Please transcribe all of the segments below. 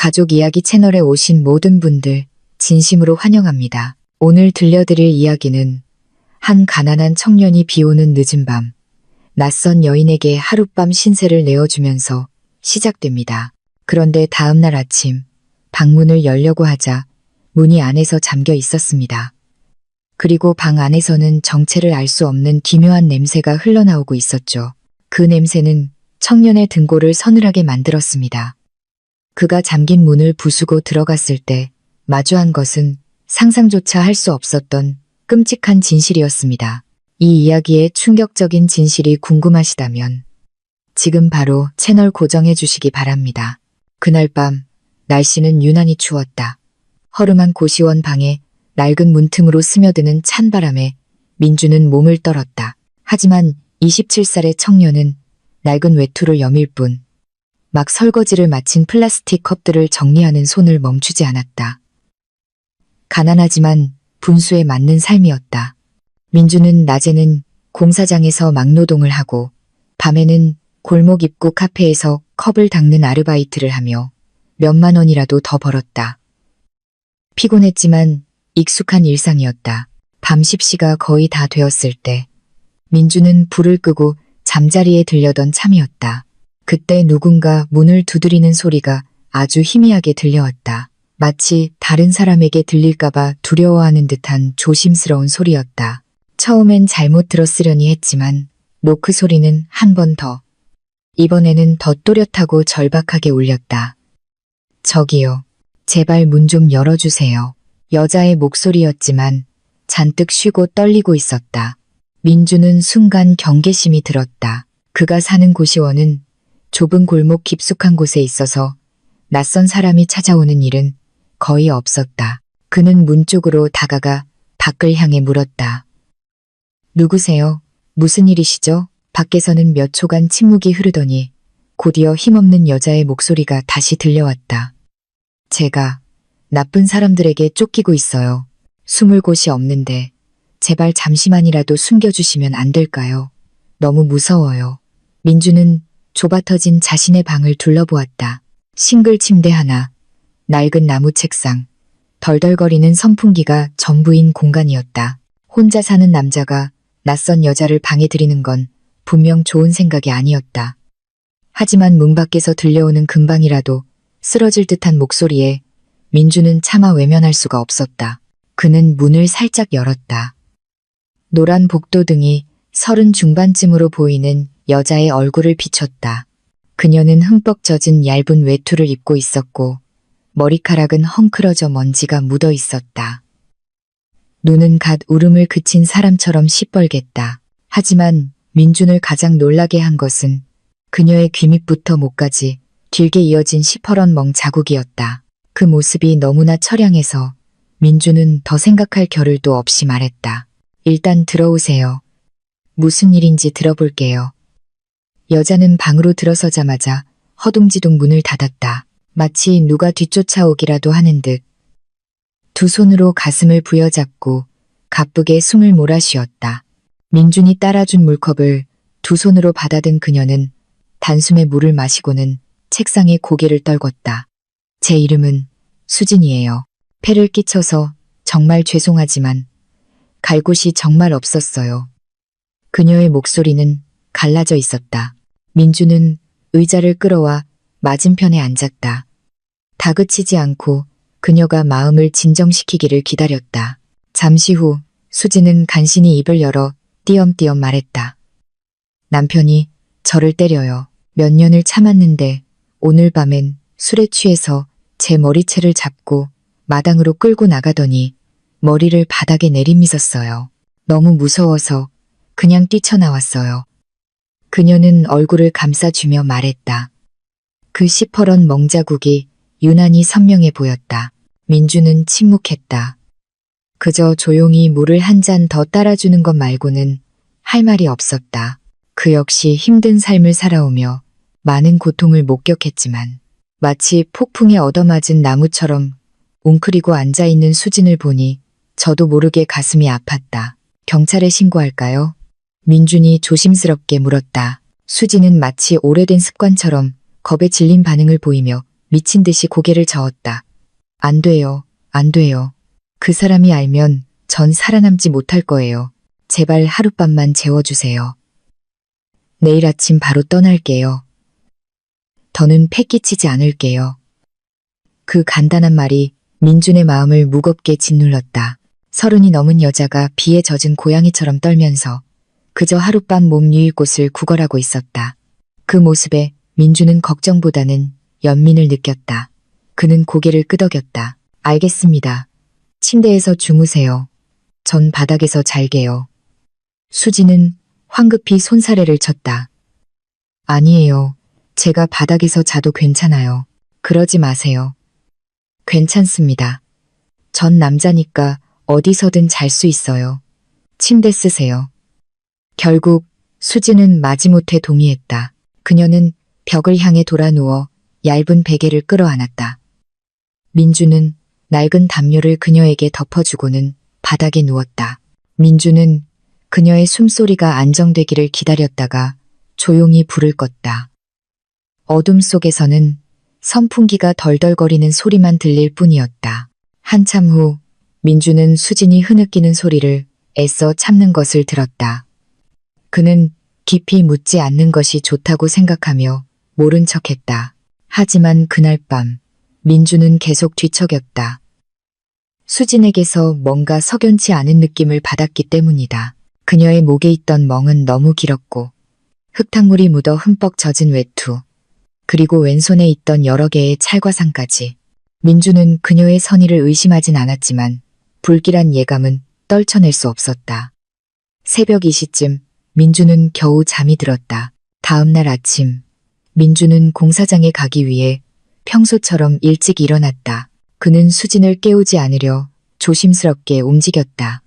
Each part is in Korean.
가족 이야기 채널에 오신 모든 분들 진심으로 환영합니다. 오늘 들려드릴 이야기는 한 가난한 청년이 비오는 늦은 밤, 낯선 여인에게 하룻밤 신세를 내어주면서 시작됩니다. 그런데 다음날 아침 방문을 열려고 하자 문이 안에서 잠겨 있었습니다. 그리고 방 안에서는 정체를 알 수 없는 기묘한 냄새가 흘러나오고 있었죠. 그 냄새는 청년의 등골을 서늘하게 만들었습니다. 그가 잠긴 문을 부수고 들어갔을 때 마주한 것은 상상조차 할 수 없었던 끔찍한 진실이었습니다. 이 이야기의 충격적인 진실이 궁금하시다면 지금 바로 채널 고정해 주시기 바랍니다. 그날 밤 날씨는 유난히 추웠다. 허름한 고시원 방에 낡은 문틈으로 스며드는 찬바람에 민주는 몸을 떨었다. 하지만 27살의 청년은 낡은 외투를 여밀 뿐 막 설거지를 마친 플라스틱 컵들을 정리하는 손을 멈추지 않았다. 가난하지만 분수에 맞는 삶이었다. 민주는 낮에는 공사장에서 막노동을 하고 밤에는 골목 입구 카페에서 컵을 닦는 아르바이트를 하며 몇만 원이라도 더 벌었다. 피곤했지만 익숙한 일상이었다. 밤 10시가 거의 다 되었을 때 민주는 불을 끄고 잠자리에 들려던 참이었다. 그때 누군가 문을 두드리는 소리가 아주 희미하게 들려왔다. 마치 다른 사람에게 들릴까봐 두려워하는 듯한 조심스러운 소리였다. 처음엔 잘못 들었으려니 했지만 노크 소리는 한 번 더. 이번에는 더 또렷하고 절박하게 울렸다. 저기요. 제발 문 좀 열어주세요. 여자의 목소리였지만 잔뜩 쉬고 떨리고 있었다. 민주는 순간 경계심이 들었다. 그가 사는 고시원은 좁은 골목 깊숙한 곳에 있어서 낯선 사람이 찾아오는 일은 거의 없었다. 그는 문 쪽으로 다가가 밖을 향해 물었다. 누구세요? 무슨 일이시죠? 밖에서는 몇 초간 침묵이 흐르더니 곧이어 힘없는 여자의 목소리가 다시 들려왔다. 제가 나쁜 사람들에게 쫓기고 있어요. 숨을 곳이 없는데 제발 잠시만이라도 숨겨주시면 안 될까요? 너무 무서워요. 민주는 좁아터진 자신의 방을 둘러보았다. 싱글 침대 하나, 낡은 나무 책상, 덜덜거리는 선풍기가 전부인 공간이었다. 혼자 사는 남자가 낯선 여자를 방에 들이는 건 분명 좋은 생각이 아니었다. 하지만 문 밖에서 들려오는 금방이라도 쓰러질 듯한 목소리에 민주는 차마 외면할 수가 없었다. 그는 문을 살짝 열었다. 노란 복도등이 30 중반쯤으로 보이는 여자의 얼굴을 비췄다. 그녀는 흠뻑 젖은 얇은 외투를 입고 있었고 머리카락은 헝클어져 먼지가 묻어 있었다. 눈은 갓 울음을 그친 사람처럼 시뻘갰다. 하지만 민준을 가장 놀라게 한 것은 그녀의 귀 밑부터 목까지 길게 이어진 시퍼런 멍 자국이었다. 그 모습이 너무나 처량해서 민주는 더 생각할 겨를도 없이 말했다. 일단 들어오세요. 무슨 일인지 들어볼게요. 여자는 방으로 들어서자마자 허둥지둥 문을 닫았다. 마치 누가 뒤쫓아오기라도 하는 듯. 두 손으로 가슴을 부여잡고 가쁘게 숨을 몰아쉬었다. 민준이 따라준 물컵을 두 손으로 받아든 그녀는 단숨에 물을 마시고는 책상에 고개를 떨궜다. 제 이름은 수진이에요. 폐를 끼쳐서 정말 죄송하지만 갈 곳이 정말 없었어요. 그녀의 목소리는 갈라져 있었다. 민주는 의자를 끌어와 맞은편에 앉았다. 다그치지 않고 그녀가 마음을 진정시키기를 기다렸다. 잠시 후 수진은 간신히 입을 열어 띄엄띄엄 말했다. 남편이 저를 때려요. 몇 년을 참았는데 오늘 밤엔 술에 취해서 제 머리채를 잡고 마당으로 끌고 나가더니 머리를 바닥에 내리미었어요. 너무 무서워서 그냥 뛰쳐나왔어요. 그녀는 얼굴을 감싸주며 말했다. 그 시퍼런 멍자국이 유난히 선명해 보였다. 민주는 침묵했다. 그저 조용히 물을 한 잔 더 따라주는 것 말고는 할 말이 없었다. 그 역시 힘든 삶을 살아오며 많은 고통을 목격했지만 마치 폭풍에 얻어맞은 나무처럼 웅크리고 앉아있는 수진을 보니 저도 모르게 가슴이 아팠다. 경찰에 신고할까요? 민준이 조심스럽게 물었다. 수진은 마치 오래된 습관처럼 겁에 질린 반응을 보이며 미친 듯이 고개를 저었다. 안 돼요. 안 돼요. 그 사람이 알면 전 살아남지 못할 거예요. 제발 하룻밤만 재워주세요. 내일 아침 바로 떠날게요. 더는 패 끼치지 않을게요. 그 간단한 말이 민준의 마음을 무겁게 짓눌렀다. 30이 넘은 여자가 비에 젖은 고양이처럼 떨면서 그저 하룻밤 몸 누일 곳을 구걸하고 있었다. 그 모습에 민준은 걱정보다는 연민을 느꼈다. 그는 고개를 끄덕였다. 알겠습니다. 침대에서 주무세요. 전 바닥에서 잘게요. 수지는 황급히 손사래를 쳤다. 아니에요. 제가 바닥에서 자도 괜찮아요. 그러지 마세요. 괜찮습니다. 전 남자니까 어디서든 잘 수 있어요. 침대 쓰세요. 결국 수지는 마지못해 동의했다. 그녀는 벽을 향해 돌아 누워 얇은 베개를 끌어안았다. 민주는 낡은 담요를 그녀에게 덮어주고는 바닥에 누웠다. 민주는 그녀의 숨소리가 안정되기를 기다렸다가 조용히 불을 껐다. 어둠 속에서는 선풍기가 덜덜거리는 소리만 들릴 뿐이었다. 한참 후 민주는 수진이 흐느끼는 소리를 애써 참는 것을 들었다. 그는 깊이 묻지 않는 것이 좋다고 생각하며 모른 척했다. 하지만 그날 밤 민주는 계속 뒤척였다. 수진에게서 뭔가 석연치 않은 느낌을 받았기 때문이다. 그녀의 목에 있던 멍은 너무 길었고 흙탕물이 묻어 흠뻑 젖은 외투, 그리고 왼손에 있던 여러 개의 찰과상까지. 민주는 그녀의 선의를 의심하진 않았지만 불길한 예감은 떨쳐낼 수 없었다. 새벽 2시쯤 민주는 겨우 잠이 들었다. 다음 날 아침 민주는 공사장에 가기 위해 평소처럼 일찍 일어났다. 그는 수진을 깨우지 않으려 조심스럽게 움직였다.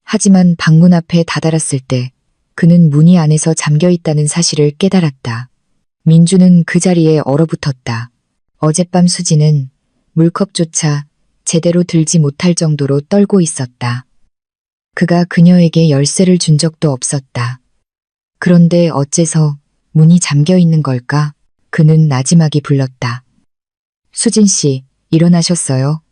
하지만 방문 앞에 다다랐을 때 그는 문이 안에서 잠겨 있다는 사실을 깨달았다. 민주는 그 자리에 얼어붙었다. 어젯밤 수지는 물컵조차 제대로 들지 못할 정도로 떨고 있었다. 그가 그녀에게 열쇠를 준 적도 없었다. 그런데 어째서 문이 잠겨 있는 걸까? 그는 나지막이 불렀다. 수진 씨, 일어나셨어요?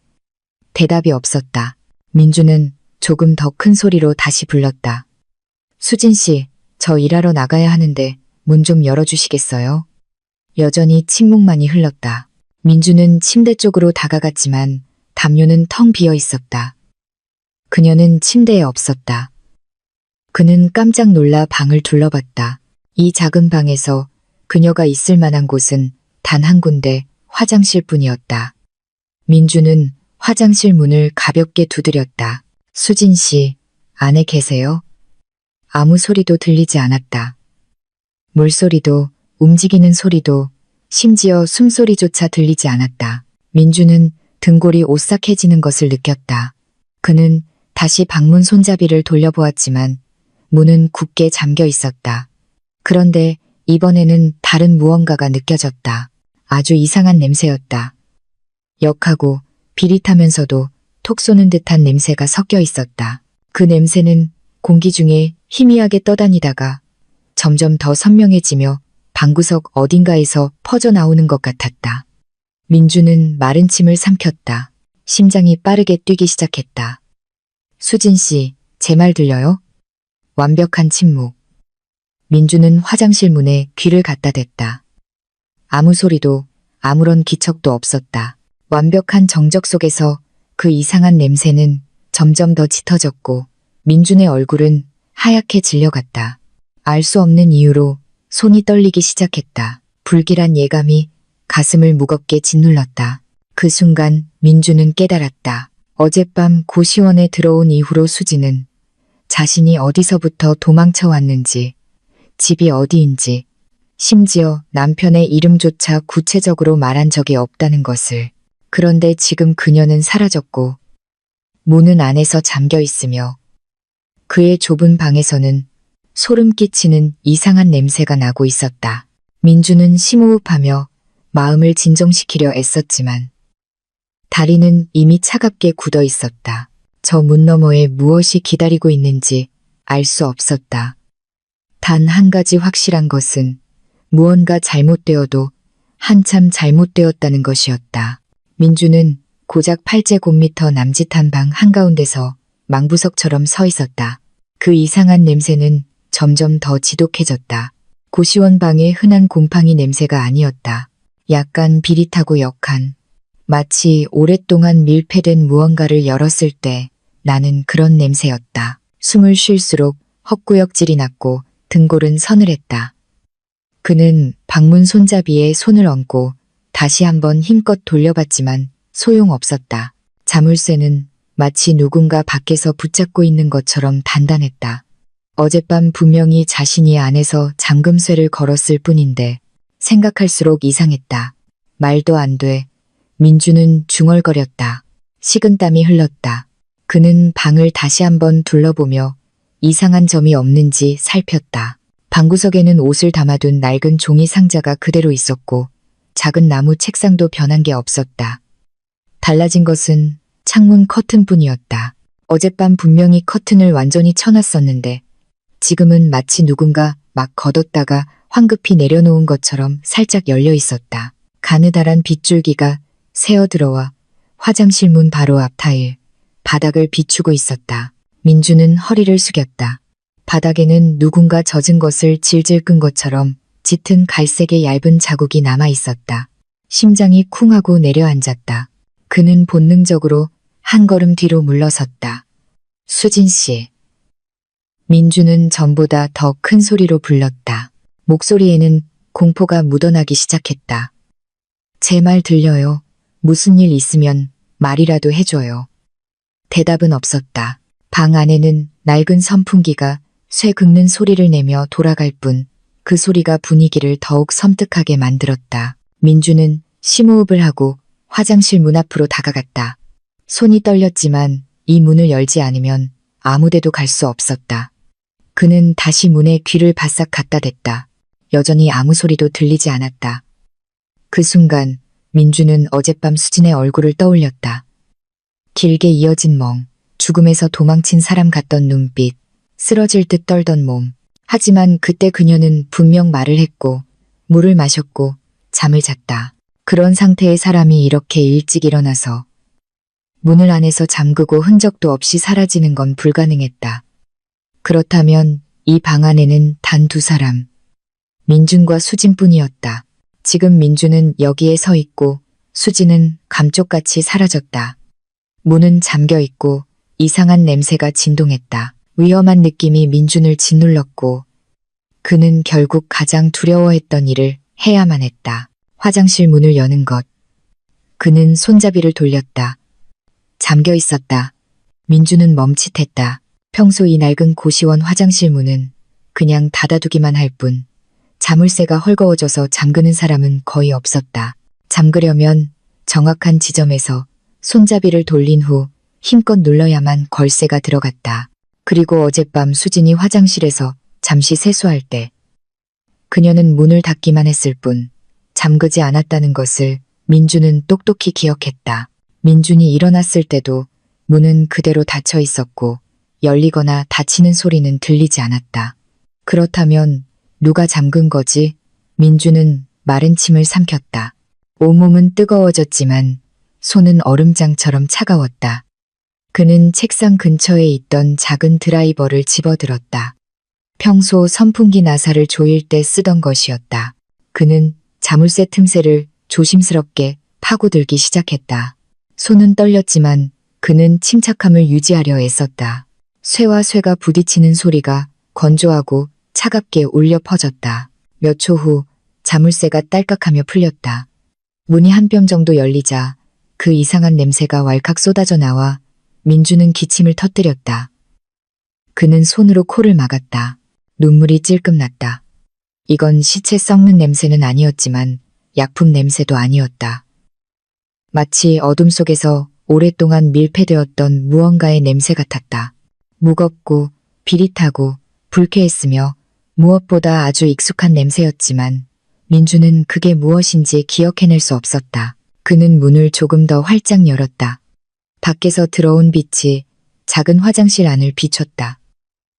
대답이 없었다. 민주는 조금 더 큰 소리로 다시 불렀다. 수진 씨, 저 일하러 나가야 하는데 문 좀 열어주시겠어요? 여전히 침묵만이 흘렀다. 민주는 침대 쪽으로 다가갔지만 담요는 텅 비어 있었다. 그녀는 침대에 없었다. 그는 깜짝 놀라 방을 둘러봤다. 이 작은 방에서 그녀가 있을 만한 곳은 단 한 군데, 화장실뿐이었다. 민주는 화장실 문을 가볍게 두드렸다. 수진 씨, 안에 계세요? 아무 소리도 들리지 않았다. 물소리도, 움직이는 소리도, 심지어 숨소리조차 들리지 않았다. 민주는 등골이 오싹해지는 것을 느꼈다. 그는 다시 방문 손잡이를 돌려보았지만 문은 굳게 잠겨 있었다. 그런데 이번에는 다른 무언가가 느껴졌다. 아주 이상한 냄새였다. 역하고 비릿하면서도 톡 쏘는 듯한 냄새가 섞여 있었다. 그 냄새는 공기 중에 희미하게 떠다니다가 점점 더 선명해지며 방구석 어딘가에서 퍼져나오는 것 같았다. 민주는 마른 침을 삼켰다. 심장이 빠르게 뛰기 시작했다. 수진 씨, 제 말 들려요? 완벽한 침묵. 민주는 화장실 문에 귀를 갖다 댔다. 아무 소리도 아무런 기척도 없었다. 완벽한 정적 속에서 그 이상한 냄새는 점점 더 짙어졌고 민준의 얼굴은 하얗게 질려갔다. 알 수 없는 이유로 손이 떨리기 시작했다. 불길한 예감이 가슴을 무겁게 짓눌렀다. 그 순간 민주는 깨달았다. 어젯밤 고시원에 들어온 이후로 수지는 자신이 어디서부터 도망쳐 왔는지, 집이 어디인지, 심지어 남편의 이름조차 구체적으로 말한 적이 없다는 것을. 그런데 지금 그녀는 사라졌고 문은 안에서 잠겨 있으며 그의 좁은 방에서는 소름 끼치는 이상한 냄새가 나고 있었다. 민주는 심호흡하며 마음을 진정시키려 애썼지만 다리는 이미 차갑게 굳어 있었다. 저 문 너머에 무엇이 기다리고 있는지 알 수 없었다. 단 한 가지 확실한 것은 무언가 잘못되어도 한참 잘못되었다는 것이었다. 민주는 고작 8제곱미터 남짓한 방 한가운데서 망부석처럼 서 있었다. 그 이상한 냄새는 점점 더 지독해졌다. 고시원 방의 흔한 곰팡이 냄새가 아니었다. 약간 비릿하고 역한, 마치 오랫동안 밀폐된 무언가를 열었을 때 나는 그런 냄새였다. 숨을 쉴수록 헛구역질이 났고 등골은 서늘했다. 그는 방문 손잡이에 손을 얹고 다시 한번 힘껏 돌려봤지만 소용없었다. 자물쇠는 마치 누군가 밖에서 붙잡고 있는 것처럼 단단했다. 어젯밤 분명히 자신이 안에서 잠금쇠를 걸었을 뿐인데 생각할수록 이상했다. 말도 안 돼. 민주는 중얼거렸다. 식은땀이 흘렀다. 그는 방을 다시 한번 둘러보며 이상한 점이 없는지 살폈다. 방구석에는 옷을 담아둔 낡은 종이 상자가 그대로 있었고 작은 나무 책상도 변한 게 없었다. 달라진 것은 창문 커튼뿐이었다. 어젯밤 분명히 커튼을 완전히 쳐놨었는데 지금은 마치 누군가 막 걷었다가 황급히 내려놓은 것처럼 살짝 열려 있었다. 가느다란 빗줄기가 새어들어와 화장실 문 바로 앞 타일, 바닥을 비추고 있었다. 민주는 허리를 숙였다. 바닥에는 누군가 젖은 것을 질질 끈 것처럼 짙은 갈색의 얇은 자국이 남아 있었다. 심장이 쿵 하고 내려앉았다. 그는 본능적으로 한 걸음 뒤로 물러섰다. 수진 씨. 민주는 전보다 더 큰 소리로 불렀다. 목소리에는 공포가 묻어나기 시작했다. 제 말 들려요. 무슨 일 있으면 말이라도 해줘요. 대답은 없었다. 방 안에는 낡은 선풍기가 쇠 긁는 소리를 내며 돌아갈 뿐 그 소리가 분위기를 더욱 섬뜩하게 만들었다. 민주는 심호흡을 하고 화장실 문 앞으로 다가갔다. 손이 떨렸지만 이 문을 열지 않으면 아무데도 갈 수 없었다. 그는 다시 문에 귀를 바싹 갖다 댔다. 여전히 아무 소리도 들리지 않았다. 그 순간 민주는 어젯밤 수진의 얼굴을 떠올렸다. 길게 이어진 멍, 죽음에서 도망친 사람 같던 눈빛, 쓰러질 듯 떨던 몸. 하지만 그때 그녀는 분명 말을 했고 물을 마셨고 잠을 잤다. 그런 상태의 사람이 이렇게 일찍 일어나서 문을 안에서 잠그고 흔적도 없이 사라지는 건 불가능했다. 그렇다면 이 방 안에는 단 두 사람, 민준과 수진뿐이었다. 지금 민준은 여기에 서 있고 수진은 감쪽같이 사라졌다. 문은 잠겨 있고 이상한 냄새가 진동했다. 위험한 느낌이 민준을 짓눌렀고 그는 결국 가장 두려워했던 일을 해야만 했다. 화장실 문을 여는 것. 그는 손잡이를 돌렸다. 잠겨 있었다. 민주는 멈칫했다. 평소 이 낡은 고시원 화장실 문은 그냥 닫아두기만 할 뿐 자물쇠가 헐거워져서 잠그는 사람은 거의 없었다. 잠그려면 정확한 지점에서 손잡이를 돌린 후 힘껏 눌러야만 걸쇠가 들어갔다. 그리고 어젯밤 수진이 화장실에서 잠시 세수할 때 그녀는 문을 닫기만 했을 뿐 잠그지 않았다는 것을 민주는 똑똑히 기억했다. 민준이 일어났을 때도 문은 그대로 닫혀 있었고 열리거나 닫히는 소리는 들리지 않았다. 그렇다면 누가 잠근 거지? 민주는 마른 침을 삼켰다. 온몸은 뜨거워졌지만 손은 얼음장처럼 차가웠다. 그는 책상 근처에 있던 작은 드라이버를 집어들었다. 평소 선풍기 나사를 조일 때 쓰던 것이었다. 그는 자물쇠 틈새를 조심스럽게 파고들기 시작했다. 손은 떨렸지만 그는 침착함을 유지하려 애썼다. 쇠와 쇠가 부딪히는 소리가 건조하고 차갑게 울려 퍼졌다. 몇 초 후 자물쇠가 딸깍하며 풀렸다. 문이 한 뼘 정도 열리자 그 이상한 냄새가 왈칵 쏟아져 나와 민주는 기침을 터뜨렸다. 그는 손으로 코를 막았다. 눈물이 찔끔 났다. 이건 시체 썩는 냄새는 아니었지만 약품 냄새도 아니었다. 마치 어둠 속에서 오랫동안 밀폐되었던 무언가의 냄새 같았다. 무겁고 비릿하고 불쾌했으며 무엇보다 아주 익숙한 냄새였지만 민주는 그게 무엇인지 기억해낼 수 없었다. 그는 문을 조금 더 활짝 열었다. 밖에서 들어온 빛이 작은 화장실 안을 비췄다.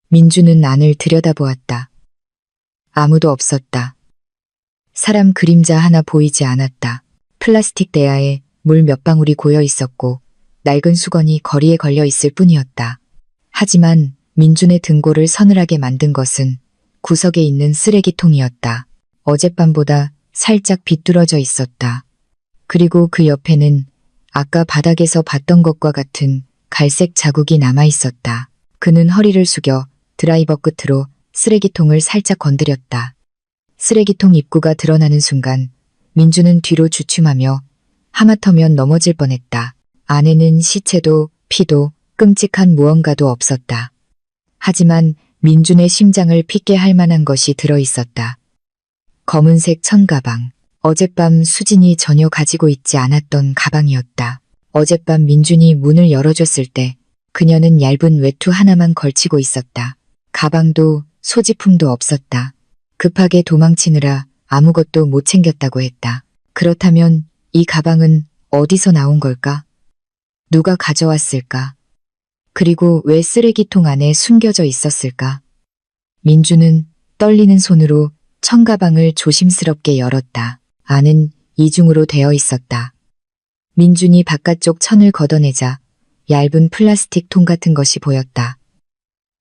민주는 안을 들여다보았다. 아무도 없었다. 사람 그림자 하나 보이지 않았다. 플라스틱 대야에 물 몇 방울이 고여 있었고 낡은 수건이 거리에 걸려 있을 뿐이었다. 하지만 민준의 등골을 서늘하게 만든 것은 구석에 있는 쓰레기통이었다. 어젯밤보다 살짝 비뚤어져 있었다. 그리고 그 옆에는 아까 바닥에서 봤던 것과 같은 갈색 자국이 남아 있었다. 그는 허리를 숙여 드라이버 끝으로 쓰레기통을 살짝 건드렸다. 쓰레기통 입구가 드러나는 순간 민주는 뒤로 주춤하며 하마터면 넘어질 뻔했다. 안에는 시체도 피도 끔찍한 무언가도 없었다. 하지만 민준의 심장을 핏게 할 만한 것이 들어있었다. 검은색 천가방. 어젯밤 수진이 전혀 가지고 있지 않았던 가방이었다. 어젯밤 민준이 문을 열어줬을 때 그녀는 얇은 외투 하나만 걸치고 있었다. 가방도 소지품도 없었다. 급하게 도망치느라 아무것도 못 챙겼다고 했다. 그렇다면 이 가방은 어디서 나온 걸까? 누가 가져왔을까? 그리고 왜 쓰레기통 안에 숨겨져 있었을까? 민주는 떨리는 손으로 천가방을 조심스럽게 열었다. 안은 이중으로 되어 있었다. 민준이 바깥쪽 천을 걷어내자 얇은 플라스틱 통 같은 것이 보였다.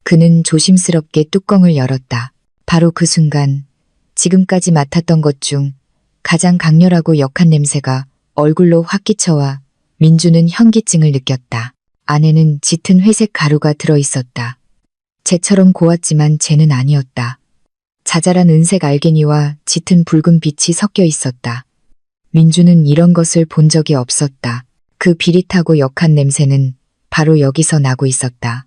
그는 조심스럽게 뚜껑을 열었다. 바로 그 순간 지금까지 맡았던 것 중 가장 강렬하고 역한 냄새가 얼굴로 확 끼쳐와 민주는 현기증을 느꼈다. 안에는 짙은 회색 가루가 들어있었다. 쟤처럼 고왔지만 쟤는 아니었다. 자잘한 은색 알갱이와 짙은 붉은 빛이 섞여 있었다. 민주는 이런 것을 본 적이 없었다. 그 비릿하고 역한 냄새는 바로 여기서 나고 있었다.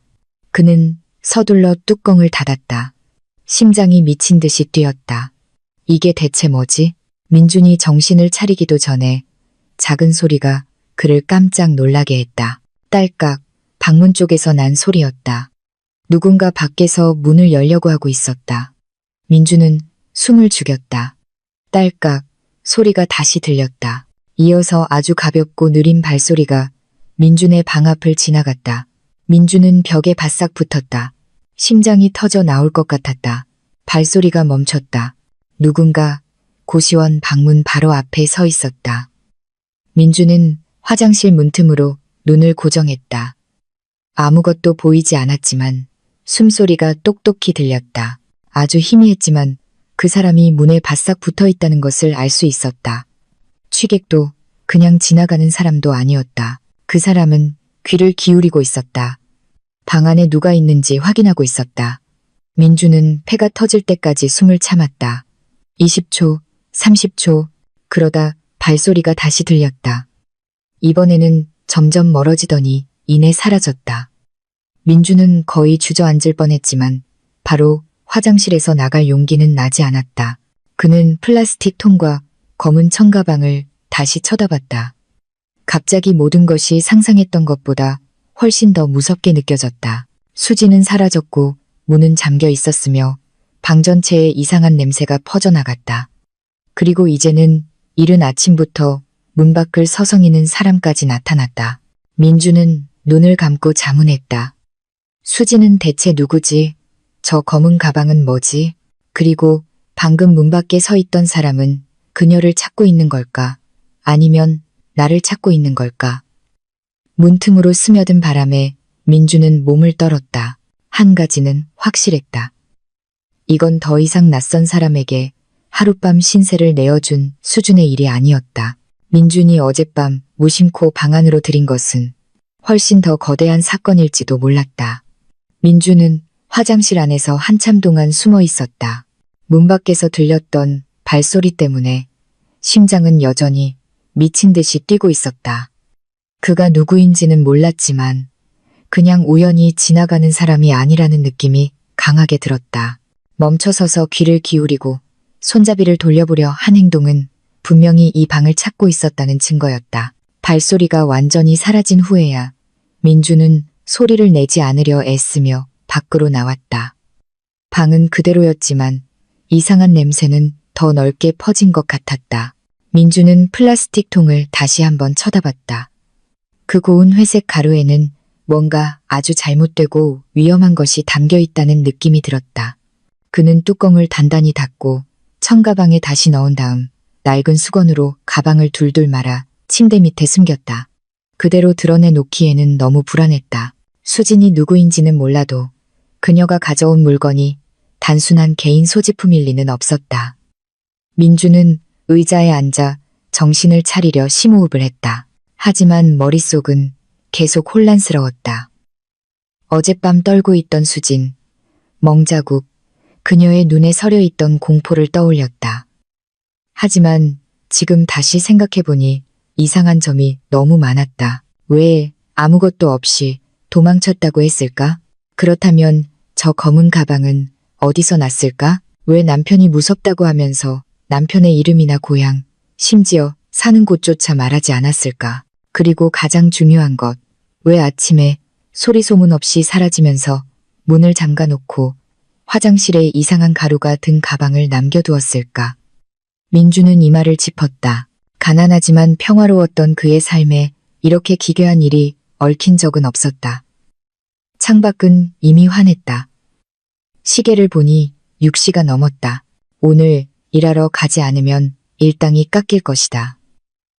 그는 서둘러 뚜껑을 닫았다. 심장이 미친 듯이 뛰었다. 이게 대체 뭐지? 민준이 정신을 차리기도 전에 작은 소리가 그를 깜짝 놀라게 했다. 딸깍, 방문 쪽에서 난 소리였다. 누군가 밖에서 문을 열려고 하고 있었다. 민주는 숨을 죽였다. 딸깍, 소리가 다시 들렸다. 이어서 아주 가볍고 느린 발소리가 민준의 방 앞을 지나갔다. 민준은 벽에 바싹 붙었다. 심장이 터져 나올 것 같았다. 발소리가 멈췄다. 누군가 고시원 방문 바로 앞에 서 있었다. 민주는 화장실 문틈으로 눈을 고정했다. 아무것도 보이지 않았지만 숨소리가 똑똑히 들렸다. 아주 희미했지만 그 사람이 문에 바싹 붙어 있다는 것을 알 수 있었다. 취객도 그냥 지나가는 사람도 아니었다. 그 사람은 귀를 기울이고 있었다. 방 안에 누가 있는지 확인하고 있었다. 민주는 폐가 터질 때까지 숨을 참았다. 20초, 30초, 그러다 발소리가 다시 들렸다. 이번에는 점점 멀어지더니 이내 사라졌다. 민주는 거의 주저앉을 뻔했지만 바로 화장실에서 나갈 용기는 나지 않았다. 그는 플라스틱 통과 검은 청가방을 다시 쳐다봤다. 갑자기 모든 것이 상상했던 것보다 훨씬 더 무섭게 느껴졌다. 수지는 사라졌고 문은 잠겨 있었으며 방 전체에 이상한 냄새가 퍼져나갔다. 그리고 이제는 이른 아침부터 문 밖을 서성이는 사람까지 나타났다. 민주는 눈을 감고 자문했다. 수지는 대체 누구지? 저 검은 가방은 뭐지? 그리고 방금 문 밖에 서 있던 사람은 그녀를 찾고 있는 걸까? 아니면 나를 찾고 있는 걸까? 문틈으로 스며든 바람에 민주는 몸을 떨었다. 한 가지는 확실했다. 이건 더 이상 낯선 사람에게 하룻밤 신세를 내어준 수준의 일이 아니었다. 민준이 어젯밤 무심코 방 안으로 들인 것은 훨씬 더 거대한 사건일지도 몰랐다. 민준은 화장실 안에서 한참 동안 숨어 있었다. 문 밖에서 들렸던 발소리 때문에 심장은 여전히 미친 듯이 뛰고 있었다. 그가 누구인지는 몰랐지만 그냥 우연히 지나가는 사람이 아니라는 느낌이 강하게 들었다. 멈춰서서 귀를 기울이고 손잡이를 돌려보려 한 행동은 분명히 이 방을 찾고 있었다는 증거였다. 발소리가 완전히 사라진 후에야 민주는 소리를 내지 않으려 애쓰며 밖으로 나왔다. 방은 그대로였지만 이상한 냄새는 더 넓게 퍼진 것 같았다. 민주는 플라스틱 통을 다시 한번 쳐다봤다. 그 고운 회색 가루에는 뭔가 아주 잘못되고 위험한 것이 담겨 있다는 느낌이 들었다. 그는 뚜껑을 단단히 닫고 청가방에 다시 넣은 다음 낡은 수건으로 가방을 둘둘 말아 침대 밑에 숨겼다. 그대로 드러내놓기에는 너무 불안했다. 수진이 누구인지는 몰라도 그녀가 가져온 물건이 단순한 개인 소지품일 리는 없었다. 민주는 의자에 앉아 정신을 차리려 심호흡을 했다. 하지만 머릿속은 계속 혼란스러웠다. 어젯밤 떨고 있던 수진, 멍자국, 그녀의 눈에 서려있던 공포를 떠올렸다. 하지만 지금 다시 생각해보니 이상한 점이 너무 많았다. 왜 아무것도 없이 도망쳤다고 했을까? 그렇다면 저 검은 가방은 어디서 났을까? 왜 남편이 무섭다고 하면서 남편의 이름이나 고향, 심지어 사는 곳조차 말하지 않았을까? 그리고 가장 중요한 것, 왜 아침에 소리 소문 없이 사라지면서 문을 잠가놓고 화장실에 이상한 가루가 든 가방을 남겨두었을까? 민주는 이마를 짚었다. 가난하지만 평화로웠던 그의 삶에 이렇게 기괴한 일이 얽힌 적은 없었다. 창밖은 이미 환했다. 시계를 보니 6시가 넘었다. 오늘 일하러 가지 않으면 일당이 깎일 것이다.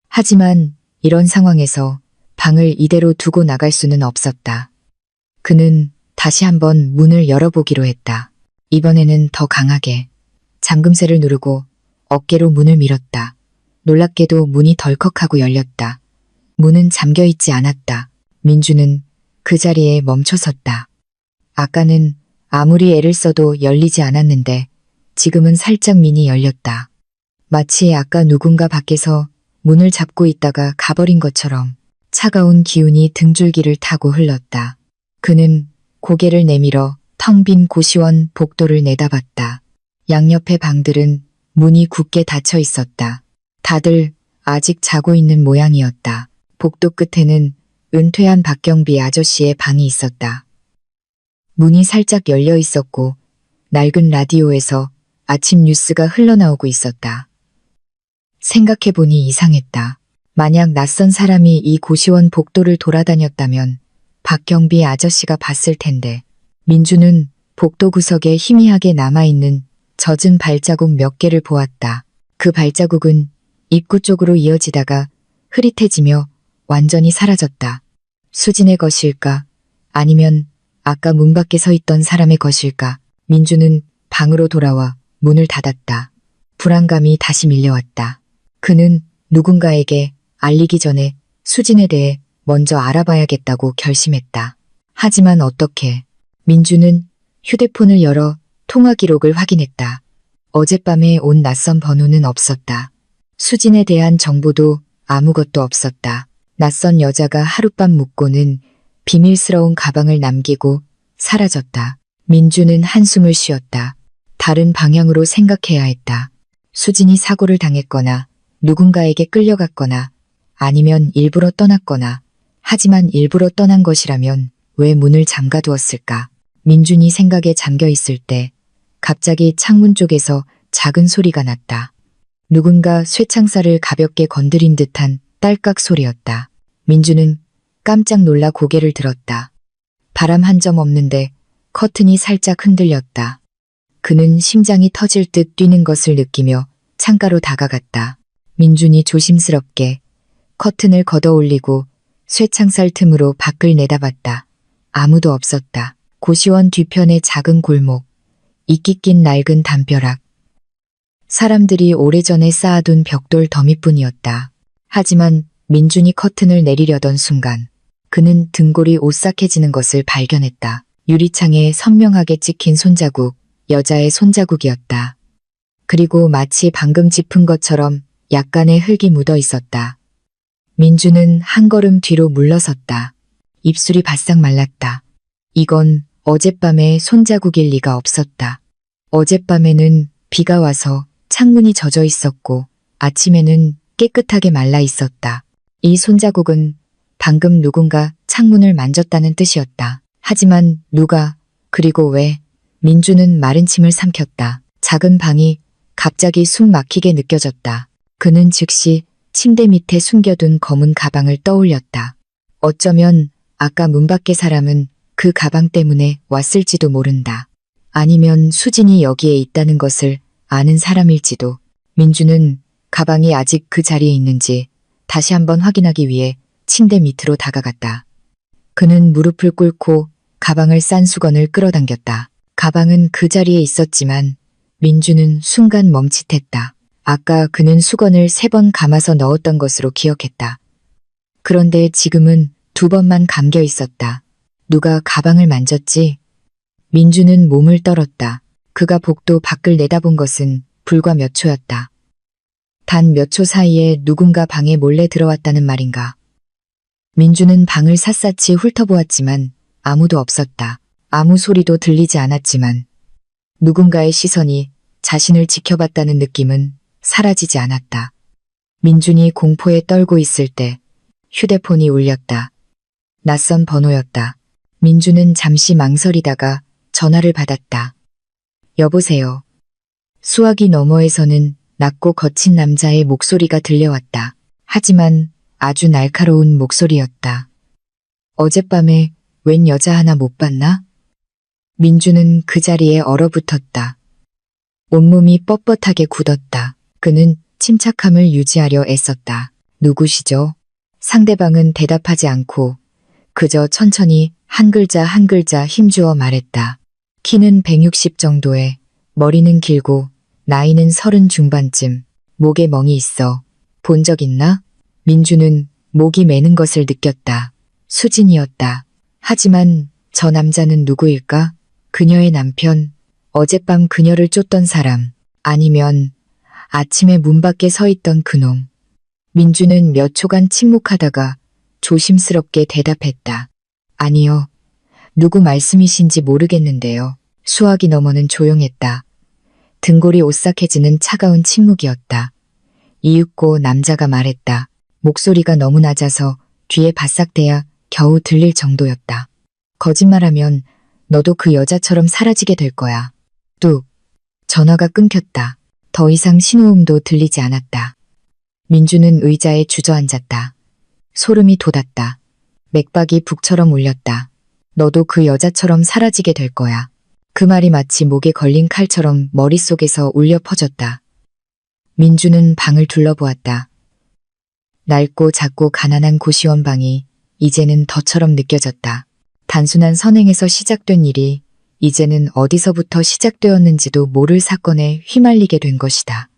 하지만 이런 상황에서 방을 이대로 두고 나갈 수는 없었다. 그는 다시 한번 문을 열어보기로 했다. 이번에는 더 강하게 잠금쇠를 누르고 어깨로 문을 밀었다. 놀랍게도 문이 덜컥하고 열렸다. 문은 잠겨있지 않았다. 민주는 그 자리에 멈춰섰다. 아까는 아무리 애를 써도 열리지 않았는데 지금은 살짝 문이 열렸다. 마치 아까 누군가 밖에서 문을 잡고 있다가 가버린 것처럼 차가운 기운이 등줄기를 타고 흘렀다. 그는 고개를 내밀어 텅 빈 고시원 복도를 내다봤다. 양옆의 방들은 문이 굳게 닫혀 있었다. 다들 아직 자고 있는 모양이었다. 복도 끝에는 은퇴한 박경비 아저씨의 방이 있었다. 문이 살짝 열려 있었고 낡은 라디오에서 아침 뉴스가 흘러나오고 있었다. 생각해보니 이상했다. 만약 낯선 사람이 이 고시원 복도를 돌아다녔다면 박경비 아저씨가 봤을 텐데 민주는 복도 구석에 희미하게 남아있는 젖은 발자국 몇 개를 보았다. 그 발자국은 입구 쪽으로 이어지다가 흐릿해지며 완전히 사라졌다. 수진의 것일까? 아니면 아까 문 밖에 서 있던 사람의 것일까? 민주는 방으로 돌아와 문을 닫았다. 불안감이 다시 밀려왔다. 그는 누군가에게 알리기 전에 수진에 대해 먼저 알아봐야겠다고 결심했다. 하지만 어떻게? 민주는 휴대폰을 열어 통화 기록을 확인했다. 어젯밤에 온 낯선 번호는 없었다. 수진에 대한 정보도 아무것도 없었다. 낯선 여자가 하룻밤 묵고는 비밀스러운 가방을 남기고 사라졌다. 민주는 한숨을 쉬었다. 다른 방향으로 생각해야 했다. 수진이 사고를 당했거나 누군가에게 끌려갔거나 아니면 일부러 떠났거나 하지만 일부러 떠난 것이라면 왜 문을 잠가두었을까? 민준이 생각에 잠겨 있을 때 갑자기 창문 쪽에서 작은 소리가 났다. 누군가 쇠창살을 가볍게 건드린 듯한 딸깍 소리였다. 민주는 깜짝 놀라 고개를 들었다. 바람 한 점 없는데 커튼이 살짝 흔들렸다. 그는 심장이 터질 듯 뛰는 것을 느끼며 창가로 다가갔다. 민준이 조심스럽게 커튼을 걷어 올리고 쇠창살 틈으로 밖을 내다봤다. 아무도 없었다. 고시원 뒤편의 작은 골목, 이끼 낀 낡은 담벼락. 사람들이 오래전에 쌓아둔 벽돌 더미뿐이었다. 하지만 민준이 커튼을 내리려던 순간 그는 등골이 오싹해지는 것을 발견했다. 유리창에 선명하게 찍힌 손자국, 여자의 손자국이었다. 그리고 마치 방금 짚은 것처럼 약간의 흙이 묻어 있었다. 민주는 한 걸음 뒤로 물러섰다. 입술이 바싹 말랐다. 이건 어젯밤의 손자국일 리가 없었다. 어젯밤에는 비가 와서 창문이 젖어 있었고 아침에는 깨끗하게 말라 있었다. 이 손자국은 방금 누군가 창문을 만졌다는 뜻이었다. 하지만 누가, 그리고 왜? 민주는 마른 침을 삼켰다. 작은 방이 갑자기 숨 막히게 느껴졌다. 그는 즉시 침대 밑에 숨겨둔 검은 가방을 떠올렸다. 어쩌면 아까 문 밖의 사람은 그 가방 때문에 왔을지도 모른다. 아니면 수진이 여기에 있다는 것을 아는 사람일지도. 민주는 가방이 아직 그 자리에 있는지 다시 한번 확인하기 위해 침대 밑으로 다가갔다. 그는 무릎을 꿇고 가방을 싼 수건을 끌어당겼다. 가방은 그 자리에 있었지만 민주는 순간 멈칫했다. 아까 그는 수건을 3번 감아서 넣었던 것으로 기억했다. 그런데 지금은 2번만 감겨 있었다. 누가 가방을 만졌지? 민주는 몸을 떨었다. 그가 복도 밖을 내다본 것은 불과 몇 초였다. 단 몇 초 사이에 누군가 방에 몰래 들어왔다는 말인가. 민주는 방을 샅샅이 훑어보았지만 아무도 없었다. 아무 소리도 들리지 않았지만 누군가의 시선이 자신을 지켜봤다는 느낌은 사라지지 않았다. 민준이 공포에 떨고 있을 때 휴대폰이 울렸다. 낯선 번호였다. 민주는 잠시 망설이다가 전화를 받았다. 여보세요. 수화기 너머에서는 낮고 거친 남자의 목소리가 들려왔다. 하지만 아주 날카로운 목소리였다. 어젯밤에 웬 여자 하나 못 봤나? 민주는 그 자리에 얼어붙었다. 온몸이 뻣뻣하게 굳었다. 그는 침착함을 유지하려 애썼다. 누구시죠? 상대방은 대답하지 않고 그저 천천히 한 글자 한 글자 힘주어 말했다. 키는 160 정도에 머리는 길고 나이는 30 중반쯤. 목에 멍이 있어. 본 적 있나? 민주는 목이 메는 것을 느꼈다. 수진이었다. 하지만 저 남자는 누구일까? 그녀의 남편, 어젯밤 그녀를 쫓던 사람, 아니면 아침에 문 밖에 서 있던 그놈. 민주는 몇 초간 침묵하다가 조심스럽게 대답했다. 아니요. 누구 말씀이신지 모르겠는데요. 수화기 너머는 조용했다. 등골이 오싹해지는 차가운 침묵이었다. 이윽고 남자가 말했다. 목소리가 너무 낮아서 뒤에 바싹대야 겨우 들릴 정도였다. 거짓말하면 너도 그 여자처럼 사라지게 될 거야. 뚝. 전화가 끊겼다. 더 이상 신호음도 들리지 않았다. 민주는 의자에 주저앉았다. 소름이 돋았다. 맥박이 북처럼 울렸다. 너도 그 여자처럼 사라지게 될 거야. 그 말이 마치 목에 걸린 칼처럼 머릿속에서 울려 퍼졌다. 민주는 방을 둘러보았다. 낡고 작고 가난한 고시원 방이 이제는 덫처럼 느껴졌다. 단순한 선행에서 시작된 일이 이제는 어디서부터 시작되었는지도 모를 사건에 휘말리게 된 것이다.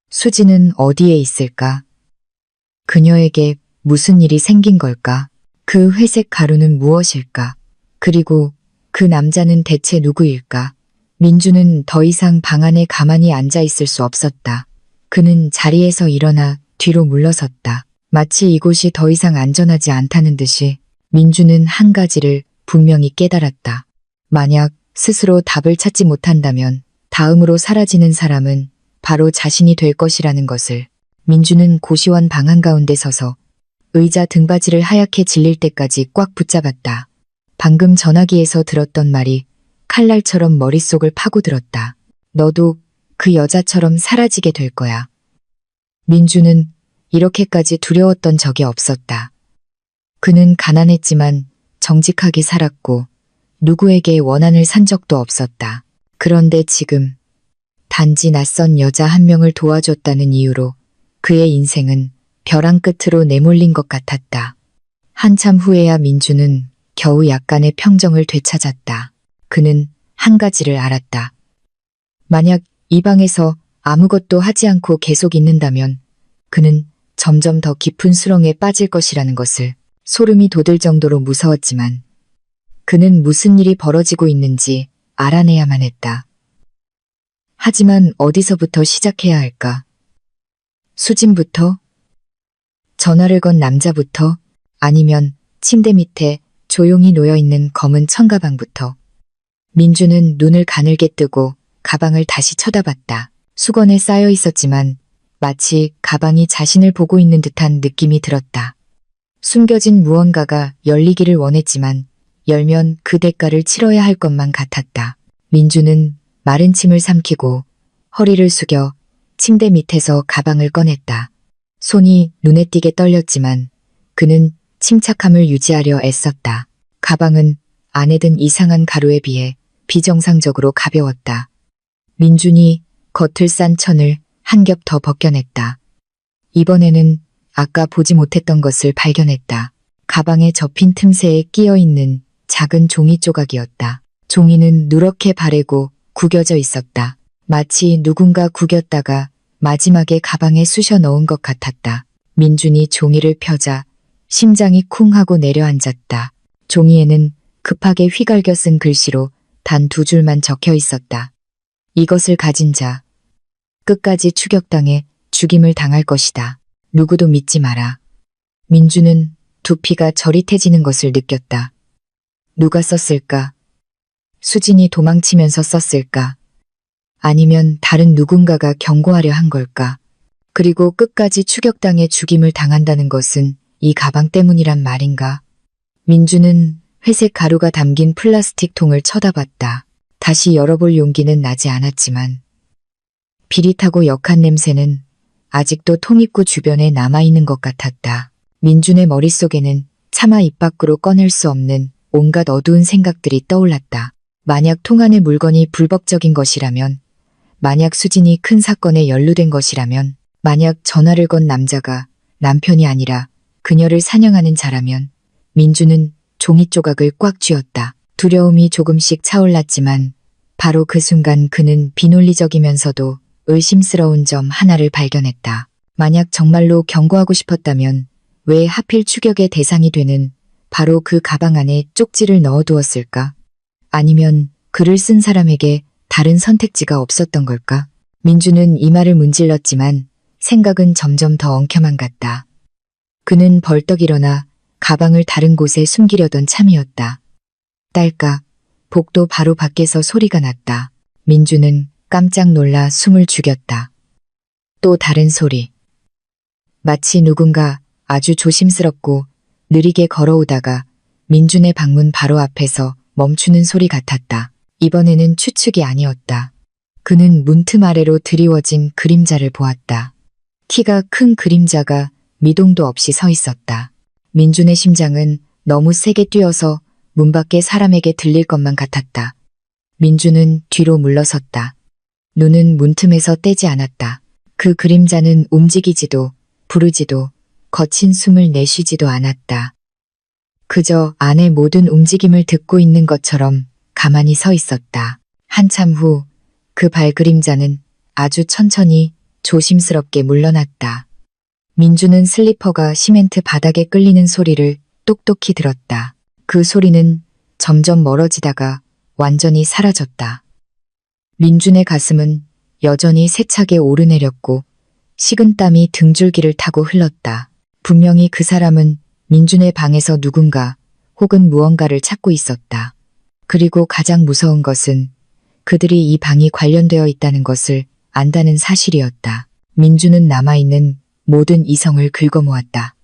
수지는 어디에 있을까? 그녀에게 무슨 일이 생긴 걸까? 그 회색 가루는 무엇일까? 그리고 그 남자는 대체 누구일까? 민주는 더 이상 방 안에 가만히 앉아 있을 수 없었다. 그는 자리에서 일어나 뒤로 물러섰다. 마치 이곳이 더 이상 안전하지 않다는 듯이 민주는 한 가지를 분명히 깨달았다. 만약 스스로 답을 찾지 못한다면 다음으로 사라지는 사람은 바로 자신이 될 것이라는 것을. 민주는 고시원 방 한가운데 서서 의자 등받이를 하얗게 질릴 때까지 꽉 붙잡았다. 방금 전화기에서 들었던 말이 칼날처럼 머릿속을 파고들었다. 너도 그 여자처럼 사라지게 될 거야. 민주는 이렇게까지 두려웠던 적이 없었다. 그는 가난했지만 정직하게 살았고 누구에게 원한을 산 적도 없었다. 그런데 지금 단지 낯선 여자 한 명을 도와줬다는 이유로 그의 인생은 벼랑 끝으로 내몰린 것 같았다. 한참 후에야 민주는 겨우 약간의 평정을 되찾았다. 그는 한 가지를 알았다. 만약 이 방에서 아무것도 하지 않고 계속 있는다면 그는 점점 더 깊은 수렁에 빠질 것이라는 것을. 소름이 돋을 정도로 무서웠지만 그는 무슨 일이 벌어지고 있는지 알아내야만 했다. 하지만 어디서부터 시작해야 할까? 수진부터? 전화를 건 남자부터? 아니면 침대 밑에 조용히 놓여있는 검은 청가방부터? 민주는 눈을 가늘게 뜨고 가방을 다시 쳐다봤다. 수건에 쌓여 있었지만 마치 가방이 자신을 보고 있는 듯한 느낌이 들었다. 숨겨진 무언가가 열리기를 원했지만 열면 그 대가를 치러야 할 것만 같았다. 민주는 마른 침을 삼키고 허리를 숙여 침대 밑에서 가방을 꺼냈다. 손이 눈에 띄게 떨렸지만 그는 침착함을 유지하려 애썼다. 가방은 안에 든 이상한 가루에 비해 비정상적으로 가벼웠다. 민준이 겉을 싼 천을 한 겹 더 벗겨냈다. 이번에는 아까 보지 못했던 것을 발견했다. 가방에 접힌 틈새에 끼어있는 작은 종이 조각이었다. 종이는 누렇게 바래고 구겨져 있었다. 마치 누군가 구겼다가 마지막에 가방에 쑤셔 넣은 것 같았다. 민준이 종이를 펴자 심장이 쿵 하고 내려앉았다. 종이에는 급하게 휘갈겨 쓴 글씨로 단 2줄만 적혀 있었다. 이것을 가진 자, 끝까지 추격당해 죽임을 당할 것이다. 누구도 믿지 마라. 민주는 두피가 저릿해지는 것을 느꼈다. 누가 썼을까? 수진이 도망치면서 썼을까? 아니면 다른 누군가가 경고하려 한 걸까? 그리고 끝까지 추격당해 죽임을 당한다는 것은 이 가방 때문이란 말인가? 민주는 회색 가루가 담긴 플라스틱 통을 쳐다봤다. 다시 열어볼 용기는 나지 않았지만 비릿하고 역한 냄새는 아직도 통입구 주변에 남아있는 것 같았다. 민준의 머릿속에는 차마 입 밖으로 꺼낼 수 없는 온갖 어두운 생각들이 떠올랐다. 만약 통 안의 물건이 불법적인 것이라면, 만약 수진이 큰 사건에 연루된 것이라면, 만약 전화를 건 남자가 남편이 아니라 그녀를 사냥하는 자라면 민주는 종이 조각을 꽉 쥐었다. 두려움이 조금씩 차올랐지만 바로 그 순간 그는 비논리적이면서도 의심스러운 점 하나를 발견했다. 만약 정말로 경고하고 싶었다면 왜 하필 추격의 대상이 되는 바로 그 가방 안에 쪽지를 넣어두었을까? 아니면 글을 쓴 사람에게 다른 선택지가 없었던 걸까? 민주는 이 말을 문질렀지만 생각은 점점 더 엉켜만 갔다. 그는 벌떡 일어나 가방을 다른 곳에 숨기려던 참이었다. 딸깍, 복도 바로 밖에서 소리가 났다. 민주는 깜짝 놀라 숨을 죽였다. 또 다른 소리. 마치 누군가 아주 조심스럽고 느리게 걸어오다가 민준의 방문 바로 앞에서 멈추는 소리 같았다. 이번에는 추측이 아니었다. 그는 문틈 아래로 드리워진 그림자를 보았다. 키가 큰 그림자가 미동도 없이 서 있었다. 민준의 심장은 너무 세게 뛰어서 문 밖에 사람에게 들릴 것만 같았다. 민준은 뒤로 물러섰다. 눈은 문틈에서 떼지 않았다. 그 그림자는 움직이지도 부르지도 거친 숨을 내쉬지도 않았다. 그저 안의 모든 움직임을 듣고 있는 것처럼 가만히 서 있었다. 한참 후 그 발그림자는 아주 천천히 조심스럽게 물러났다. 민주는 슬리퍼가 시멘트 바닥에 끌리는 소리를 똑똑히 들었다. 그 소리는 점점 멀어지다가 완전히 사라졌다. 민준의 가슴은 여전히 세차게 오르내렸고 식은땀이 등줄기를 타고 흘렀다. 분명히 그 사람은 민준의 방에서 누군가 혹은 무언가를 찾고 있었다. 그리고 가장 무서운 것은 그들이 이 방이 관련되어 있다는 것을 안다는 사실이었다. 민준은 남아있는 모든 이성을 긁어모았다.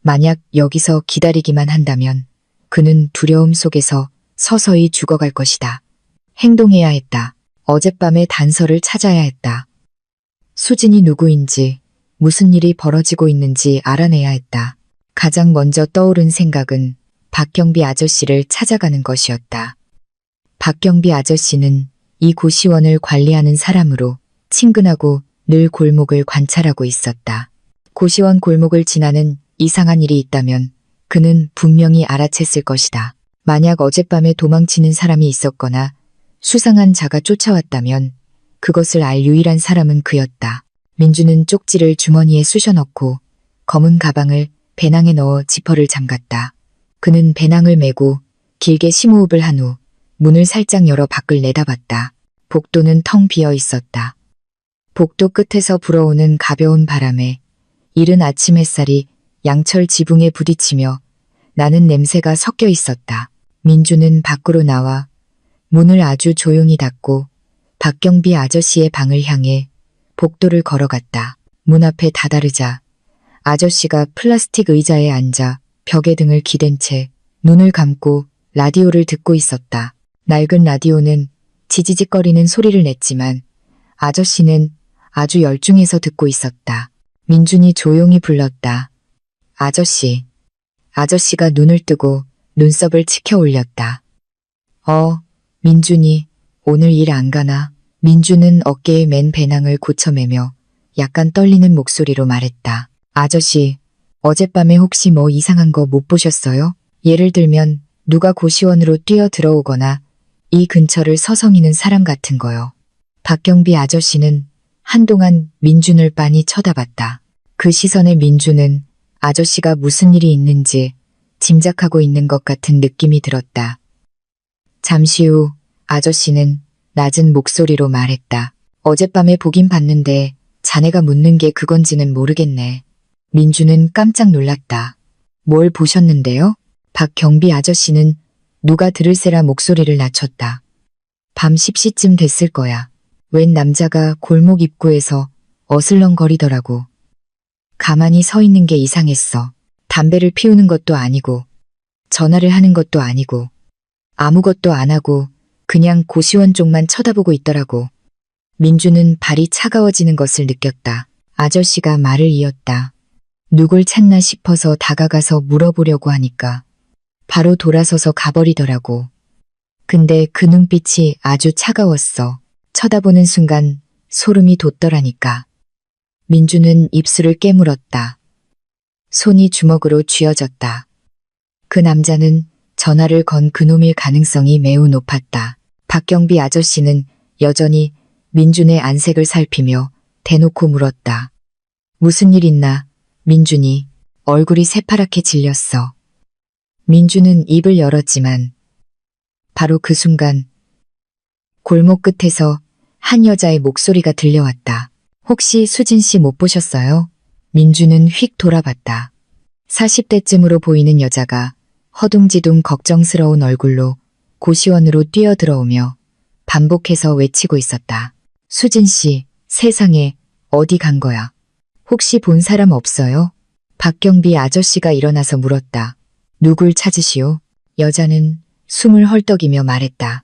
만약 여기서 기다리기만 한다면 그는 두려움 속에서 서서히 죽어갈 것이다. 행동해야 했다. 어젯밤의 단서를 찾아야 했다. 수진이 누구인지, 무슨 일이 벌어지고 있는지 알아내야 했다. 가장 먼저 떠오른 생각은 박경비 아저씨를 찾아가는 것이었다. 박경비 아저씨는 이 고시원을 관리하는 사람으로 친근하고 늘 골목을 관찰하고 있었다. 고시원 골목을 지나는 이상한 일이 있다면 그는 분명히 알아챘을 것이다. 만약 어젯밤에 도망치는 사람이 있었거나 수상한 자가 쫓아왔다면 그것을 알 유일한 사람은 그였다. 민주는 쪽지를 주머니에 쑤셔 넣고 검은 가방을 배낭에 넣어 지퍼를 잠갔다. 그는 배낭을 메고 길게 심호흡을 한 후 문을 살짝 열어 밖을 내다봤다. 복도는 텅 비어 있었다. 복도 끝에서 불어오는 가벼운 바람에 이른 아침 햇살이 양철 지붕에 부딪히며 나는 냄새가 섞여 있었다. 민주는 밖으로 나와 문을 아주 조용히 닫고 박경비 아저씨의 방을 향해 복도를 걸어갔다. 문 앞에 다다르자 아저씨가 플라스틱 의자에 앉아 벽에 등을 기댄 채 눈을 감고 라디오를 듣고 있었다. 낡은 라디오는 지지직거리는 소리를 냈지만 아저씨는 아주 열중해서 듣고 있었다. 민준이 조용히 불렀다. 아저씨. 아저씨가 눈을 뜨고 눈썹을 치켜 올렸다. 민준이 오늘 일 안 가나? 민주는 어깨에 맨 배낭을 고쳐매며 약간 떨리는 목소리로 말했다. 아저씨, 어젯밤에 혹시 뭐 이상한 거 못 보셨어요? 예를 들면 누가 고시원으로 뛰어 들어오거나 이 근처를 서성이는 사람 같은 거요. 박경비 아저씨는 한동안 민준을 빤히 쳐다봤다. 그 시선에 민준은 아저씨가 무슨 일이 있는지 짐작하고 있는 것 같은 느낌이 들었다. 잠시 후 아저씨는 낮은 목소리로 말했다. 어젯밤에 보긴 봤는데 자네가 묻는 게 그건지는 모르겠네. 민주는 깜짝 놀랐다. 뭘 보셨는데요? 박경비 아저씨는 누가 들을세라 목소리를 낮췄다. 밤 10시쯤 됐을 거야. 웬 남자가 골목 입구에서 어슬렁거리더라고. 가만히 서 있는 게 이상했어. 담배를 피우는 것도 아니고 전화를 하는 것도 아니고 아무것도 안 하고 그냥 고시원 쪽만 쳐다보고 있더라고. 민주는 발이 차가워지는 것을 느꼈다. 아저씨가 말을 이었다. 누굴 찾나 싶어서 다가가서 물어보려고 하니까 바로 돌아서서 가버리더라고. 근데 그 눈빛이 아주 차가웠어. 쳐다보는 순간 소름이 돋더라니까. 민주는 입술을 깨물었다. 손이 주먹으로 쥐어졌다. 그 남자는 전화를 건 그놈일 가능성이 매우 높았다. 박경비 아저씨는 여전히 민준의 안색을 살피며 대놓고 물었다. 무슨 일 있나? 민준이 얼굴이 새파랗게 질렸어. 민준은 입을 열었지만 바로 그 순간 골목 끝에서 한 여자의 목소리가 들려왔다. 혹시 수진 씨 못 보셨어요? 민준은 휙 돌아봤다. 40대쯤으로 보이는 여자가 허둥지둥 걱정스러운 얼굴로 고시원으로 뛰어들어오며 반복해서 외치고 있었다. 수진 씨, 세상에 어디 간 거야? 혹시 본 사람 없어요? 박경비 아저씨가 일어나서 물었다. 누굴 찾으시오? 여자는 숨을 헐떡이며 말했다.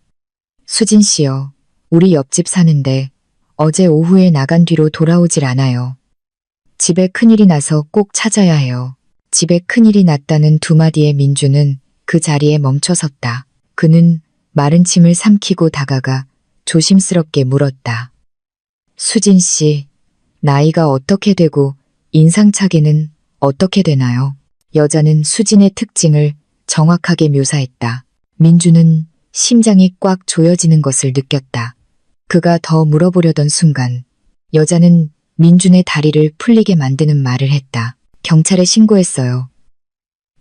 수진 씨요. 우리 옆집 사는데 어제 오후에 나간 뒤로 돌아오질 않아요. 집에 큰일이 나서 꼭 찾아야 해요. 집에 큰일이 났다는 두 마디에 민주는 그 자리에 멈춰섰다. 그는 마른 침을 삼키고 다가가 조심스럽게 물었다. 수진 씨, 나이가 어떻게 되고 인상착의는 어떻게 되나요? 여자는 수진의 특징을 정확하게 묘사했다. 민주는 심장이 꽉 조여지는 것을 느꼈다. 그가 더 물어보려던 순간 여자는 민준의 다리를 풀리게 만드는 말을 했다. 경찰에 신고했어요.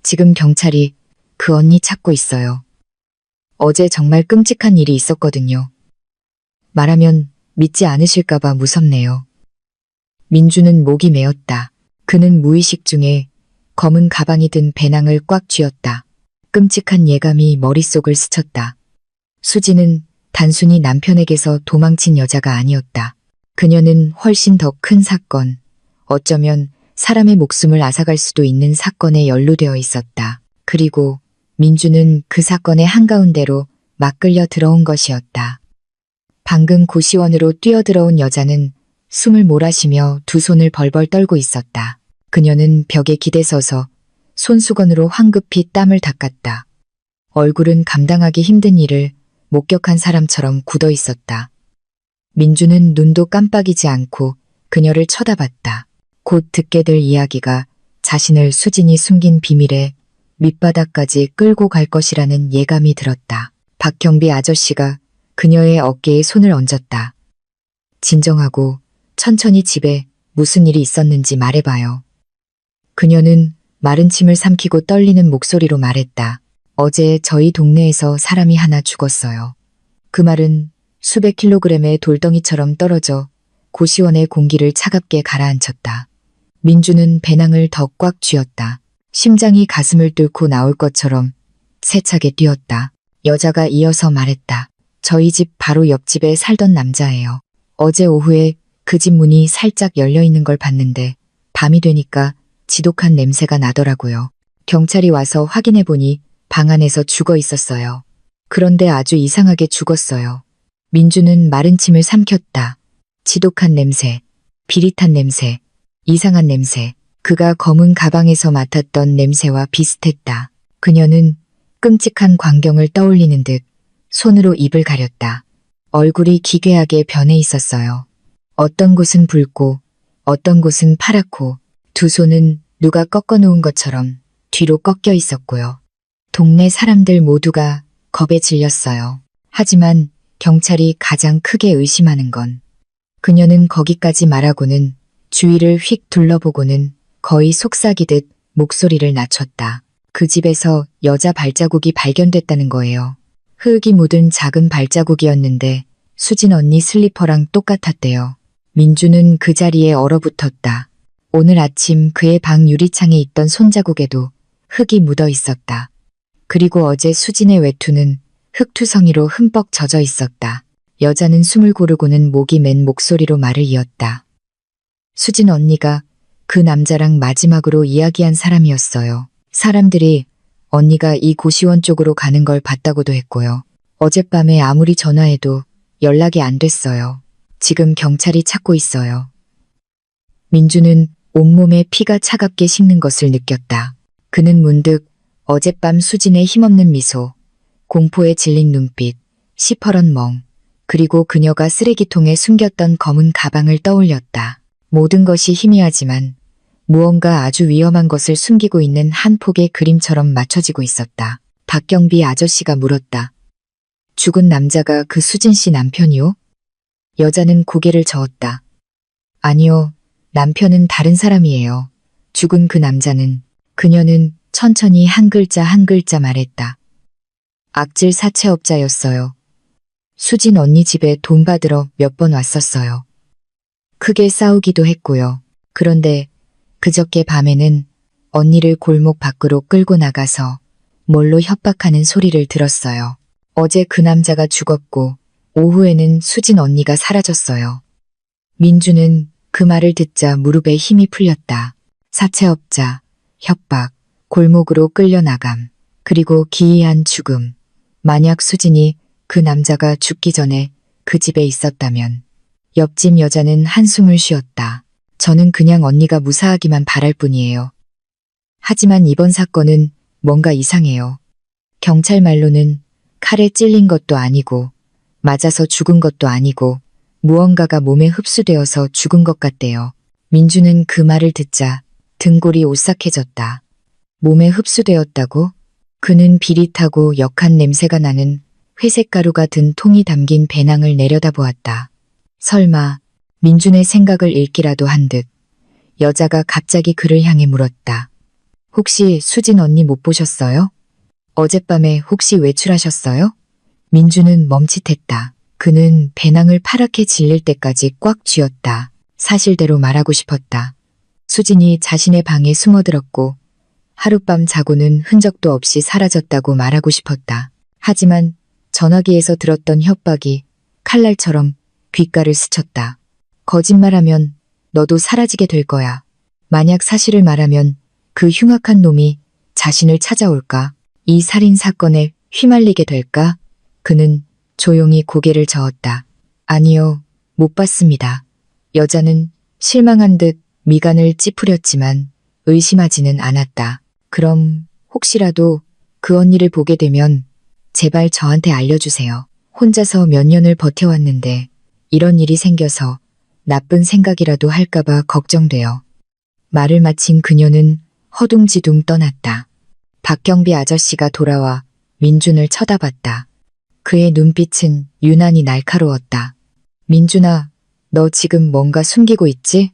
지금 경찰이 그 언니 찾고 있어요. 어제 정말 끔찍한 일이 있었거든요. 말하면 믿지 않으실까봐 무섭네요. 민주는 목이 메었다. 그는 무의식 중에 검은 가방이 든 배낭을 꽉 쥐었다. 끔찍한 예감이 머릿속을 스쳤다. 수지는 단순히 남편에게서 도망친 여자가 아니었다. 그녀는 훨씬 더 큰 사건, 어쩌면 사람의 목숨을 앗아갈 수도 있는 사건에 연루되어 있었다. 그리고 민주는 그 사건의 한가운데로 막 끌려 들어온 것이었다. 방금 고시원으로 뛰어들어온 여자는 숨을 몰아쉬며 두 손을 벌벌 떨고 있었다. 그녀는 벽에 기대서서 손수건으로 황급히 땀을 닦았다. 얼굴은 감당하기 힘든 일을 목격한 사람처럼 굳어 있었다. 민주는 눈도 깜빡이지 않고 그녀를 쳐다봤다. 곧 듣게 될 이야기가 자신을 수진이 숨긴 비밀에 밑바닥까지 끌고 갈 것이라는 예감이 들었다. 박경비 아저씨가 그녀의 어깨에 손을 얹었다. 진정하고 천천히 집에 무슨 일이 있었는지 말해봐요. 그녀는 마른 침을 삼키고 떨리는 목소리로 말했다. 어제 저희 동네에서 사람이 하나 죽었어요. 그 말은 수백 킬로그램의 돌덩이처럼 떨어져 고시원의 공기를 차갑게 가라앉혔다. 민주는 배낭을 더 꽉 쥐었다. 심장이 가슴을 뚫고 나올 것처럼 세차게 뛰었다. 여자가 이어서 말했다. 저희 집 바로 옆집에 살던 남자예요. 어제 오후에 그 집 문이 살짝 열려 있는 걸 봤는데 밤이 되니까 지독한 냄새가 나더라고요. 경찰이 와서 확인해 보니 방 안에서 죽어 있었어요. 그런데 아주 이상하게 죽었어요. 민주는 마른 침을 삼켰다. 지독한 냄새, 비릿한 냄새, 이상한 냄새. 그가 검은 가방에서 맡았던 냄새와 비슷했다. 그녀는 끔찍한 광경을 떠올리는 듯 손으로 입을 가렸다. 얼굴이 기괴하게 변해 있었어요. 어떤 곳은 붉고 어떤 곳은 파랗고 두 손은 누가 꺾어 놓은 것처럼 뒤로 꺾여 있었고요. 동네 사람들 모두가 겁에 질렸어요. 하지만 경찰이 가장 크게 의심하는 건 그녀는 거기까지 말하고는 주위를 휙 둘러보고는 거의 속삭이듯 목소리를 낮췄다. 그 집에서 여자 발자국이 발견됐다는 거예요. 흙이 묻은 작은 발자국이었는데 수진 언니 슬리퍼랑 똑같았대요. 민주는 그 자리에 얼어붙었다. 오늘 아침 그의 방 유리창에 있던 손자국에도 흙이 묻어 있었다. 그리고 어제 수진의 외투는 흙투성이로 흠뻑 젖어 있었다. 여자는 숨을 고르고는 목이 맨 목소리로 말을 이었다. 수진 언니가 그 남자랑 마지막으로 이야기한 사람이었어요. 사람들이 언니가 이 고시원 쪽으로 가는 걸 봤다고도 했고요. 어젯밤에 아무리 전화해도 연락이 안 됐어요. 지금 경찰이 찾고 있어요. 민주는 온몸에 피가 차갑게 식는 것을 느꼈다. 그는 문득 어젯밤 수진의 힘없는 미소, 공포에 질린 눈빛, 시퍼런 멍, 그리고 그녀가 쓰레기통에 숨겼던 검은 가방을 떠올렸다. 모든 것이 희미하지만 무언가 아주 위험한 것을 숨기고 있는 한 폭의 그림처럼 맞춰지고 있었다. 박경비 아저씨가 물었다. 죽은 남자가 그 수진 씨 남편이요? 여자는 고개를 저었다. 아니요, 남편은 다른 사람이에요. 죽은 그 남자는, 그녀는 천천히 한 글자 한 글자 말했다. 악질 사채업자였어요. 수진 언니 집에 돈 받으러 몇 번 왔었어요. 크게 싸우기도 했고요. 그런데 그저께 밤에는 언니를 골목 밖으로 끌고 나가서 몰로 협박하는 소리를 들었어요. 어제 그 남자가 죽었고 오후에는 수진 언니가 사라졌어요. 민주는 그 말을 듣자 무릎에 힘이 풀렸다. 사채업자, 협박, 골목으로 끌려나감, 그리고 기이한 죽음. 만약 수진이 그 남자가 죽기 전에 그 집에 있었다면. 옆집 여자는 한숨을 쉬었다. 저는 그냥 언니가 무사하기만 바랄 뿐이에요. 하지만 이번 사건은 뭔가 이상해요. 경찰 말로는 칼에 찔린 것도 아니고 맞아서 죽은 것도 아니고 무언가가 몸에 흡수되어서 죽은 것 같대요. 민주는 그 말을 듣자 등골이 오싹해졌다. 몸에 흡수되었다고? 그는 비릿하고 역한 냄새가 나는 회색 가루가 든 통이 담긴 배낭을 내려다보았다. 설마 민준의 생각을 읽기라도 한 듯 여자가 갑자기 그를 향해 물었다. 혹시 수진 언니 못 보셨어요? 어젯밤에 혹시 외출하셨어요? 민주는 멈칫했다. 그는 배낭을 파랗게 질릴 때까지 꽉 쥐었다. 사실대로 말하고 싶었다. 수진이 자신의 방에 숨어들었고 하룻밤 자고는 흔적도 없이 사라졌다고 말하고 싶었다. 하지만 전화기에서 들었던 협박이 칼날처럼 귓가를 스쳤다. 거짓말하면 너도 사라지게 될 거야. 만약 사실을 말하면 그 흉악한 놈이 자신을 찾아올까? 이 살인 사건에 휘말리게 될까? 그는 조용히 고개를 저었다. 아니요, 못 봤습니다. 여자는 실망한 듯 미간을 찌푸렸지만 의심하지는 않았다. 그럼 혹시라도 그 언니를 보게 되면 제발 저한테 알려주세요. 혼자서 몇 년을 버텨왔는데 이런 일이 생겨서 나쁜 생각이라도 할까봐 걱정돼요. 말을 마친 그녀는 허둥지둥 떠났다. 박경비 아저씨가 돌아와 민준을 쳐다봤다. 그의 눈빛은 유난히 날카로웠다. 민준아, 너 지금 뭔가 숨기고 있지?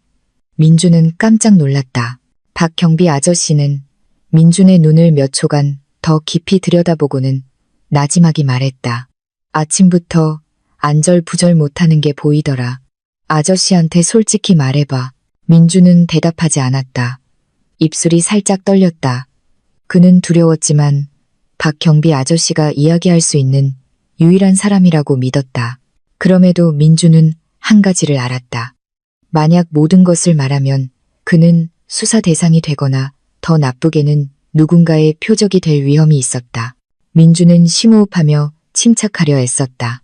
민준은 깜짝 놀랐다. 박경비 아저씨는 민준의 눈을 몇 초간 더 깊이 들여다보고는 나지막이 말했다. 아침부터 안절부절 못하는 게 보이더라. 아저씨한테 솔직히 말해봐. 민준은 대답하지 않았다. 입술이 살짝 떨렸다. 그는 두려웠지만 박경비 아저씨가 이야기할 수 있는 유일한 사람이라고 믿었다. 그럼에도 민준은 한 가지를 알았다. 만약 모든 것을 말하면 그는 수사 대상이 되거나 더 나쁘게는 누군가의 표적이 될 위험이 있었다. 민주는 심호흡하며 침착하려 애썼다.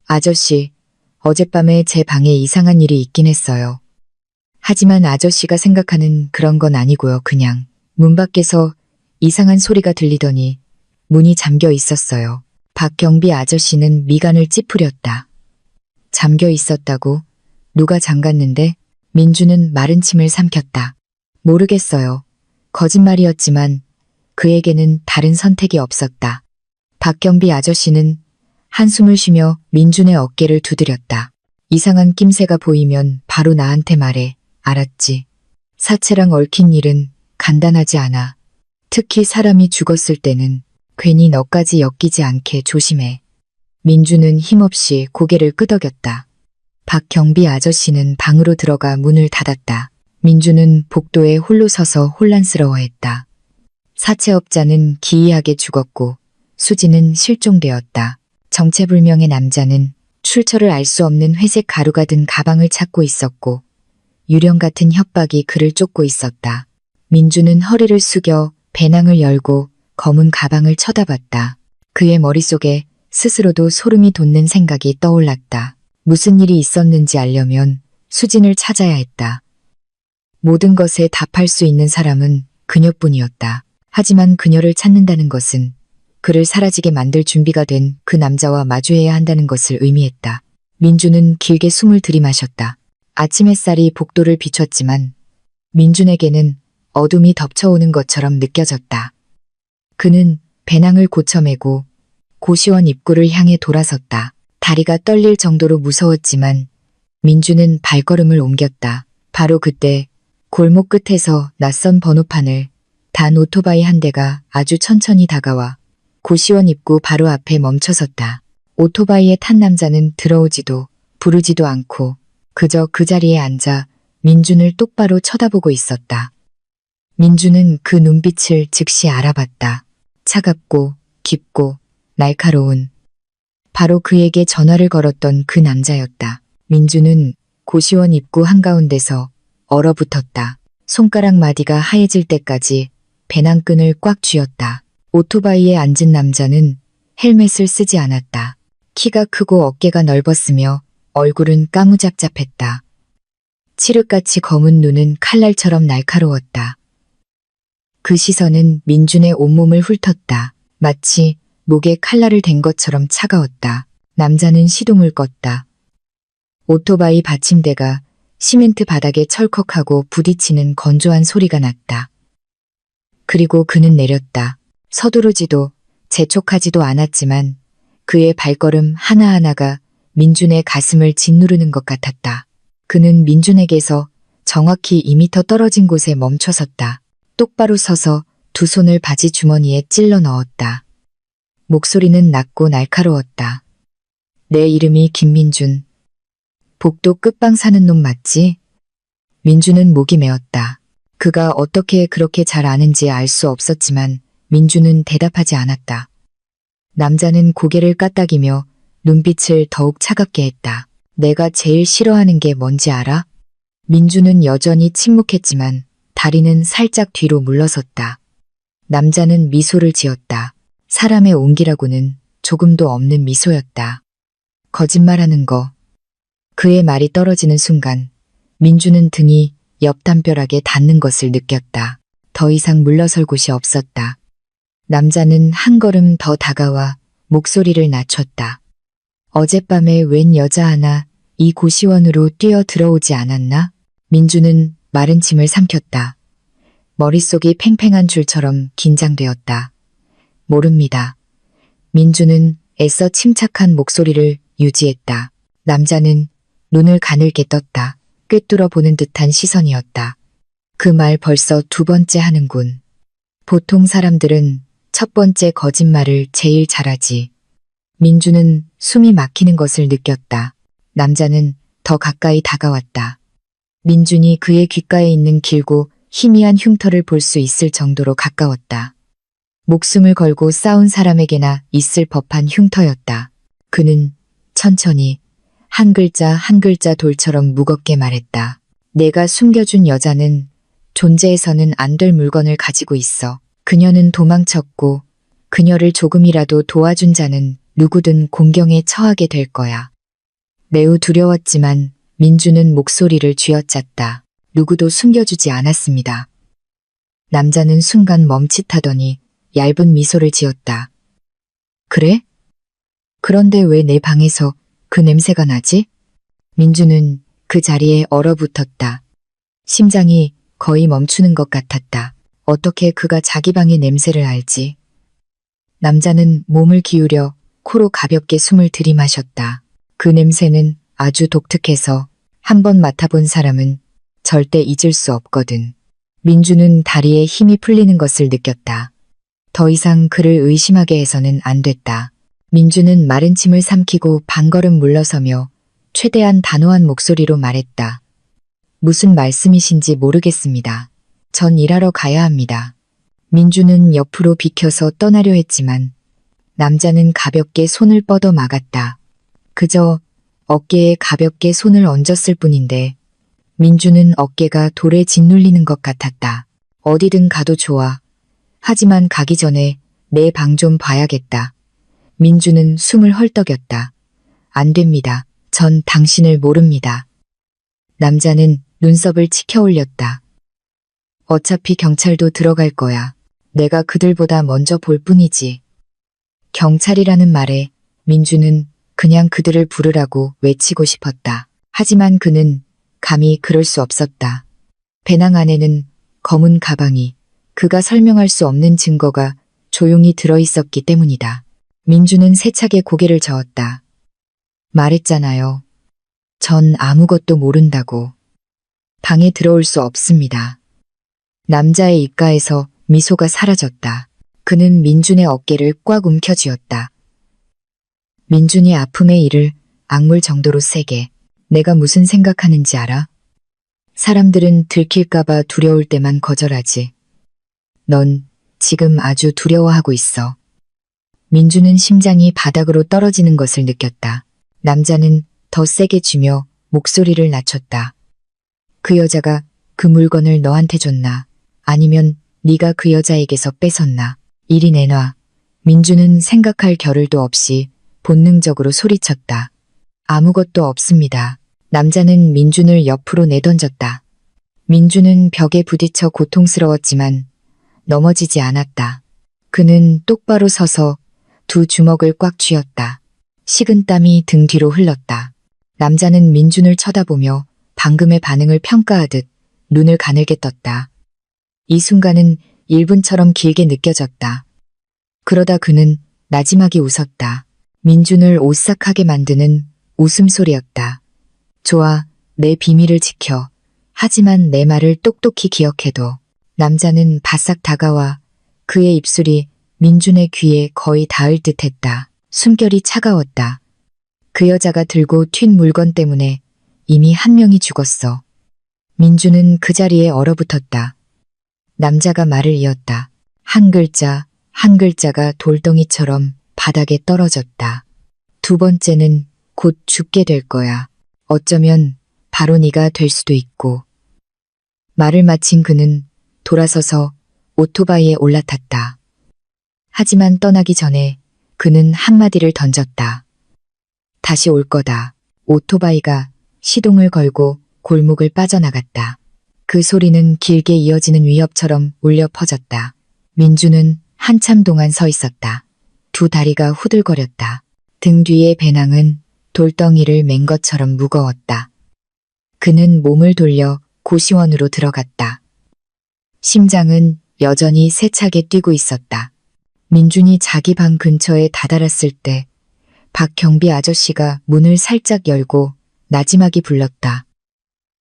아저씨, 어젯밤에 제 방에 이상한 일이 있긴 했어요. 하지만 아저씨가 생각하는 그런 건 아니고요. 그냥 문 밖에서 이상한 소리가 들리더니 문이 잠겨 있었어요. 박경비 아저씨는 미간을 찌푸렸다. 잠겨 있었다고? 누가 잠갔는데? 민주는 마른 침을 삼켰다. 모르겠어요. 거짓말이었지만 그에게는 다른 선택이 없었다. 박경비 아저씨는 한숨을 쉬며 민준의 어깨를 두드렸다. 이상한 낌새가 보이면 바로 나한테 말해. 알았지? 사체랑 얽힌 일은 간단하지 않아. 특히 사람이 죽었을 때는 괜히 너까지 엮이지 않게 조심해. 민주는 힘없이 고개를 끄덕였다. 박경비 아저씨는 방으로 들어가 문을 닫았다. 민주는 복도에 홀로 서서 혼란스러워했다. 사채업자는 기이하게 죽었고 수지는 실종되었다. 정체불명의 남자는 출처를 알 수 없는 회색 가루가 든 가방을 찾고 있었고 유령 같은 협박이 그를 쫓고 있었다. 민주는 허리를 숙여 배낭을 열고 검은 가방을 쳐다봤다. 그의 머릿속에 스스로도 소름이 돋는 생각이 떠올랐다. 무슨 일이 있었는지 알려면 수진을 찾아야 했다. 모든 것에 답할 수 있는 사람은 그녀뿐이었다. 하지만 그녀를 찾는다는 것은 그를 사라지게 만들 준비가 된 그 남자와 마주해야 한다는 것을 의미했다. 민주는 길게 숨을 들이마셨다. 아침 햇살이 복도를 비췄지만 민준에게는 어둠이 덮쳐오는 것처럼 느껴졌다. 그는 배낭을 고쳐매고 고시원 입구를 향해 돌아섰다. 다리가 떨릴 정도로 무서웠지만 민주는 발걸음을 옮겼다. 바로 그때 골목 끝에서 낯선 번호판을 단 오토바이 한 대가 아주 천천히 다가와 고시원 입구 바로 앞에 멈춰섰다. 오토바이에 탄 남자는 들어오지도 부르지도 않고 그저 그 자리에 앉아 민준을 똑바로 쳐다보고 있었다. 민준은 그 눈빛을 즉시 알아봤다. 차갑고 깊고 날카로운. 바로 그에게 전화를 걸었던 그 남자였다. 민준은 고시원 입구 한가운데서 얼어붙었다. 손가락 마디가 하얘질 때까지 배낭끈을 꽉 쥐었다. 오토바이에 앉은 남자는 헬멧을 쓰지 않았다. 키가 크고 어깨가 넓었으며 얼굴은 까무잡잡했다. 칠흑같이 검은 눈은 칼날처럼 날카로웠다. 그 시선은 민준의 온몸을 훑었다. 마치 목에 칼날을 댄 것처럼 차가웠다. 남자는 시동을 껐다. 오토바이 받침대가 시멘트 바닥에 철컥하고 부딪히는 건조한 소리가 났다. 그리고 그는 내렸다. 서두르지도 재촉하지도 않았지만 그의 발걸음 하나하나가 민준의 가슴을 짓누르는 것 같았다. 그는 민준에게서 정확히 2미터 떨어진 곳에 멈춰섰다. 똑바로 서서 두 손을 바지 주머니에 찔러 넣었다. 목소리는 낮고 날카로웠다. 내 이름이 김민준. 복도 끝방 사는 놈 맞지? 민준은 목이 메었다. 그가 어떻게 그렇게 잘 아는지 알 수 없었지만 민준은 대답하지 않았다. 남자는 고개를 까딱이며 눈빛을 더욱 차갑게 했다. 내가 제일 싫어하는 게 뭔지 알아? 민준은 여전히 침묵했지만 다리는 살짝 뒤로 물러섰다. 남자는 미소를 지었다. 사람의 온기라고는 조금도 없는 미소였다. 거짓말하는 거. 그의 말이 떨어지는 순간 민준은 등이 옆 담벼락에 닿는 것을 느꼈다. 더 이상 물러설 곳이 없었다. 남자는 한 걸음 더 다가와 목소리를 낮췄다. 어젯밤에 웬 여자 하나 이 고시원으로 뛰어 들어오지 않았나? 민준은 마른 침을 삼켰다. 머릿속이 팽팽한 줄처럼 긴장되었다. 모릅니다. 민준은 애써 침착한 목소리를 유지했다. 남자는 눈을 가늘게 떴다. 꿰뚫어 보는 듯한 시선이었다. 그 말 벌써 두 번째 하는군. 보통 사람들은 첫 번째 거짓말을 제일 잘하지. 민준은 숨이 막히는 것을 느꼈다. 남자는 더 가까이 다가왔다. 민준이 그의 귓가에 있는 길고 희미한 흉터를 볼 수 있을 정도로 가까웠다. 목숨을 걸고 싸운 사람에게나 있을 법한 흉터였다. 그는 천천히 한 글자 한 글자 돌처럼 무겁게 말했다. 내가 숨겨준 여자는 존재해서는 안 될 물건을 가지고 있어. 그녀는 도망쳤고 그녀를 조금이라도 도와준 자는 누구든 공경에 처하게 될 거야. 매우 두려웠지만 민주는 목소리를 쥐어짰다. 누구도 숨겨주지 않았습니다. 남자는 순간 멈칫하더니 얇은 미소를 지었다. 그래? 그런데 왜 내 방에서 그 냄새가 나지? 민주는 그 자리에 얼어붙었다. 심장이 거의 멈추는 것 같았다. 어떻게 그가 자기 방의 냄새를 알지? 남자는 몸을 기울여 코로 가볍게 숨을 들이마셨다. 그 냄새는 아주 독특해서 한 번 맡아본 사람은 절대 잊을 수 없거든. 민주는 다리에 힘이 풀리는 것을 느꼈다. 더 이상 그를 의심하게 해서는 안 됐다. 민주는 마른 침을 삼키고 반걸음 물러서며 최대한 단호한 목소리로 말했다. 무슨 말씀이신지 모르겠습니다. 전 일하러 가야 합니다. 민주는 옆으로 비켜서 떠나려 했지만 남자는 가볍게 손을 뻗어 막았다. 그저 어깨에 가볍게 손을 얹었을 뿐인데 민주는 어깨가 돌에 짓눌리는 것 같았다. 어디든 가도 좋아. 하지만 가기 전에 내 방 좀 봐야겠다. 민주는 숨을 헐떡였다. 안 됩니다. 전 당신을 모릅니다. 남자는 눈썹을 치켜 올렸다. 어차피 경찰도 들어갈 거야. 내가 그들보다 먼저 볼 뿐이지. 경찰이라는 말에 민주는 그냥 그들을 부르라고 외치고 싶었다. 하지만 그는 감히 그럴 수 없었다. 배낭 안에는 검은 가방이 그가 설명할 수 없는 증거가 조용히 들어있었기 때문이다. 민주는 세차게 고개를 저었다. 말했잖아요. 전 아무것도 모른다고. 방에 들어올 수 없습니다. 남자의 입가에서 미소가 사라졌다. 그는 민준의 어깨를 꽉 움켜쥐었다. 민준이 아픔의 일을 악물 정도로 세게. 내가 무슨 생각하는지 알아? 사람들은 들킬까봐 두려울 때만 거절하지. 넌 지금 아주 두려워하고 있어. 민주는 심장이 바닥으로 떨어지는 것을 느꼈다. 남자는 더 세게 쥐며 목소리를 낮췄다. 그 여자가 그 물건을 너한테 줬나? 아니면 네가 그 여자에게서 뺏었나? 이리 내놔. 민주는 생각할 겨를도 없이 본능적으로 소리쳤다. 아무것도 없습니다. 남자는 민준을 옆으로 내던졌다. 민준은 벽에 부딪혀 고통스러웠지만 넘어지지 않았다. 그는 똑바로 서서 두 주먹을 꽉 쥐었다. 식은땀이 등 뒤로 흘렀다. 남자는 민준을 쳐다보며 방금의 반응을 평가하듯 눈을 가늘게 떴다. 이 순간은 1분처럼 길게 느껴졌다. 그러다 그는 나지막이 웃었다. 민준을 오싹하게 만드는 웃음소리였다. 좋아, 내 비밀을 지켜. 하지만 내 말을 똑똑히 기억해둬. 남자는 바싹 다가와 그의 입술이 민준의 귀에 거의 닿을 듯했다. 숨결이 차가웠다. 그 여자가 들고 튄 물건 때문에 이미 한 명이 죽었어. 민준은 그 자리에 얼어붙었다. 남자가 말을 이었다. 한 글자, 한 글자가 돌덩이처럼 바닥에 떨어졌다. 두 번째는 곧 죽게 될 거야. 어쩌면 바로 네가 될 수도 있고. 말을 마친 그는 돌아서서 오토바이에 올라탔다. 하지만 떠나기 전에 그는 한마디를 던졌다. 다시 올 거다. 오토바이가 시동을 걸고 골목을 빠져나갔다. 그 소리는 길게 이어지는 위협처럼 울려 퍼졌다. 민주는 한참 동안 서 있었다. 두 다리가 후들거렸다. 등 뒤의 배낭은 돌덩이를 맨 것처럼 무거웠다. 그는 몸을 돌려 고시원으로 들어갔다. 심장은 여전히 세차게 뛰고 있었다. 민준이 자기 방 근처에 다다랐을 때 박경비 아저씨가 문을 살짝 열고 나지막이 불렀다.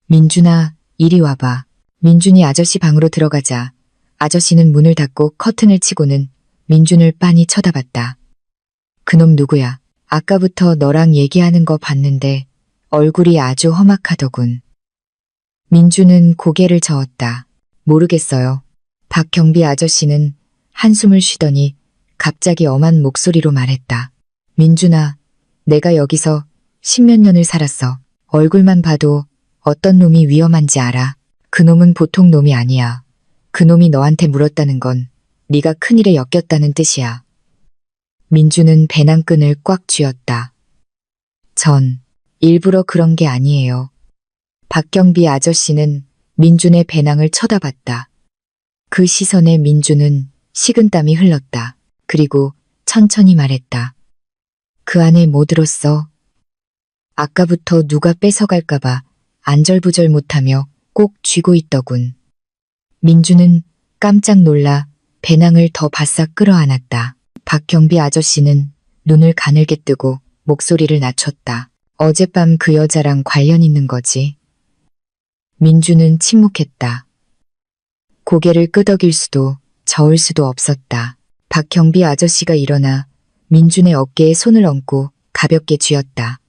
민준아, 이리 와봐. 민준이 아저씨 방으로 들어가자 아저씨는 문을 닫고 커튼을 치고는 민준을 빤히 쳐다봤다. 그놈 누구야? 아까부터 너랑 얘기하는 거 봤는데 얼굴이 아주 험악하더군. 민준은 고개를 저었다. 모르겠어요. 박경비 아저씨는 한숨을 쉬더니 갑자기 엄한 목소리로 말했다. 민준아, 내가 여기서 10몇 년을 살았어. 얼굴만 봐도 어떤 놈이 위험한지 알아. 그놈은 보통 놈이 아니야. 그놈이 너한테 물었다는 건 네가 큰일에 엮였다는 뜻이야. 민주는 배낭끈을 꽉 쥐었다. 전 일부러 그런 게 아니에요. 박경비 아저씨는 민준의 배낭을 쳐다봤다. 그 시선에 민주는 식은땀이 흘렀다. 그리고 천천히 말했다. 그 안에 뭐 들었어? 아까부터 누가 뺏어갈까봐 안절부절 못하며 꼭 쥐고 있더군. 민주는 깜짝 놀라 배낭을 더 바싹 끌어안았다. 박경비 아저씨는 눈을 가늘게 뜨고 목소리를 낮췄다. 어젯밤 그 여자랑 관련 있는 거지. 민주는 침묵했다. 고개를 끄덕일 수도 저을 수도 없었다. 박경비 아저씨가 일어나 민준의 어깨에 손을 얹고 가볍게 쥐었다.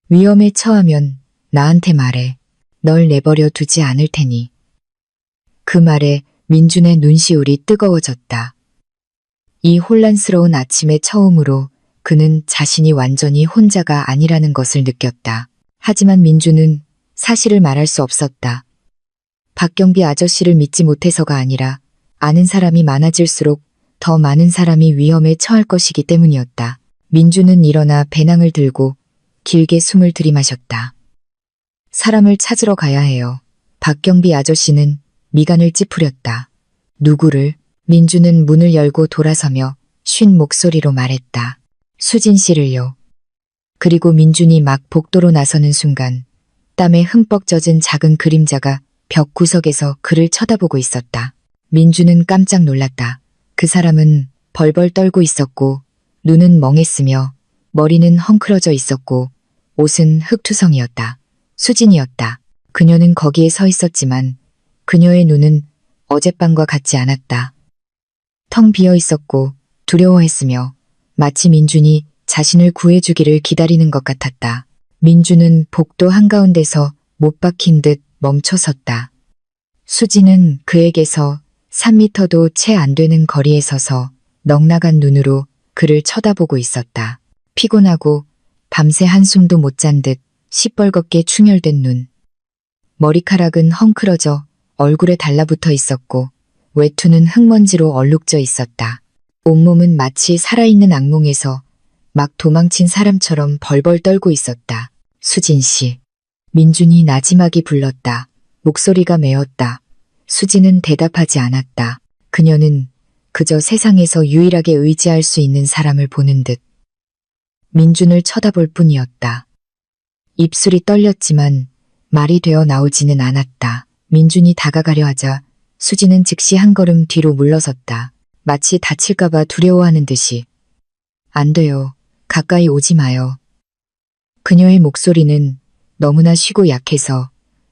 위험에 처하면 나한테 말해. 널 내버려 두지 않을 테니. 그 말에 민준의 눈시울이 뜨거워졌다. 이 혼란스러운 아침에 처음으로 그는 자신이 완전히 혼자가 아니라는 것을 느꼈다. 하지만 민준은 사실을 말할 수 없었다. 박경비 아저씨를 믿지 못해서가 아니라 아는 사람이 많아질수록 더 많은 사람이 위험에 처할 것이기 때문이었다. 민준은 일어나 배낭을 들고 길게 숨을 들이마셨다. 사람을 찾으러 가야 해요. 박경비 아저씨는 미간을 찌푸렸다. 누구를? 민준은 문을 열고 돌아서며 쉰 목소리로 말했다. 수진 씨를요. 그리고 민준이 막 복도로 나서는 순간 땀에 흠뻑 젖은 작은 그림자가 벽 구석에서 그를 쳐다보고 있었다. 민준은 깜짝 놀랐다. 그 사람은 벌벌 떨고 있었고 눈은 멍했으며 머리는 헝클어져 있었고 옷은 흙투성이었다. 수진이었다. 그녀는 거기에 서 있었지만 그녀의 눈은 어젯밤과 같지 않았다. 텅 비어 있었고 두려워했으며 마치 민준이 자신을 구해주기를 기다리는 것 같았다. 민준은 복도 한가운데서 못 박힌 듯 멈춰섰다. 수진은 그에게서 3미터도 채 안 되는 거리에 서서 넉나간 눈으로 그를 쳐다보고 있었다. 피곤하고 밤새 한숨도 못 잔 듯 시뻘겋게 충혈된 눈. 머리카락은 헝클어져 얼굴에 달라붙어 있었고 외투는 흙먼지로 얼룩져 있었다. 온몸은 마치 살아있는 악몽에서 막 도망친 사람처럼 벌벌 떨고 있었다. 수진 씨. 민준이 나지막이 불렀다. 목소리가 메었다. 수진은 대답하지 않았다. 그녀는 그저 세상에서 유일하게 의지할 수 있는 사람을 보는 듯 민준을 쳐다볼 뿐이었다. 입술이 떨렸지만 말이 되어 나오지는 않았다. 민준이 다가가려 하자 수진은 즉시 한 걸음 뒤로 물러섰다. 마치 다칠까봐 두려워하는 듯이. 안 돼요. 가까이 오지 마요. 그녀의 목소리는 너무나 쉬고 약해서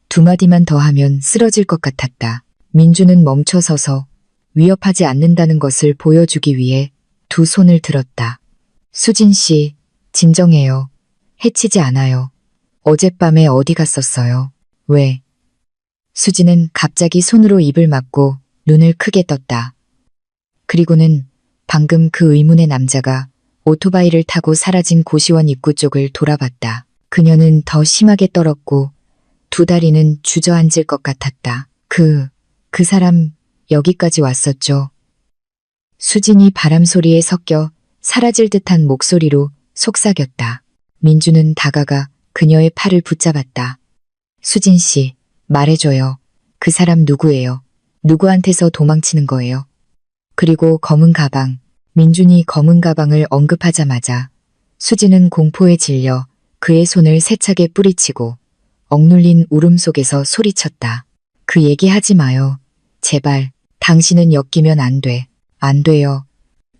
두 마디만 더 하면 쓰러질 것 같았다. 민준은 멈춰서서 위협하지 않는다는 것을 보여주기 위해 두 손을 들었다. 수진 씨, 진정해요. 해치지 않아요. 어젯밤에 어디 갔었어요? 왜? 수진은 갑자기 손으로 입을 막고 눈을 크게 떴다. 그리고는 방금 그 의문의 남자가 오토바이를 타고 사라진 고시원 입구 쪽을 돌아봤다. 그녀는 더 심하게 떨었고 두 다리는 주저앉을 것 같았다. 그 사람 여기까지 왔었죠. 수진이 바람 소리에 섞여 사라질 듯한 목소리로 속삭였다. 민주는 다가가 그녀의 팔을 붙잡았다. 수진 씨, 말해줘요. 그 사람 누구예요? 누구한테서 도망치는 거예요? 그리고 검은 가방. 민준이 검은 가방을 언급하자마자 수진은 공포에 질려 그의 손을 세차게 뿌리치고 억눌린 울음 속에서 소리쳤다. 그 얘기 하지 마요. 제발, 당신은 엮이면 안 돼. 안 돼요.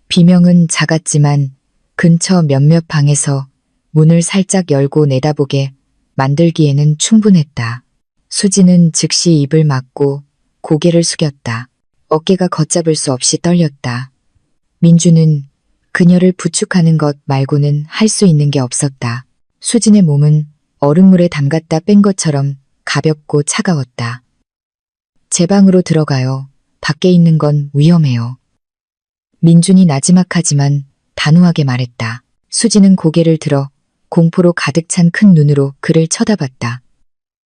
비명은 작았지만 근처 몇몇 방에서 문을 살짝 열고 내다보게 만들기에는 충분했다. 수진은 즉시 입을 막고 고개를 숙였다. 어깨가 걷잡을 수 없이 떨렸다. 민주는 그녀를 부축하는 것 말고는 할 수 있는 게 없었다. 수진의 몸은 얼음물에 담갔다 뺀 것처럼 가볍고 차가웠다. 제 방으로 들어가요. 밖에 있는 건 위험해요. 민준이 나지막하지만 단호하게 말했다. 수진은 고개를 들어 공포로 가득 찬 큰 눈으로 그를 쳐다봤다.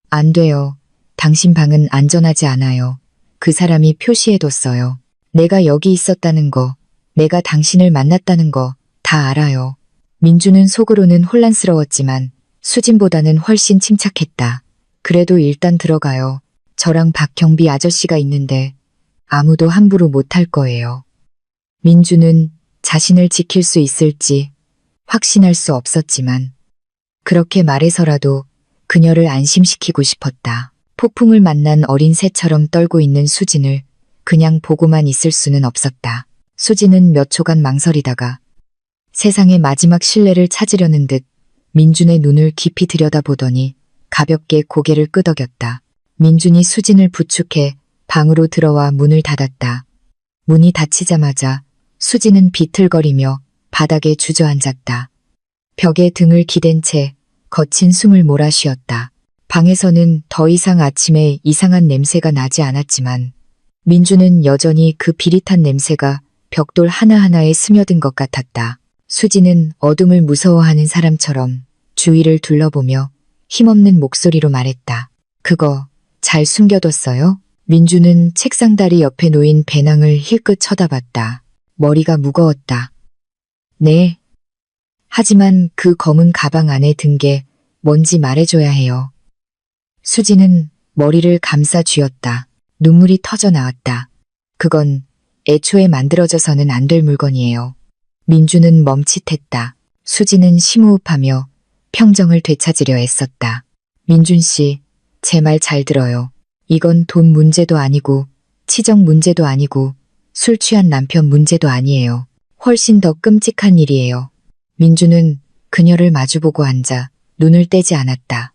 안 돼요. 당신 방은 안전하지 않아요. 그 사람이 표시해뒀어요. 내가 여기 있었다는 거, 내가 당신을 만났다는 거 다 알아요. 민주는 속으로는 혼란스러웠지만 수진보다는 훨씬 침착했다. 그래도 일단 들어가요. 저랑 박경비 아저씨가 있는데 아무도 함부로 못할 거예요. 민주는 자신을 지킬 수 있을지 확신할 수 없었지만 그렇게 말해서라도 그녀를 안심시키고 싶었다. 폭풍을 만난 어린 새처럼 떨고 있는 수진을 그냥 보고만 있을 수는 없었다. 수진은 몇 초간 망설이다가 세상의 마지막 신뢰를 찾으려는 듯 민준의 눈을 깊이 들여다보더니 가볍게 고개를 끄덕였다. 민준이 수진을 부축해 방으로 들어와 문을 닫았다. 문이 닫히자마자 수진은 비틀거리며 바닥에 주저앉았다. 벽에 등을 기댄 채 거친 숨을 몰아쉬었다. 방에서는 더 이상 아침에 이상한 냄새가 나지 않았지만 민준은 여전히 그 비릿한 냄새가 벽돌 하나하나에 스며든 것 같았다. 수진은 어둠을 무서워하는 사람처럼 주위를 둘러보며 힘없는 목소리로 말했다. 그거 잘 숨겨뒀어요? 민준은 책상 다리 옆에 놓인 배낭을 힐끗 쳐다봤다. 머리가 무거웠다. 네. 하지만 그 검은 가방 안에 든 게 뭔지 말해줘야 해요. 수진은 머리를 감싸 쥐었다. 눈물이 터져 나왔다. 그건 애초에 만들어져서는 안 될 물건이에요. 민주는 멈칫했다. 수진은 심호흡하며 평정을 되찾으려 애썼다. 민준 씨, 제 말 잘 들어요. 이건 돈 문제도 아니고 치정 문제도 아니고 술 취한 남편 문제도 아니에요. 훨씬 더 끔찍한 일이에요. 민주는 그녀를 마주보고 앉아 눈을 떼지 않았다.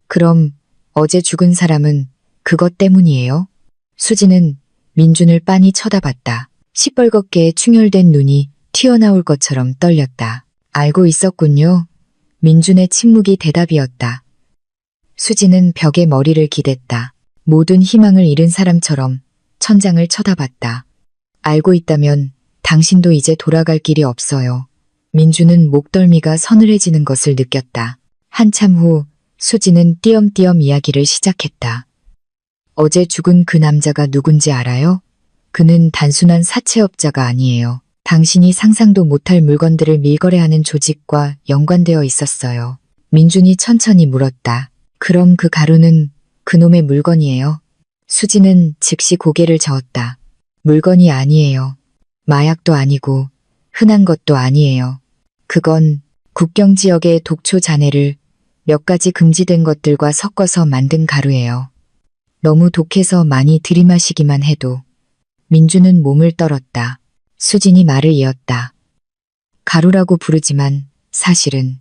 그럼 어제 죽은 사람은 그것 때문이에요? 수진은 민준을 빤히 쳐다봤다. 시뻘겋게 충혈된 눈이 튀어나올 것처럼 떨렸다. 알고 있었군요. 민준의 침묵이 대답이었다. 수진은 벽에 머리를 기댔다. 모든 희망을 잃은 사람처럼 천장을 쳐다봤다. 알고 있다면 당신도 이제 돌아갈 길이 없어요. 민주는 목덜미가 서늘해지는 것을 느꼈다. 한참 후 수진은 띄엄띄엄 이야기를 시작했다. 어제 죽은 그 남자가 누군지 알아요? 그는 단순한 사채업자가 아니에요. 당신이 상상도 못할 물건들을 밀거래하는 조직과 연관되어 있었어요. 민준이 천천히 물었다. 그럼 그 가루는 그놈의 물건이에요? 수진은 즉시 고개를 저었다. 물건이 아니에요. 마약도 아니고 흔한 것도 아니에요. 그건 국경 지역의 독초 잔해를 몇 가지 금지된 것들과 섞어서 만든 가루예요. 너무 독해서 많이 들이마시기만 해도. 민주는 몸을 떨었다. 수진이 말을 이었다. 가루라고 부르지만 사실은.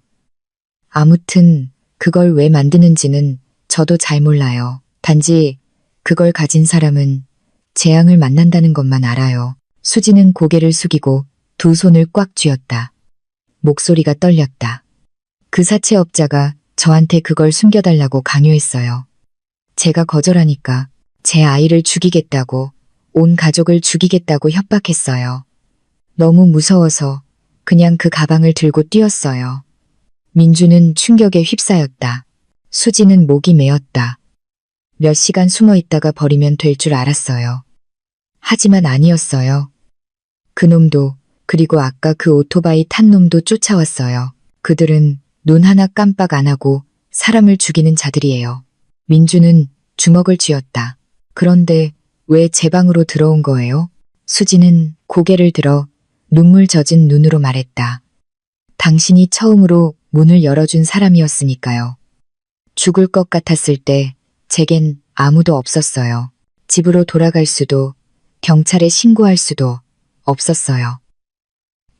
아무튼 그걸 왜 만드는지는 저도 잘 몰라요. 단지 그걸 가진 사람은 재앙을 만난다는 것만 알아요. 수진은 고개를 숙이고 두 손을 꽉 쥐었다. 목소리가 떨렸다. 그 사채업자가 저한테 그걸 숨겨달라고 강요했어요. 제가 거절하니까 제 아이를 죽이겠다고, 온 가족을 죽이겠다고 협박했어요. 너무 무서워서 그냥 그 가방을 들고 뛰었어요. 민주는 충격에 휩싸였다. 수지는 목이 메었다. 몇 시간 숨어 있다가 버리면 될 줄 알았어요. 하지만 아니었어요. 그놈도, 그리고 아까 그 오토바이 탄 놈도 쫓아왔어요. 그들은 눈 하나 깜빡 안 하고 사람을 죽이는 자들이에요. 민주는 주먹을 쥐었다. 그런데 왜 제 방으로 들어온 거예요? 수지는 고개를 들어 눈물 젖은 눈으로 말했다. 당신이 처음으로 문을 열어준 사람이었으니까요. 죽을 것 같았을 때 제겐 아무도 없었어요. 집으로 돌아갈 수도, 경찰에 신고할 수도 없었어요.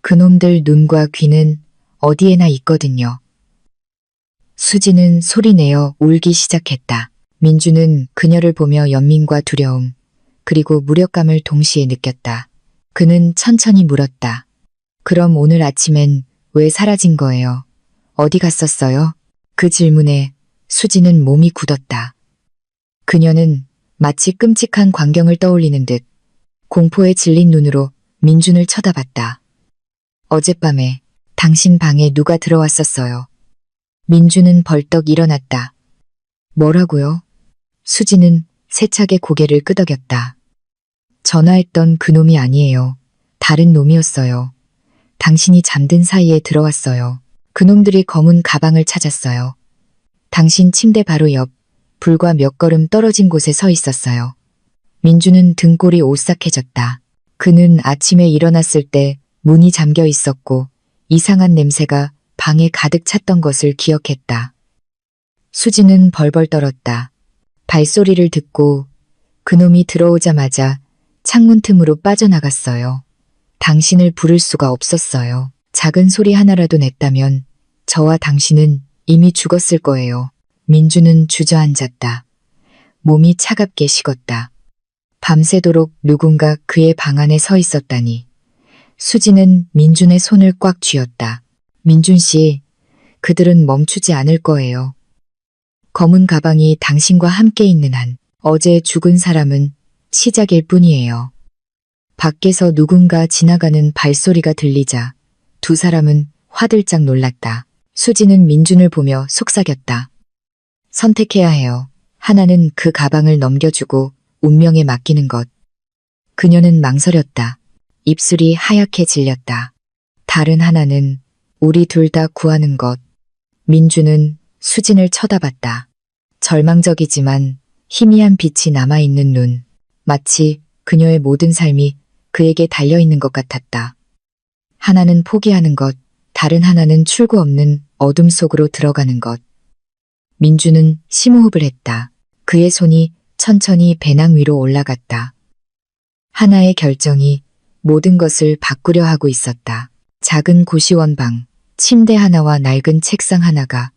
그놈들 눈과 귀는 어디에나 있거든요. 수지는 소리내어 울기 시작했다. 민주는 그녀를 보며 연민과 두려움, 그리고 무력감을 동시에 느꼈다. 그는 천천히 물었다. 그럼 오늘 아침엔 왜 사라진 거예요? 어디 갔었어요? 그 질문에 수지는 몸이 굳었다. 그녀는 마치 끔찍한 광경을 떠올리는 듯 공포에 질린 눈으로 민준을 쳐다봤다. 어젯밤에 당신 방에 누가 들어왔었어요. 민준은 벌떡 일어났다. 뭐라고요? 수지는 세차게 고개를 끄덕였다. 전화했던 그 놈이 아니에요. 다른 놈이었어요. 당신이 잠든 사이에 들어왔어요. 그놈들이 검은 가방을 찾았어요. 당신 침대 바로 옆, 불과 몇 걸음 떨어진 곳에 서 있었어요. 민주는 등골이 오싹해졌다. 그는 아침에 일어났을 때 문이 잠겨 있었고 이상한 냄새가 방에 가득 찼던 것을 기억했다. 수지는 벌벌 떨었다. 발소리를 듣고 그놈이 들어오자마자 창문 틈으로 빠져나갔어요. 당신을 부를 수가 없었어요. 작은 소리 하나라도 냈다면 저와 당신은 이미 죽었을 거예요. 민주는 주저앉았다. 몸이 차갑게 식었다. 밤새도록 누군가 그의 방 안에 서 있었다니. 수지는 민준의 손을 꽉 쥐었다. 민준 씨, 그들은 멈추지 않을 거예요. 검은 가방이 당신과 함께 있는 한 어제 죽은 사람은 시작일 뿐이에요. 밖에서 누군가 지나가는 발소리가 들리자 두 사람은 화들짝 놀랐다. 수지는 민준을 보며 속삭였다. 선택해야 해요. 하나는 그 가방을 넘겨주고 운명에 맡기는 것. 그녀는 망설였다. 입술이 하얗게 질렸다. 다른 하나는 우리 둘 다 구하는 것. 민준은 수진을 쳐다봤다. 절망적이지만 희미한 빛이 남아있는 눈. 마치 그녀의 모든 삶이 그에게 달려있는 것 같았다. 하나는 포기하는 것, 다른 하나는 출구 없는 어둠 속으로 들어가는 것. 민주는 심호흡을 했다. 그의 손이 천천히 배낭 위로 올라갔다. 하나의 결정이 모든 것을 바꾸려 하고 있었다. 작은 고시원방, 침대 하나와 낡은 책상 하나가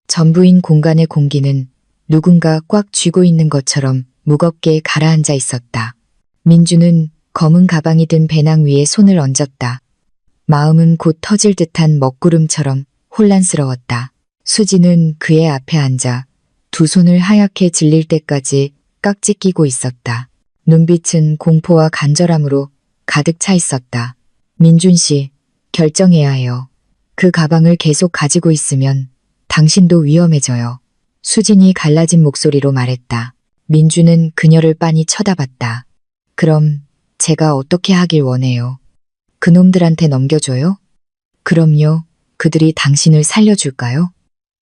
전부인 공간의 공기는 누군가 꽉 쥐고 있는 것처럼 무겁게 가라앉아 있었다. 민주는 검은 가방이 든 배낭 위에 손을 얹었다. 마음은 곧 터질 듯한 먹구름처럼 혼란스러웠다. 수지는 그의 앞에 앉아 두 손을 하얗게 질릴 때까지 깍지 끼고 있었다. 눈빛은 공포와 간절함으로 가득 차 있었다. 민준 씨, 결정해야 해요. 그 가방을 계속 가지고 있으면 당신도 위험해져요. 수진이 갈라진 목소리로 말했다. 민주는 그녀를 빤히 쳐다봤다. 그럼 제가 어떻게 하길 원해요? 그놈들한테 넘겨줘요? 그럼요. 그들이 당신을 살려줄까요?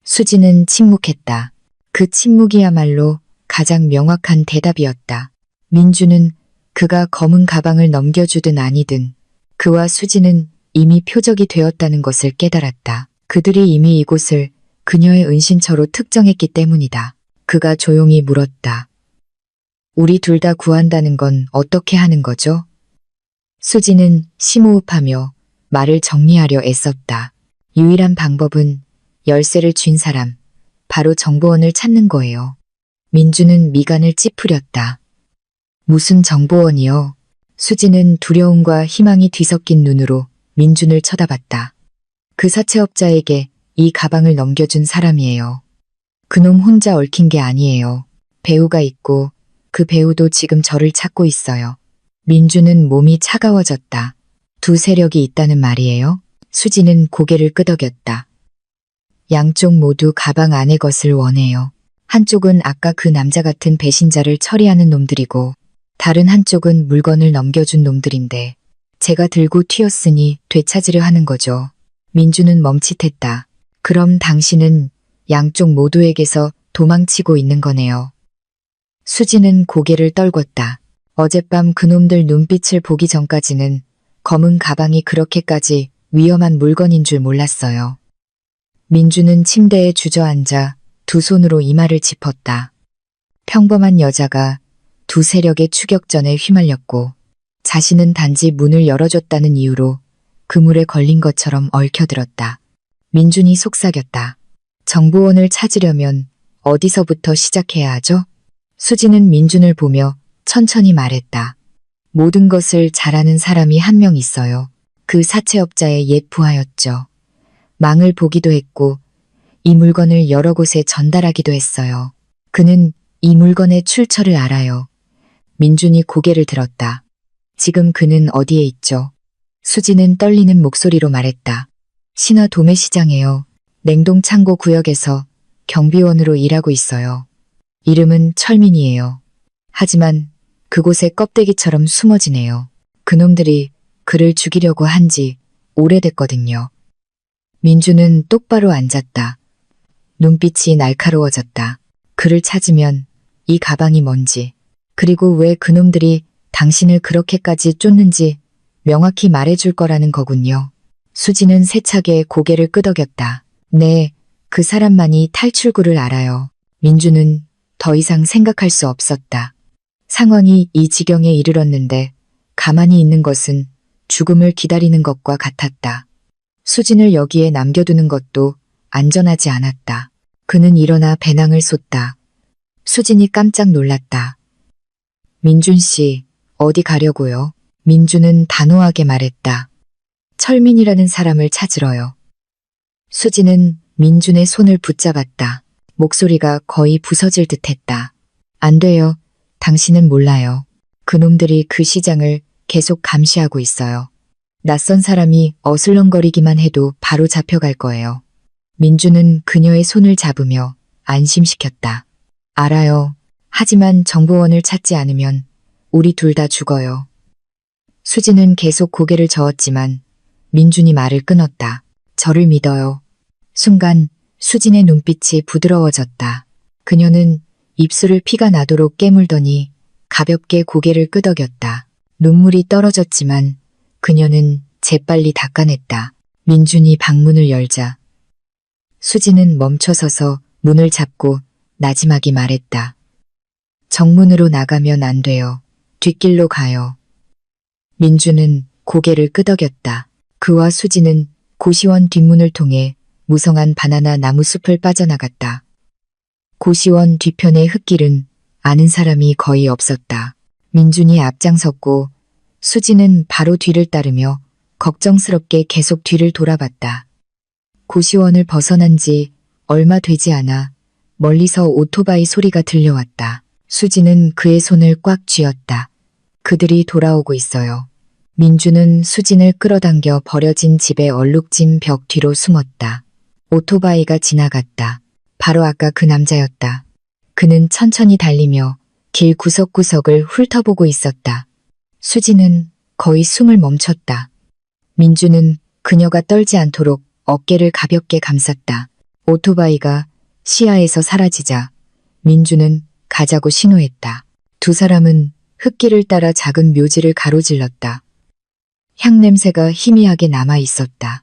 수지는 침묵했다. 그 침묵이야말로 가장 명확한 대답이었다. 민주는 그가 검은 가방을 넘겨주든 아니든 그와 수지는 이미 표적이 되었다는 것을 깨달았다. 그들이 이미 이곳을 그녀의 은신처로 특정했기 때문이다. 그가 조용히 물었다. 우리 둘 다 구한다는 건 어떻게 하는 거죠? 수지는 심호흡하며 말을 정리하려 애썼다. 유일한 방법은 열쇠를 쥔 사람, 바로 정보원을 찾는 거예요. 민주는 미간을 찌푸렸다. 무슨 정보원이요? 수지는 두려움과 희망이 뒤섞인 눈으로 민준을 쳐다봤다. 그 사채업자에게 이 가방을 넘겨준 사람이에요. 그놈 혼자 얽힌 게 아니에요. 배우가 있고 그 배우도 지금 저를 찾고 있어요. 민주는 몸이 차가워졌다. 두 세력이 있다는 말이에요? 수지는 고개를 끄덕였다. 양쪽 모두 가방 안의 것을 원해요. 한쪽은 아까 그 남자 같은 배신자를 처리하는 놈들이고 다른 한쪽은 물건을 넘겨준 놈들인데 제가 들고 튀었으니 되찾으려 하는 거죠. 민주는 멈칫했다. 그럼 당신은 양쪽 모두에게서 도망치고 있는 거네요. 수지는 고개를 떨궜다. 어젯밤 그놈들 눈빛을 보기 전까지는 검은 가방이 그렇게까지 위험한 물건인 줄 몰랐어요. 민주는 침대에 주저앉아 두 손으로 이마를 짚었다. 평범한 여자가 두 세력의 추격전에 휘말렸고 자신은 단지 문을 열어줬다는 이유로 그물에 걸린 것처럼 얽혀들었다. 민준이 속삭였다. 정보원을 찾으려면 어디서부터 시작해야 하죠? 수지는 민준을 보며 천천히 말했다. 모든 것을 잘하는 사람이 한 명 있어요. 그 사채업자의 옛 부하였죠. 망을 보기도 했고 이 물건을 여러 곳에 전달하기도 했어요. 그는 이 물건의 출처를 알아요. 민준이 고개를 들었다. 지금 그는 어디에 있죠? 수지는 떨리는 목소리로 말했다. 신화 도매시장에요. 냉동창고 구역에서 경비원으로 일하고 있어요. 이름은 철민이에요. 하지만 그곳에 껍데기처럼 숨어 지내요. 그놈들이 그를 죽이려고 한 지 오래됐거든요. 민주는 똑바로 앉았다. 눈빛이 날카로워졌다. 그를 찾으면 이 가방이 뭔지, 그리고 왜 그놈들이 당신을 그렇게까지 쫓는지 명확히 말해줄 거라는 거군요. 수지는 세차게 고개를 끄덕였다. 네, 그 사람만이 탈출구를 알아요. 민주는 더 이상 생각할 수 없었다. 상황이 이 지경에 이르렀는데 가만히 있는 것은 죽음을 기다리는 것과 같았다. 수진을 여기에 남겨두는 것도 안전하지 않았다. 그는 일어나 배낭을 쏟다. 수진이 깜짝 놀랐다. 민준 씨, 어디 가려고요? 민주는 단호하게 말했다. 철민이라는 사람을 찾으러요. 수진은 민준의 손을 붙잡았다. 목소리가 거의 부서질 듯했다. 안 돼요. 당신은 몰라요. 그놈들이 그 시장을 계속 감시하고 있어요. 낯선 사람이 어슬렁거리기만 해도 바로 잡혀갈 거예요. 민주는 그녀의 손을 잡으며 안심시켰다. 알아요. 하지만 정보원을 찾지 않으면 우리 둘 다 죽어요. 수지는 계속 고개를 저었지만 민준이 말을 끊었다. 저를 믿어요. 순간 수진의 눈빛이 부드러워졌다. 그녀는 입술을 피가 나도록 깨물더니 가볍게 고개를 끄덕였다. 눈물이 떨어졌지만 그녀는 재빨리 닦아냈다. 민준이 방문을 열자 수지는 멈춰서서 문을 잡고 나지막이 말했다. 정문으로 나가면 안 돼요. 뒷길로 가요. 민준은 고개를 끄덕였다. 그와 수지는 고시원 뒷문을 통해 무성한 바나나 나무 숲을 빠져나갔다. 고시원 뒤편의 흙길은 아는 사람이 거의 없었다. 민준이 앞장섰고 수지는 바로 뒤를 따르며 걱정스럽게 계속 뒤를 돌아봤다. 고시원을 벗어난 지 얼마 되지 않아 멀리서 오토바이 소리가 들려왔다. 수지는 그의 손을 꽉 쥐었다. 그들이 돌아오고 있어요. 민주는 수진을 끌어당겨 버려진 집의 얼룩진 벽 뒤로 숨었다. 오토바이가 지나갔다. 바로 아까 그 남자였다. 그는 천천히 달리며 길 구석구석을 훑어보고 있었다. 수지는 거의 숨을 멈췄다. 민주는 그녀가 떨지 않도록 어깨를 가볍게 감쌌다. 오토바이가 시야에서 사라지자 민주는 가자고 신호했다. 두 사람은 흙길을 따라 작은 묘지를 가로질렀다. 향냄새가 희미하게 남아 있었다.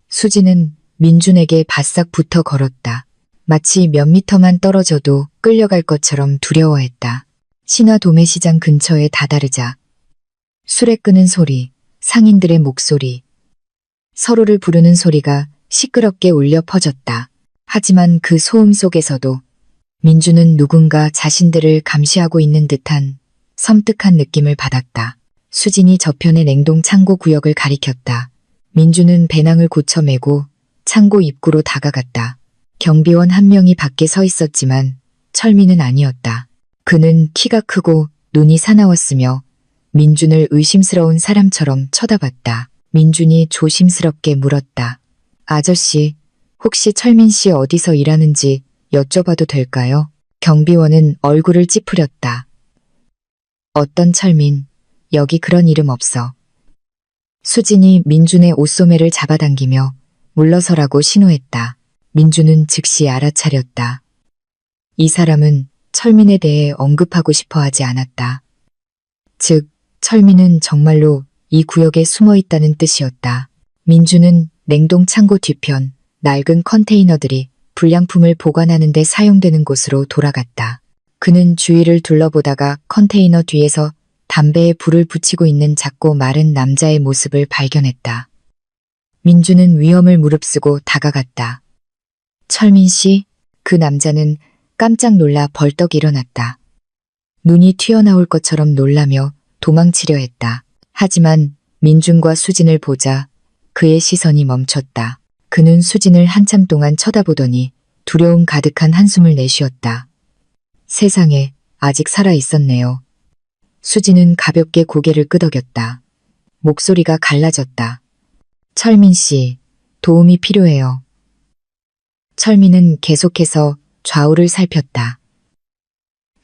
수지는 민준에게 바싹 붙어 걸었다. 마치 몇 미터만 떨어져도 끌려갈 것처럼 두려워했다. 신화 도매시장 근처에 다다르자 술에 끄는 소리, 상인들의 목소리, 서로를 부르는 소리가 시끄럽게 울려 퍼졌다. 하지만 그 소음 속에서도 민주는 누군가 자신들을 감시하고 있는 듯한 섬뜩한 느낌을 받았다. 수진이 저편의 냉동 창고 구역을 가리켰다. 민주는 배낭을 고쳐매고 창고 입구로 다가갔다. 경비원 한 명이 밖에 서 있었지만 철민은 아니었다. 그는 키가 크고 눈이 사나웠으며 민준을 의심스러운 사람처럼 쳐다봤다. 민준이 조심스럽게 물었다. 아저씨, 혹시 철민 씨 어디서 일하는지 여쭤봐도 될까요? 경비원은 얼굴을 찌푸렸다. 어떤 철민, 여기 그런 이름 없어. 수진이 민준의 옷소매를 잡아당기며 물러서라고 신호했다. 민준은 즉시 알아차렸다. 이 사람은 철민에 대해 언급하고 싶어 하지 않았다. 즉, 철민은 정말로 이 구역에 숨어 있다는 뜻이었다. 민준은 냉동 창고 뒤편 낡은 컨테이너들이 불량품을 보관하는 데 사용되는 곳으로 돌아갔다. 그는 주위를 둘러보다가 컨테이너 뒤에서 담배에 불을 붙이고 있는 작고 마른 남자의 모습을 발견했다. 민주는 위험을 무릅쓰고 다가갔다. 철민 씨? 그 남자는 깜짝 놀라 벌떡 일어났다. 눈이 튀어나올 것처럼 놀라며 도망치려 했다. 하지만 민준과 수진을 보자 그의 시선이 멈췄다. 그는 수진을 한참 동안 쳐다보더니 두려움 가득한 한숨을 내쉬었다. 세상에, 아직 살아 있었네요. 수진은 가볍게 고개를 끄덕였다. 목소리가 갈라졌다. 철민 씨, 도움이 필요해요. 철민은 계속해서 좌우를 살폈다.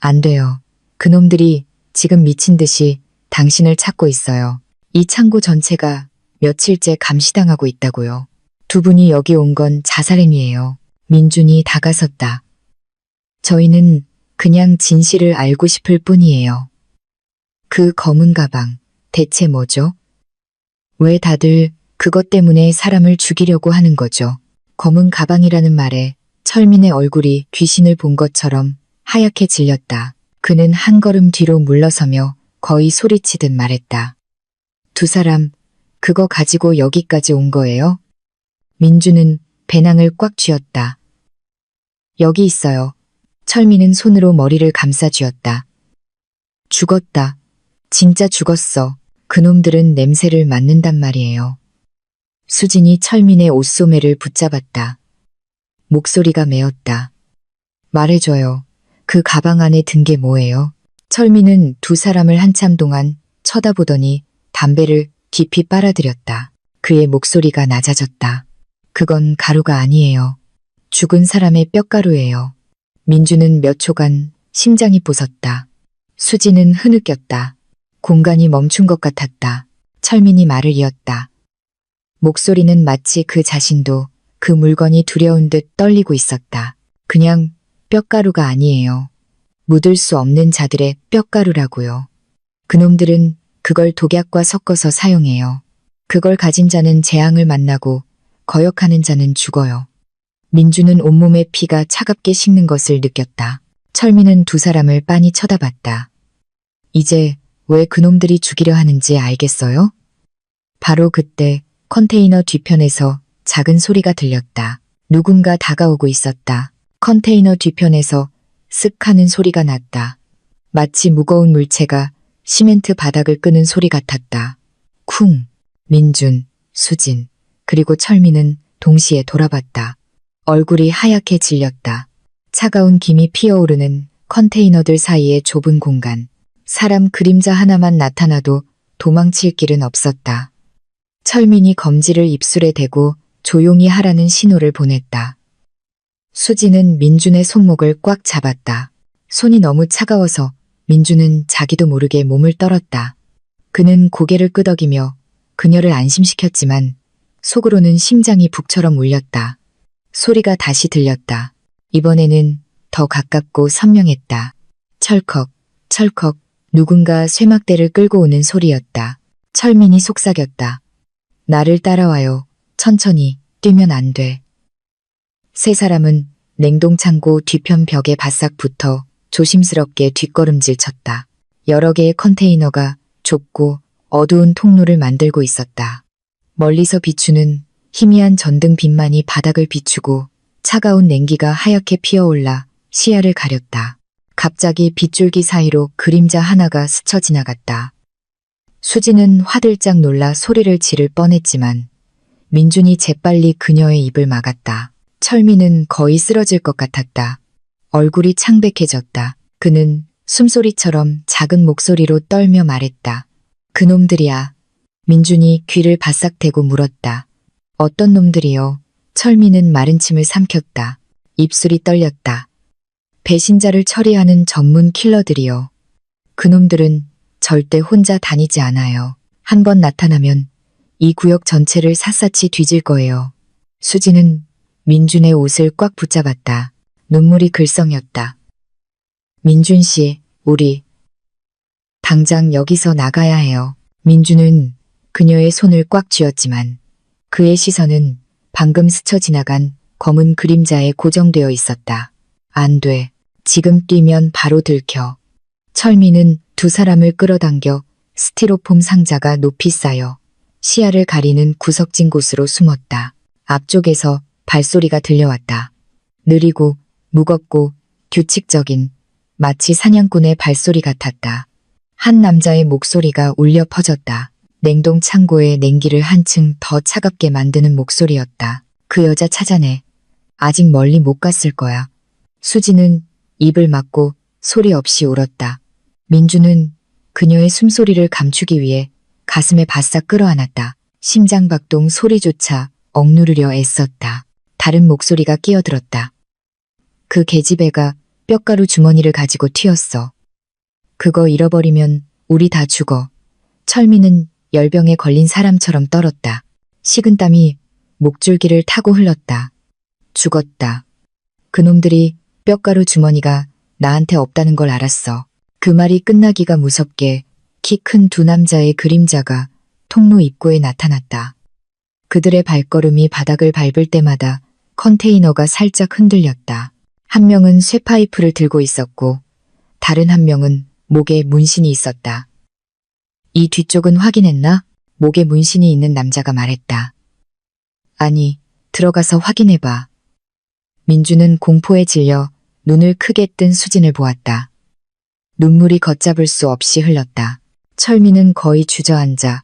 안 돼요. 그놈들이 지금 미친 듯이 당신을 찾고 있어요. 이 창고 전체가 며칠째 감시당하고 있다고요. 두 분이 여기 온 건 자살행위예요. 민준이 다가섰다. 저희는 그냥 진실을 알고 싶을 뿐이에요. 그 검은 가방, 대체 뭐죠? 왜 다들 그것 때문에 사람을 죽이려고 하는 거죠. 검은 가방이라는 말에 철민의 얼굴이 귀신을 본 것처럼 하얗게 질렸다. 그는 한 걸음 뒤로 물러서며 거의 소리치듯 말했다. 두 사람, 그거 가지고 여기까지 온 거예요? 민주는 배낭을 꽉 쥐었다. 여기 있어요. 철민은 손으로 머리를 감싸 쥐었다. 죽었다. 진짜 죽었어. 그놈들은 냄새를 맡는단 말이에요. 수진이 철민의 옷소매를 붙잡았다. 목소리가 메었다. 말해줘요. 그 가방 안에 든 게 뭐예요? 철민은 두 사람을 한참 동안 쳐다보더니 담배를 깊이 빨아들였다. 그의 목소리가 낮아졌다. 그건 가루가 아니에요. 죽은 사람의 뼈가루예요. 민주는 몇 초간 심장이 부섰다. 수지는 흐느꼈다. 공간이 멈춘 것 같았다. 철민이 말을 이었다. 목소리는 마치 그 자신도 그 물건이 두려운 듯 떨리고 있었다. 그냥 뼈가루가 아니에요. 묻을 수 없는 자들의 뼈가루라고요. 그놈들은 그걸 독약과 섞어서 사용해요. 그걸 가진 자는 재앙을 만나고 거역하는 자는 죽어요. 민주는 온몸의 피가 차갑게 식는 것을 느꼈다. 철민은 두 사람을 빤히 쳐다봤다. 이제 왜 그놈들이 죽이려 하는지 알겠어요? 바로 그때 컨테이너 뒤편에서 작은 소리가 들렸다. 누군가 다가오고 있었다. 컨테이너 뒤편에서 쓱 하는 소리가 났다. 마치 무거운 물체가 시멘트 바닥을 끄는 소리 같았다. 쿵! 민준, 수진, 그리고 철민은 동시에 돌아봤다. 얼굴이 하얗게 질렸다. 차가운 김이 피어오르는 컨테이너들 사이의 좁은 공간. 사람 그림자 하나만 나타나도 도망칠 길은 없었다. 철민이 검지를 입술에 대고 조용히 하라는 신호를 보냈다. 수지는 민준의 손목을 꽉 잡았다. 손이 너무 차가워서 민준은 자기도 모르게 몸을 떨었다. 그는 고개를 끄덕이며 그녀를 안심시켰지만 속으로는 심장이 북처럼 울렸다. 소리가 다시 들렸다. 이번에는 더 가깝고 선명했다. 철컥, 철컥, 누군가 쇠막대를 끌고 오는 소리였다. 철민이 속삭였다. 나를 따라와요. 천천히, 뛰면 안 돼. 세 사람은 냉동창고 뒤편 벽에 바싹 붙어 조심스럽게 뒷걸음질 쳤다. 여러 개의 컨테이너가 좁고 어두운 통로를 만들고 있었다. 멀리서 비추는 희미한 전등빛만이 바닥을 비추고 차가운 냉기가 하얗게 피어올라 시야를 가렸다. 갑자기 빗줄기 사이로 그림자 하나가 스쳐 지나갔다. 수지는 화들짝 놀라 소리를 지를 뻔했지만 민준이 재빨리 그녀의 입을 막았다. 철민은 거의 쓰러질 것 같았다. 얼굴이 창백해졌다. 그는 숨소리처럼 작은 목소리로 떨며 말했다. 그놈들이야. 민준이 귀를 바싹 대고 물었다. 어떤 놈들이요? 철민은 마른 침을 삼켰다. 입술이 떨렸다. 배신자를 처리하는 전문 킬러들이요. 그놈들은 절대 혼자 다니지 않아요. 한 번 나타나면 이 구역 전체를 샅샅이 뒤질 거예요. 수지는 민준의 옷을 꽉 붙잡았다. 눈물이 글썽였다. 민준 씨, 우리 당장 여기서 나가야 해요. 민준은 그녀의 손을 꽉 쥐었지만 그의 시선은 방금 스쳐 지나간 검은 그림자에 고정되어 있었다. 안 돼. 지금 뛰면 바로 들켜. 철민은 두 사람을 끌어당겨 스티로폼 상자가 높이 쌓여 시야를 가리는 구석진 곳으로 숨었다. 앞쪽에서 발소리가 들려왔다. 느리고 무겁고 규칙적인 마치 사냥꾼의 발소리 같았다. 한 남자의 목소리가 울려 퍼졌다. 냉동 창고의 냉기를 한층 더 차갑게 만드는 목소리였다. 그 여자 찾아내. 아직 멀리 못 갔을 거야. 수지는 입을 막고 소리 없이 울었다. 민주는 그녀의 숨소리를 감추기 위해 가슴에 바싹 끌어안았다. 심장박동 소리조차 억누르려 애썼다. 다른 목소리가 끼어들었다. 그 계집애가 뼈가루 주머니를 가지고 튀었어. 그거 잃어버리면 우리 다 죽어. 철민은 열병에 걸린 사람처럼 떨었다. 식은땀이 목줄기를 타고 흘렀다. 죽었다. 그놈들이 뼈가루 주머니가 나한테 없다는 걸 알았어. 그 말이 끝나기가 무섭게 키 큰 두 남자의 그림자가 통로 입구에 나타났다. 그들의 발걸음이 바닥을 밟을 때마다 컨테이너가 살짝 흔들렸다. 한 명은 쇠파이프를 들고 있었고 다른 한 명은 목에 문신이 있었다. 이 뒤쪽은 확인했나? 목에 문신이 있는 남자가 말했다. 아니, 들어가서 확인해봐. 민주는 공포에 질려 눈을 크게 뜬 수진을 보았다. 눈물이 걷잡을 수 없이 흘렀다. 철민은 거의 주저앉아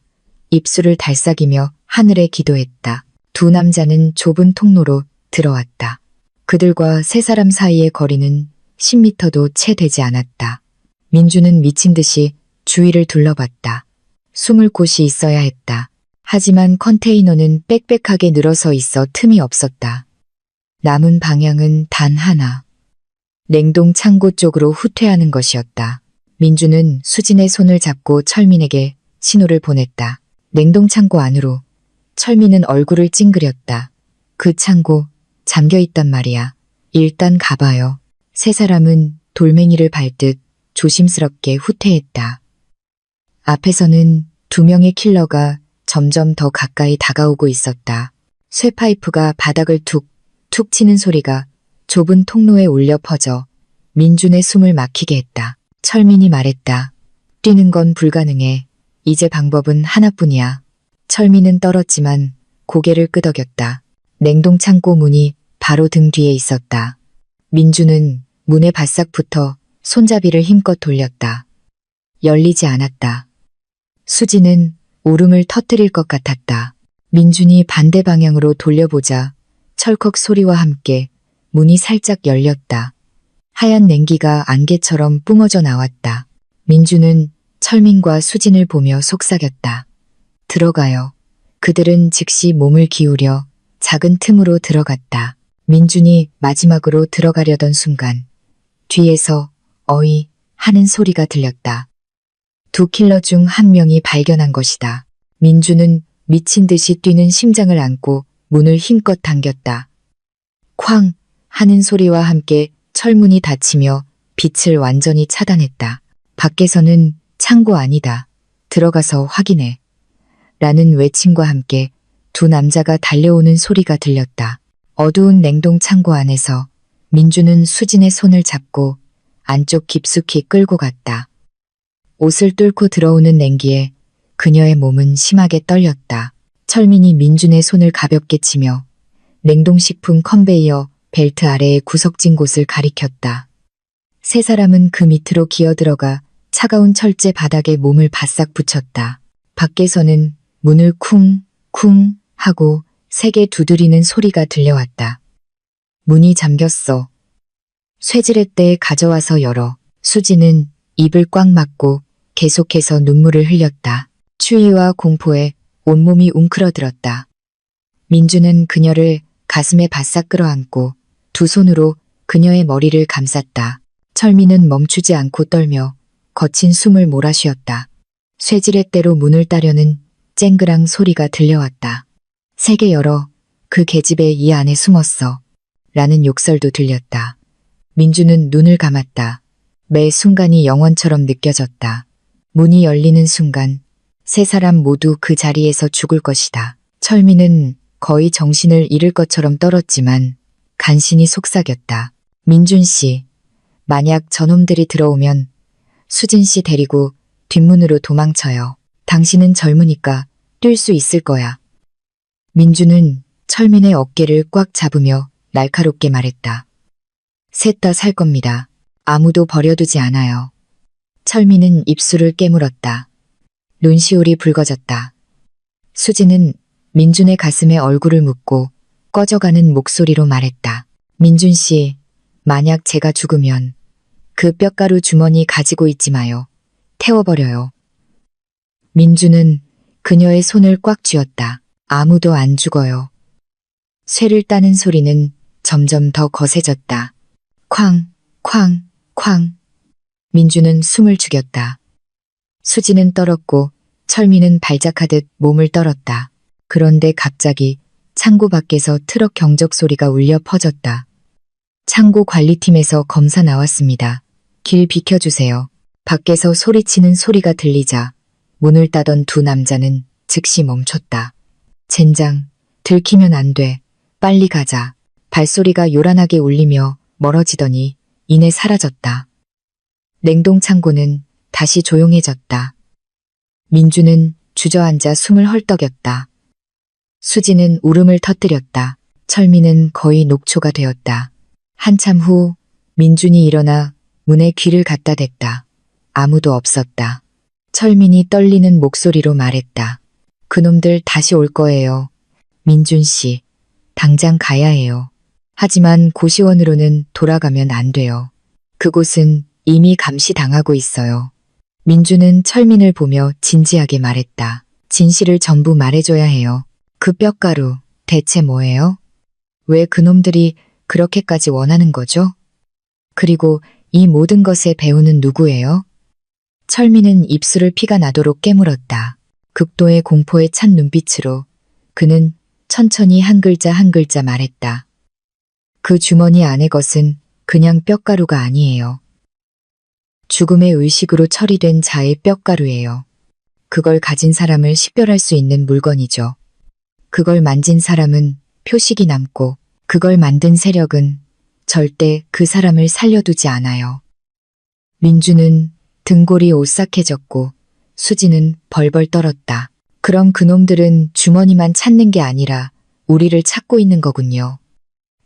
입술을 달싹이며 하늘에 기도했다. 두 남자는 좁은 통로로 들어왔다. 그들과 세 사람 사이의 거리는 10m도 채 되지 않았다. 민주는 미친 듯이 주위를 둘러봤다. 숨을 곳이 있어야 했다. 하지만 컨테이너는 빽빽하게 늘어서 있어 틈이 없었다. 남은 방향은 단 하나. 냉동 창고 쪽으로 후퇴하는 것이었다. 민주는 수진의 손을 잡고 철민에게 신호를 보냈다. 냉동 창고 안으로. 철민은 얼굴을 찡그렸다. 그 창고 잠겨 있단 말이야. 일단 가봐요. 세 사람은 돌멩이를 밟듯 조심스럽게 후퇴했다. 앞에서는 두 명의 킬러가 점점 더 가까이 다가오고 있었다. 쇠파이프가 바닥을 툭 치는 소리가 좁은 통로에 울려 퍼져 민준의 숨을 막히게 했다. 철민이 말했다. 뛰는 건 불가능해. 이제 방법은 하나뿐이야. 철민은 떨었지만 고개를 끄덕였다. 냉동 창고 문이 바로 등 뒤에 있었다. 민주는 문에 바싹 붙어 손잡이를 힘껏 돌렸다. 열리지 않았다. 수지는 울음을 터뜨릴 것 같았다. 민준이 반대 방향으로 돌려보자 철컥 소리와 함께 문이 살짝 열렸다. 하얀 냉기가 안개처럼 뿜어져 나왔다. 민주는 철민과 수진을 보며 속삭였다. 들어가요. 그들은 즉시 몸을 기울여 작은 틈으로 들어갔다. 민준이 마지막으로 들어가려던 순간 뒤에서 어이 하는 소리가 들렸다. 두 킬러 중 한 명이 발견한 것이다. 민주는 미친 듯이 뛰는 심장을 안고 문을 힘껏 당겼다. 쾅 하는 소리와 함께 철문이 닫히며 빛을 완전히 차단했다. 밖에서는 창고 아니다. 들어가서 확인해. 라는 외침과 함께 두 남자가 달려오는 소리가 들렸다. 어두운 냉동 창고 안에서 민주는 수진의 손을 잡고 안쪽 깊숙이 끌고 갔다. 옷을 뚫고 들어오는 냉기에 그녀의 몸은 심하게 떨렸다. 철민이 민준의 손을 가볍게 치며 냉동식품 컨베이어 벨트 아래의 구석진 곳을 가리켰다. 세 사람은 그 밑으로 기어들어가 차가운 철제 바닥에 몸을 바싹 붙였다. 밖에서는 문을 쿵쿵 하고 세게 두드리는 소리가 들려왔다. 문이 잠겼어. 쇠지렛대에 가져와서 열어. 수지는 입을 꽉 막고 계속해서 눈물을 흘렸다. 추위와 공포에 온몸이 웅크러들었다. 민주는 그녀를 가슴에 바싹 끌어안고 두 손으로 그녀의 머리를 감쌌다. 철민은 멈추지 않고 떨며 거친 숨을 몰아쉬었다. 쇠지렛대로 문을 따려는 쨍그랑 소리가 들려왔다. 세게 열어. 그 계집애 이 안에 숨었어. 라는 욕설도 들렸다. 민주는 눈을 감았다. 매 순간이 영원처럼 느껴졌다. 문이 열리는 순간 세 사람 모두 그 자리에서 죽을 것이다. 철민은 거의 정신을 잃을 것처럼 떨었지만 간신히 속삭였다. 민준 씨, 만약 저놈들이 들어오면 수진 씨 데리고 뒷문으로 도망쳐요. 당신은 젊으니까 뛸 수 있을 거야. 민주는 철민의 어깨를 꽉 잡으며 날카롭게 말했다. 셋 다 살 겁니다. 아무도 버려두지 않아요. 철민은 입술을 깨물었다. 눈시울이 붉어졌다. 수지는 민준의 가슴에 얼굴을 묻고 꺼져가는 목소리로 말했다. 민준 씨, 만약 제가 죽으면 그 뼈가루 주머니 가지고 있지 마요. 태워버려요. 민준은 그녀의 손을 꽉 쥐었다. 아무도 안 죽어요. 쇠를 따는 소리는 점점 더 거세졌다. 쾅, 쾅, 쾅. 민주는 숨을 죽였다. 수지는 떨었고 철민은 발작하듯 몸을 떨었다. 그런데 갑자기 창고 밖에서 트럭 경적 소리가 울려 퍼졌다. 창고 관리팀에서 검사 나왔습니다. 길 비켜주세요. 밖에서 소리치는 소리가 들리자 문을 따던 두 남자는 즉시 멈췄다. 젠장, 들키면 안 돼. 빨리 가자. 발소리가 요란하게 울리며 멀어지더니 이내 사라졌다. 냉동창고는 다시 조용해졌다. 민주는 주저앉아 숨을 헐떡였다. 수지는 울음을 터뜨렸다. 철민은 거의 녹초가 되었다. 한참 후 민준이 일어나 문에 귀를 갖다 댔다. 아무도 없었다. 철민이 떨리는 목소리로 말했다. 그놈들 다시 올 거예요. 민준 씨, 당장 가야 해요. 하지만 고시원으로는 돌아가면 안 돼요. 그곳은 이미 감시당하고 있어요. 민준은 철민을 보며 진지하게 말했다. 진실을 전부 말해줘야 해요. 그 뼈가루 대체 뭐예요? 왜 그놈들이 그렇게까지 원하는 거죠? 그리고 이 모든 것의 배우는 누구예요? 철민은 입술을 피가 나도록 깨물었다. 극도의 공포에 찬 눈빛으로 그는 천천히 한 글자 한 글자 말했다. 그 주머니 안의 것은 그냥 뼈가루가 아니에요. 죽음의 의식으로 처리된 자의 뼈가루예요. 그걸 가진 사람을 식별할 수 있는 물건이죠. 그걸 만진 사람은 표식이 남고 그걸 만든 세력은 절대 그 사람을 살려두지 않아요. 민주는 등골이 오싹해졌고 수지는 벌벌 떨었다. 그럼 그놈들은 주머니만 찾는 게 아니라 우리를 찾고 있는 거군요.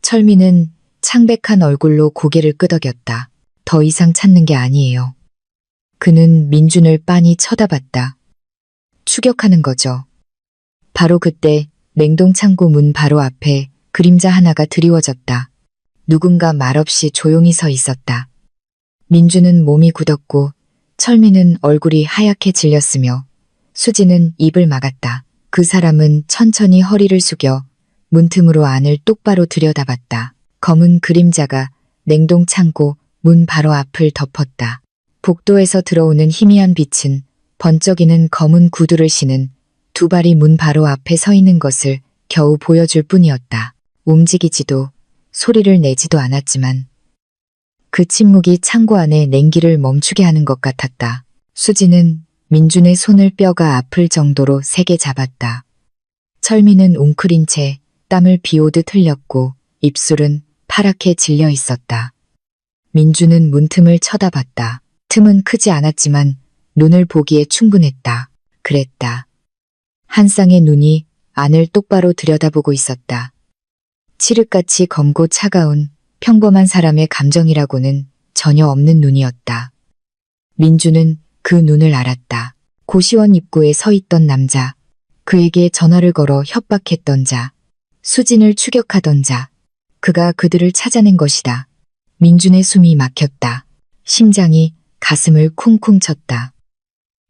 철민은 창백한 얼굴로 고개를 끄덕였다. 더 이상 찾는 게 아니에요. 그는 민준을 빤히 쳐다봤다. 추격하는 거죠. 바로 그때 냉동창고 문 바로 앞에 그림자 하나가 드리워졌다. 누군가 말없이 조용히 서 있었다. 민준은 몸이 굳었고 철민은 얼굴이 하얗게 질렸으며 수지는 입을 막았다. 그 사람은 천천히 허리를 숙여 문틈으로 안을 똑바로 들여다봤다. 검은 그림자가 냉동창고 문 바로 앞을 덮었다. 복도에서 들어오는 희미한 빛은 번쩍이는 검은 구두를 신은 두 발이 문 바로 앞에 서 있는 것을 겨우 보여줄 뿐이었다. 움직이지도 소리를 내지도 않았지만 그 침묵이 창고 안에 냉기를 멈추게 하는 것 같았다. 수지는 민준의 손을 뼈가 아플 정도로 세게 잡았다. 철민은 웅크린 채 땀을 비오듯 흘렸고 입술은 파랗게 질려 있었다. 민준은 문틈을 쳐다봤다. 틈은 크지 않았지만 눈을 보기에 충분했다. 그랬다. 한 쌍의 눈이 안을 똑바로 들여다보고 있었다. 칠흑같이 검고 차가운 평범한 사람의 감정이라고는 전혀 없는 눈이었다. 민주는 그 눈을 알았다. 고시원 입구에 서 있던 남자, 그에게 전화를 걸어 협박했던 자, 수진을 추격하던 자, 그가 그들을 찾아낸 것이다. 민준의 숨이 막혔다. 심장이 가슴을 쿵쿵 쳤다.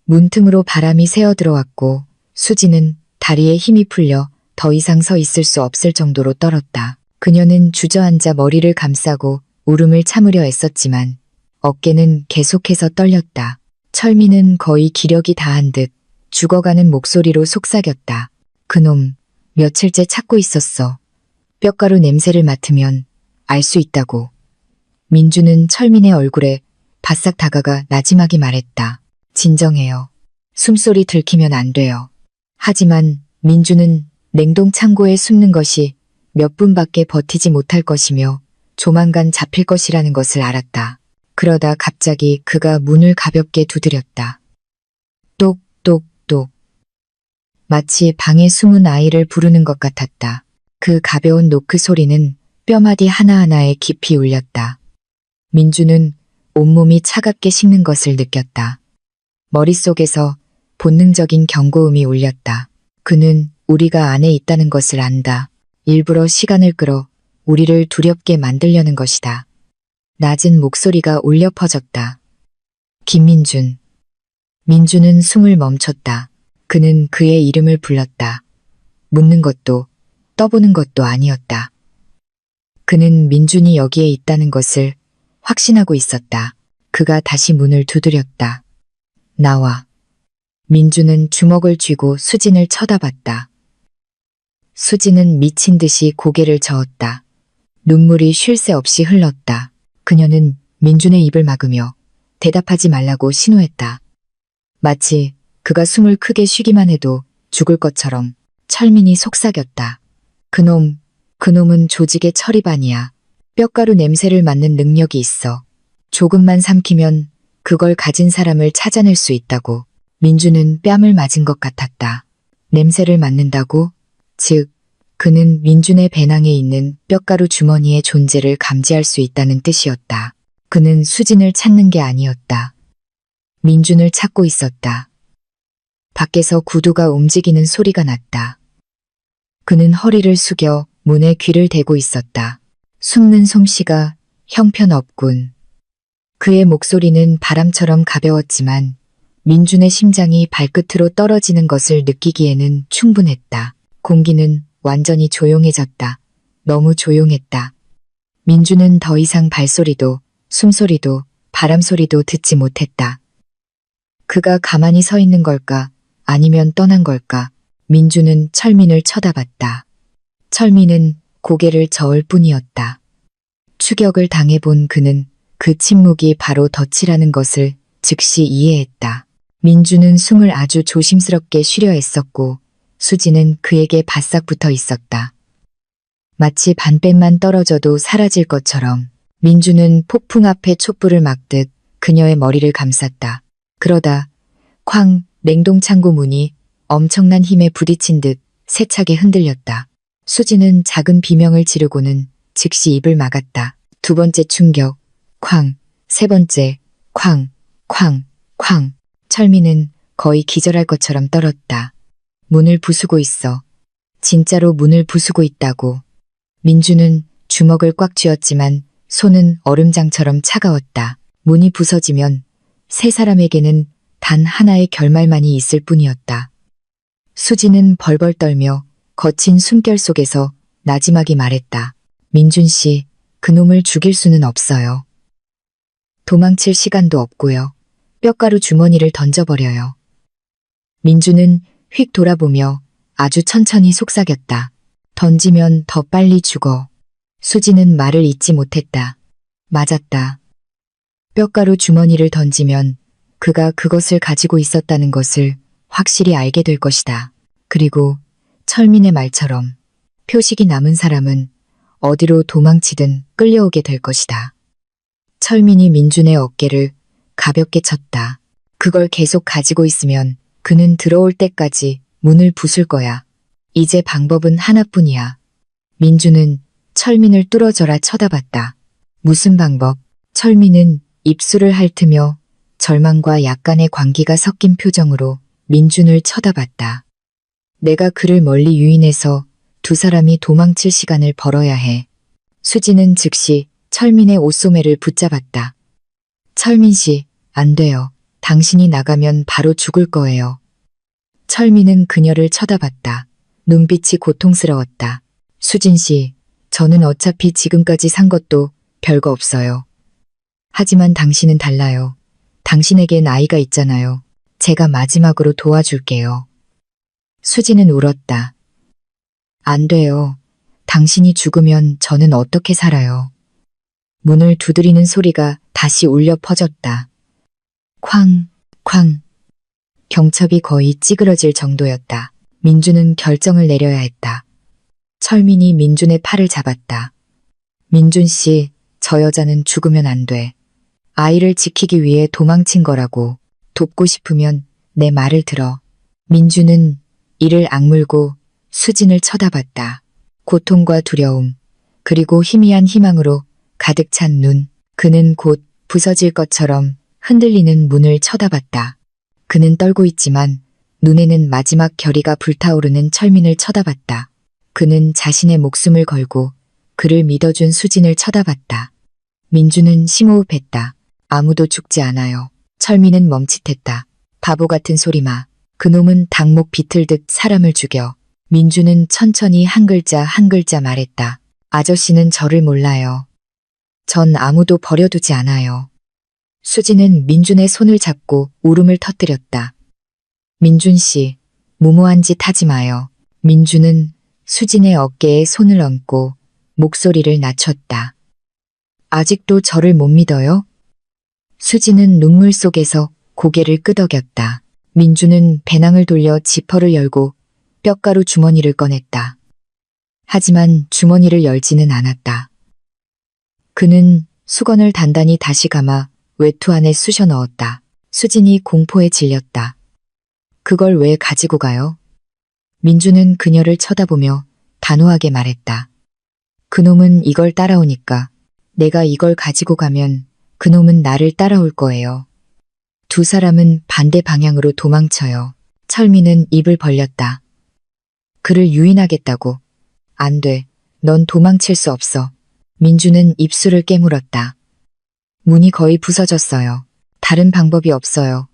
문틈으로 바람이 새어 들어왔고 수지는 다리에 힘이 풀려 더 이상 서 있을 수 없을 정도로 떨었다. 그녀는 주저앉아 머리를 감싸고 울음을 참으려 애썼지만 어깨는 계속해서 떨렸다. 철민은 거의 기력이 다한 듯 죽어가는 목소리로 속삭였다. 그놈 며칠째 찾고 있었어. 뼈가루 냄새를 맡으면 알 수 있다고. 민주는 철민의 얼굴에 바싹 다가가 나지막이 말했다. 진정해요. 숨소리 들키면 안 돼요. 하지만 민주는 냉동창고에 숨는 것이 몇 분밖에 버티지 못할 것이며 조만간 잡힐 것이라는 것을 알았다. 그러다 갑자기 그가 문을 가볍게 두드렸다. 똑똑똑. 마치 방에 숨은 아이를 부르는 것 같았다. 그 가벼운 노크 소리는 뼈마디 하나하나에 깊이 울렸다. 민주는 온몸이 차갑게 식는 것을 느꼈다. 머릿속에서 본능적인 경고음이 울렸다. 그는 우리가 안에 있다는 것을 안다. 일부러 시간을 끌어 우리를 두렵게 만들려는 것이다. 낮은 목소리가 울려 퍼졌다. 김민준. 민준은 숨을 멈췄다. 그는 그의 이름을 불렀다. 묻는 것도 떠보는 것도 아니었다. 그는 민준이 여기에 있다는 것을 확신하고 있었다. 그가 다시 문을 두드렸다. 나와. 민준은 주먹을 쥐고 수진을 쳐다봤다. 수진은 미친 듯이 고개를 저었다. 눈물이 쉴 새 없이 흘렀다. 그녀는 민준의 입을 막으며 대답하지 말라고 신호했다. 마치 그가 숨을 크게 쉬기만 해도 죽을 것처럼 철민이 속삭였다. 그놈은 조직의 처리반이야. 뼈가루 냄새를 맡는 능력이 있어. 조금만 삼키면 그걸 가진 사람을 찾아낼 수 있다고. 민주는 뺨을 맞은 것 같았다. 냄새를 맡는다고? 즉, 그는 민준의 배낭에 있는 뼈가루 주머니의 존재를 감지할 수 있다는 뜻이었다. 그는 수진을 찾는 게 아니었다. 민준을 찾고 있었다. 밖에서 구두가 움직이는 소리가 났다. 그는 허리를 숙여 문에 귀를 대고 있었다. 숨는 솜씨가 형편없군. 그의 목소리는 바람처럼 가벼웠지만 민준의 심장이 발끝으로 떨어지는 것을 느끼기에는 충분했다. 공기는 완전히 조용해졌다. 너무 조용했다. 민준은 더 이상 발소리도, 숨소리도, 바람소리도 듣지 못했다. 그가 가만히 서 있는 걸까? 아니면 떠난 걸까? 민준은 철민을 쳐다봤다. 철민은 고개를 저을 뿐이었다. 추격을 당해본 그는 그 침묵이 바로 덫이라는 것을 즉시 이해했다. 민준은 숨을 아주 조심스럽게 쉬려 애썼고 수지는 그에게 바싹 붙어 있었다. 마치 반뼘만 떨어져도 사라질 것처럼 민준은 폭풍 앞에 촛불을 막듯 그녀의 머리를 감쌌다. 그러다 쾅 냉동창고 문이 엄청난 힘에 부딪힌 듯 세차게 흔들렸다. 수지는 작은 비명을 지르고는 즉시 입을 막았다. 두 번째 충격, 쾅, 세 번째, 쾅, 쾅, 쾅. 철민은 거의 기절할 것처럼 떨었다. 문을 부수고 있어. 진짜로 문을 부수고 있다고. 민주는 주먹을 꽉 쥐었지만 손은 얼음장처럼 차가웠다. 문이 부서지면 세 사람에게는 단 하나의 결말만이 있을 뿐이었다. 수지는 벌벌 떨며 거친 숨결 속에서 나지막이 말했다. 민준 씨, 그놈을 죽일 수는 없어요. 도망칠 시간도 없고요. 뼈가루 주머니를 던져버려요. 민준은 휙 돌아보며 아주 천천히 속삭였다. 던지면 더 빨리 죽어. 수지는 말을 잇지 못했다. 맞았다. 뼈가루 주머니를 던지면 그가 그것을 가지고 있었다는 것을 확실히 알게 될 것이다. 그리고 철민의 말처럼 표식이 남은 사람은 어디로 도망치든 끌려오게 될 것이다. 철민이 민준의 어깨를 가볍게 쳤다. 그걸 계속 가지고 있으면 그는 들어올 때까지 문을 부술 거야. 이제 방법은 하나뿐이야. 민준은 철민을 뚫어져라 쳐다봤다. 무슨 방법? 철민은 입술을 핥으며 절망과 약간의 광기가 섞인 표정으로 민준을 쳐다봤다. 내가 그를 멀리 유인해서 두 사람이 도망칠 시간을 벌어야 해. 수지는 즉시 철민의 옷소매를 붙잡았다. 철민 씨, 안 돼요. 당신이 나가면 바로 죽을 거예요. 철민은 그녀를 쳐다봤다. 눈빛이 고통스러웠다. 수진 씨, 저는 어차피 지금까지 산 것도 별거 없어요. 하지만 당신은 달라요. 당신에겐 아이가 있잖아요. 제가 마지막으로 도와줄게요. 수지는 울었다. 안 돼요. 당신이 죽으면 저는 어떻게 살아요. 문을 두드리는 소리가 다시 울려 퍼졌다. 쾅, 쾅. 경첩이 거의 찌그러질 정도였다. 민준은 결정을 내려야 했다. 철민이 민준의 팔을 잡았다. 민준 씨, 저 여자는 죽으면 안 돼. 아이를 지키기 위해 도망친 거라고. 돕고 싶으면 내 말을 들어. 민준은 이를 악물고 수진을 쳐다봤다. 고통과 두려움, 그리고 희미한 희망으로 가득 찬 눈. 그는 곧 부서질 것처럼 흔들리는 문을 쳐다봤다. 그는 떨고 있지만 눈에는 마지막 결의가 불타오르는 철민을 쳐다봤다. 그는 자신의 목숨을 걸고 그를 믿어준 수진을 쳐다봤다. 민주는 심호흡했다. 아무도 죽지 않아요. 철민은 멈칫했다. 바보 같은 소리마. 그놈은 닭목 비틀듯 사람을 죽여. 민주는 천천히 한 글자 한 글자 말했다. 아저씨는 저를 몰라요. 전 아무도 버려두지 않아요. 수지는 민준의 손을 잡고 울음을 터뜨렸다. 민준 씨, 무모한 짓 하지 마요. 민준은 수진의 어깨에 손을 얹고 목소리를 낮췄다. 아직도 저를 못 믿어요? 수지는 눈물 속에서 고개를 끄덕였다. 민준은 배낭을 돌려 지퍼를 열고 뼈가루 주머니를 꺼냈다. 하지만 주머니를 열지는 않았다. 그는 수건을 단단히 다시 감아 외투 안에 쑤셔 넣었다. 수진이 공포에 질렸다. 그걸 왜 가지고 가요? 민주는 그녀를 쳐다보며 단호하게 말했다. 그놈은 이걸 따라오니까 내가 이걸 가지고 가면 그놈은 나를 따라올 거예요. 두 사람은 반대 방향으로 도망쳐요. 철민은 입을 벌렸다. 그를 유인하겠다고. 안 돼. 넌 도망칠 수 없어. 민주는 입술을 깨물었다. 문이 거의 부서졌어요. 다른 방법이 없어요.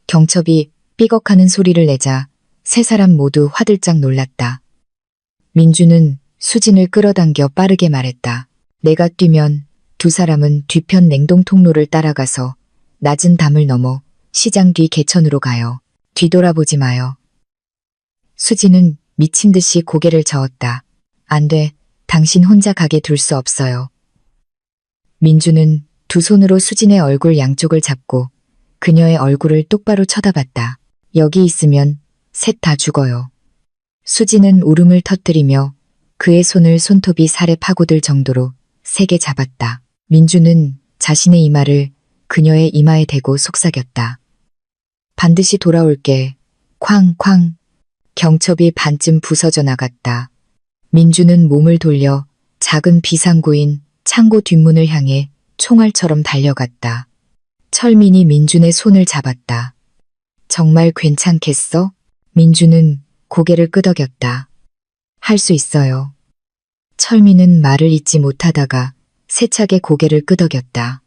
경첩이 삐걱하는 소리를 내자 세 사람 모두 화들짝 놀랐다. 민주는 수진을 끌어당겨 빠르게 말했다. 내가 뛰면 두 사람은 뒤편 냉동 통로를 따라가서 낮은 담을 넘어 시장 뒤 개천으로 가요. 뒤돌아보지 마요. 수진은 미친 듯이 고개를 저었다. 안 돼. 당신 혼자 가게 둘 수 없어요. 민주는 두 손으로 수진의 얼굴 양쪽을 잡고 그녀의 얼굴을 똑바로 쳐다봤다. 여기 있으면 셋 다 죽어요. 수진은 울음을 터뜨리며 그의 손을 손톱이 살에 파고들 정도로 세게 잡았다. 민주는 자신의 이마를 그녀의 이마에 대고 속삭였다. 반드시 돌아올게. 쾅쾅. 경첩이 반쯤 부서져 나갔다. 민주는 몸을 돌려 작은 비상구인 창고 뒷문을 향해 총알처럼 달려갔다. 철민이 민준의 손을 잡았다. 정말 괜찮겠어? 민주는 고개를 끄덕였다. 할 수 있어요. 철민은 말을 잇지 못하다가 세차게 고개를 끄덕였다.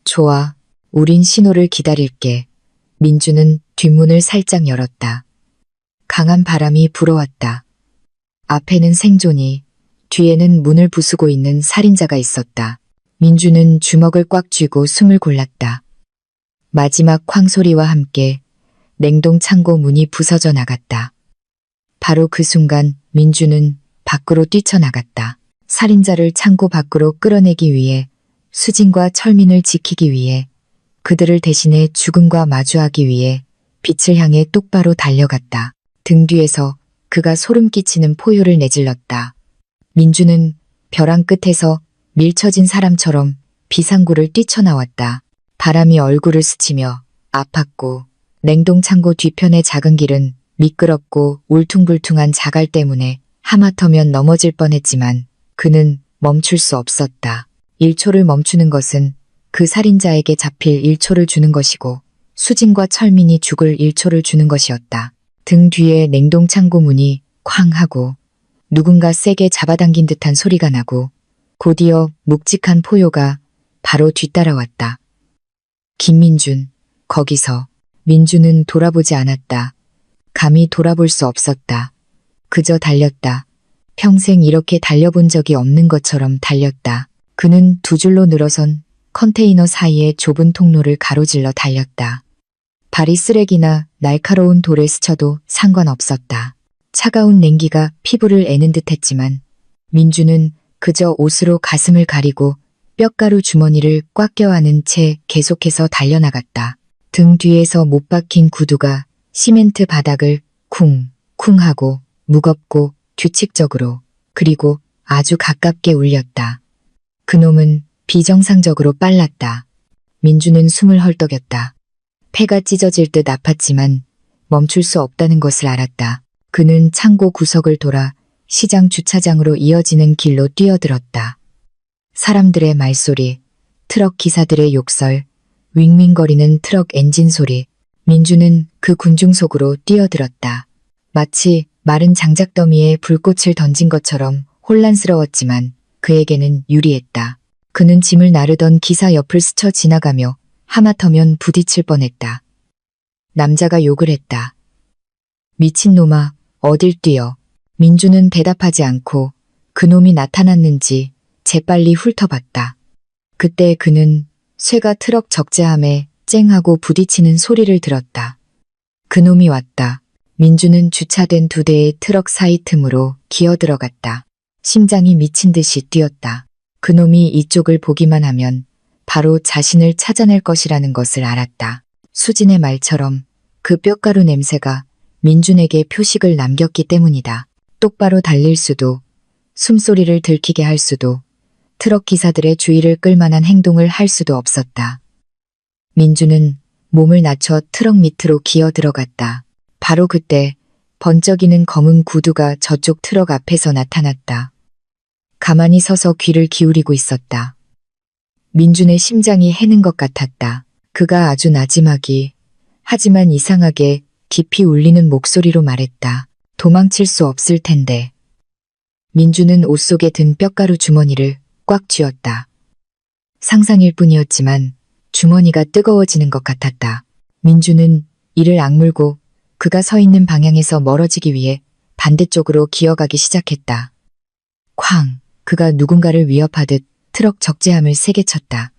좋아. 우린 신호를 기다릴게. 민주는 뒷문을 살짝 열었다. 강한 바람이 불어왔다. 앞에는 생존이, 뒤에는 문을 부수고 있는 살인자가 있었다. 민주는 주먹을 꽉 쥐고 숨을 골랐다. 마지막 쾅 소리와 함께 냉동 창고 문이 부서져 나갔다. 바로 그 순간 민주는 밖으로 뛰쳐나갔다. 살인자를 창고 밖으로 끌어내기 위해, 수진과 철민을 지키기 위해, 그들을 대신해 죽음과 마주하기 위해 빛을 향해 똑바로 달려갔다. 등 뒤에서 그가 소름 끼치는 포효를 내질렀다. 민주는 벼랑 끝에서 밀쳐진 사람처럼 비상구를 뛰쳐나왔다. 바람이 얼굴을 스치며 아팠고 냉동창고 뒤편의 작은 길은 미끄럽고 울퉁불퉁한 자갈 때문에 하마터면 넘어질 뻔했지만 그는 멈출 수 없었다. 1초를 멈추는 것은 그 살인자에게 잡힐 1초를 주는 것이고 수진과 철민이 죽을 1초를 주는 것이었다. 등 뒤에 냉동창고 문이 쾅 하고 누군가 세게 잡아당긴 듯한 소리가 나고 곧이어 묵직한 포효가 바로 뒤따라왔다. 김민준, 거기서. 민주는 돌아보지 않았다. 감히 돌아볼 수 없었다. 그저 달렸다. 평생 이렇게 달려본 적이 없는 것처럼 달렸다. 그는 두 줄로 늘어선 컨테이너 사이의 좁은 통로를 가로질러 달렸다. 발이 쓰레기나 날카로운 돌에 스쳐도 상관없었다. 차가운 냉기가 피부를 애는 듯했지만 민주는 그저 옷으로 가슴을 가리고 뼈가루 주머니를 꽉 껴안은 채 계속해서 달려나갔다. 등 뒤에서 못 박힌 구두가 시멘트 바닥을 쿵쿵 하고 무겁고 규칙적으로 그리고 아주 가깝게 울렸다. 그놈은 비정상적으로 빨랐다. 민주는 숨을 헐떡였다. 폐가 찢어질 듯 아팠지만 멈출 수 없다는 것을 알았다. 그는 창고 구석을 돌아 시장 주차장으로 이어지는 길로 뛰어들었다. 사람들의 말소리, 트럭 기사들의 욕설, 윙윙거리는 트럭 엔진 소리. 민주는 그 군중 속으로 뛰어들었다. 마치 마른 장작더미에 불꽃을 던진 것처럼 혼란스러웠지만 그에게는 유리했다. 그는 짐을 나르던 기사 옆을 스쳐 지나가며 하마터면 부딪힐 뻔했다. 남자가 욕을 했다. 미친놈아, 어딜 뛰어. 민주는 대답하지 않고 그놈이 나타났는지 재빨리 훑어봤다. 그때 그는 쇠가 트럭 적재함에 쨍하고 부딪히는 소리를 들었다. 그놈이 왔다. 민주는 주차된 두 대의 트럭 사이 틈으로 기어들어갔다. 심장이 미친 듯이 뛰었다. 그놈이 이쪽을 보기만 하면 바로 자신을 찾아낼 것이라는 것을 알았다. 수진의 말처럼 그 뼈가루 냄새가 민준에게 표식을 남겼기 때문이다. 똑바로 달릴 수도 숨소리를 들키게 할 수도, 트럭 기사들의 주의를 끌만한 행동을 할 수도 없었다. 민주는 몸을 낮춰 트럭 밑으로 기어 들어갔다. 바로 그때 번쩍이는 검은 구두가 저쪽 트럭 앞에서 나타났다. 가만히 서서 귀를 기울이고 있었다. 민준의 심장이 해는 것 같았다. 그가 아주 나지막이, 하지만 이상하게 깊이 울리는 목소리로 말했다. 도망칠 수 없을 텐데. 민준은 옷 속에 든 뼈가루 주머니를 꽉 쥐었다. 상상일 뿐이었지만 주머니가 뜨거워지는 것 같았다. 민준은 이를 악물고 그가 서 있는 방향에서 멀어지기 위해 반대쪽으로 기어가기 시작했다. 쾅! 그가 누군가를 위협하듯 트럭 적재함을 세게 쳤다.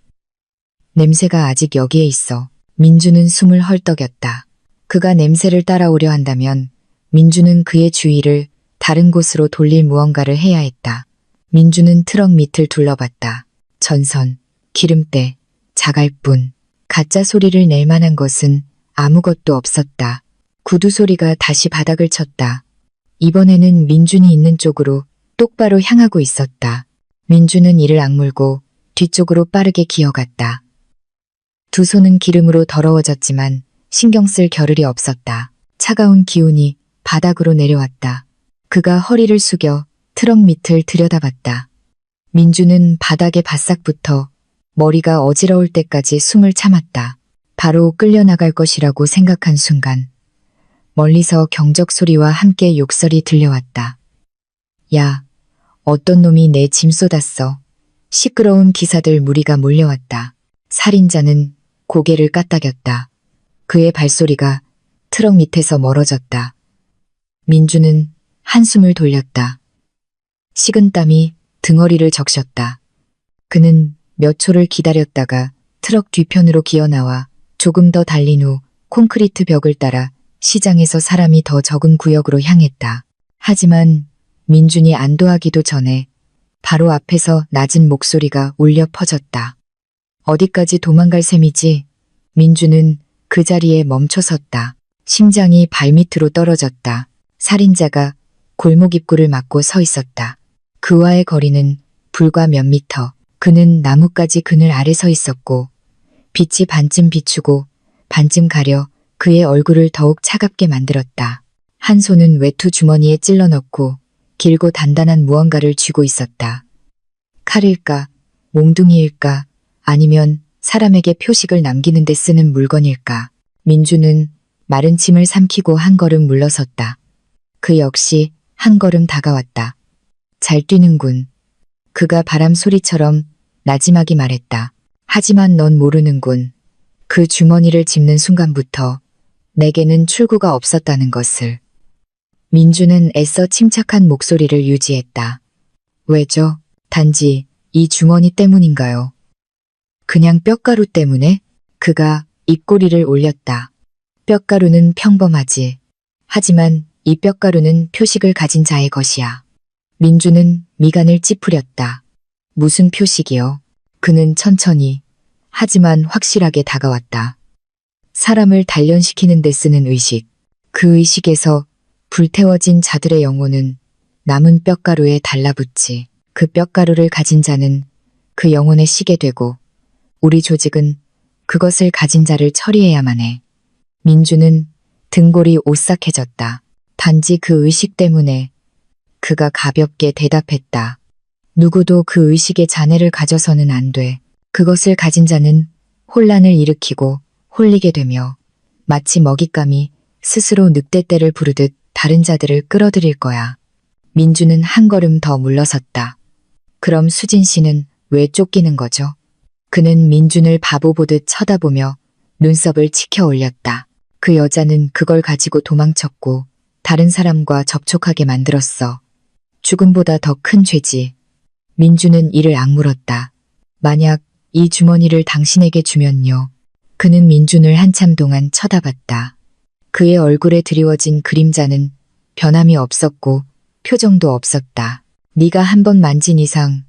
냄새가 아직 여기에 있어. 민주는 숨을 헐떡였다. 그가 냄새를 따라오려 한다면 민주는 그의 주의를 다른 곳으로 돌릴 무언가를 해야 했다. 민주는 트럭 밑을 둘러봤다. 전선, 기름때, 자갈뿐, 가짜 소리를 낼 만한 것은 아무것도 없었다. 구두 소리가 다시 바닥을 쳤다. 이번에는 민준이 있는 쪽으로 똑바로 향하고 있었다. 민준은 이를 악물고 뒤쪽으로 빠르게 기어갔다. 두 손은 기름으로 더러워졌지만 신경 쓸 겨를이 없었다. 차가운 기운이 바닥으로 내려왔다. 그가 허리를 숙여 트럭 밑을 들여다봤다. 민주는 바닥에 바싹 붙어 머리가 어지러울 때까지 숨을 참았다. 바로 끌려나갈 것이라고 생각한 순간 멀리서 경적 소리와 함께 욕설이 들려왔다. 야, 어떤 놈이 내 짐 쏟았어. 시끄러운 기사들 무리가 몰려왔다. 살인자는 고개를 까딱였다. 그의 발소리가 트럭 밑에서 멀어졌다. 민주는 한숨을 돌렸다. 식은땀이 등허리를 적셨다. 그는 몇 초를 기다렸다가 트럭 뒤편으로 기어나와 조금 더 달린 후 콘크리트 벽을 따라 시장에서 사람이 더 적은 구역으로 향했다. 하지만 민준이 안도하기도 전에 바로 앞에서 낮은 목소리가 울려 퍼졌다. 어디까지 도망갈 셈이지? 민준은 그 자리에 멈춰섰다. 심장이 발밑으로 떨어졌다. 살인자가 골목 입구를 막고 서 있었다. 그와의 거리는 불과 몇 미터. 그는 나뭇가지 그늘 아래 서 있었고 빛이 반쯤 비추고 반쯤 가려 그의 얼굴을 더욱 차갑게 만들었다. 한 손은 외투 주머니에 찔러 넣고 길고 단단한 무언가를 쥐고 있었다. 칼일까? 몽둥이일까? 아니면 사람에게 표식을 남기는 데 쓰는 물건일까? 민주는 마른 침을 삼키고 한 걸음 물러섰다. 그 역시 한 걸음 다가왔다. 잘 뛰는군. 그가 바람 소리처럼 나지막이 말했다. 하지만 넌 모르는군. 그 주머니를 짚는 순간부터 내게는 출구가 없었다는 것을. 민주는 애써 침착한 목소리를 유지했다. 왜죠? 단지 이 주머니 때문인가요? 그냥 뼈가루 때문에? 그가 입꼬리를 올렸다. 뼈가루는 평범하지. 하지만 이 뼈가루는 표식을 가진 자의 것이야. 민주는 미간을 찌푸렸다. 무슨 표식이요? 그는 천천히, 하지만 확실하게 다가왔다. 사람을 단련시키는 데 쓰는 의식. 그 의식에서 불태워진 자들의 영혼은 남은 뼈가루에 달라붙지. 그 뼈가루를 가진 자는 그 영혼에 쉬게 되고 우리 조직은 그것을 가진 자를 처리해야만 해. 민주는 등골이 오싹해졌다. 단지 그 의식 때문에. 그가 가볍게 대답했다. 누구도 그 의식의 잔해를 가져서는 안 돼. 그것을 가진 자는 혼란을 일으키고 홀리게 되며 마치 먹잇감이 스스로 늑대떼를 부르듯 다른 자들을 끌어들일 거야. 민주는 한 걸음 더 물러섰다. 그럼 수진 씨는 왜 쫓기는 거죠? 그는 민준을 바보 보듯 쳐다보며 눈썹을 치켜 올렸다. 그 여자는 그걸 가지고 도망쳤고 다른 사람과 접촉하게 만들었어. 죽음보다 더 큰 죄지. 민주는 이를 악물었다. 만약 이 주머니를 당신에게 주면요. 그는 민준을 한참 동안 쳐다봤다. 그의 얼굴에 드리워진 그림자는 변함이 없었고 표정도 없었다. 네가 한 번 만진 이상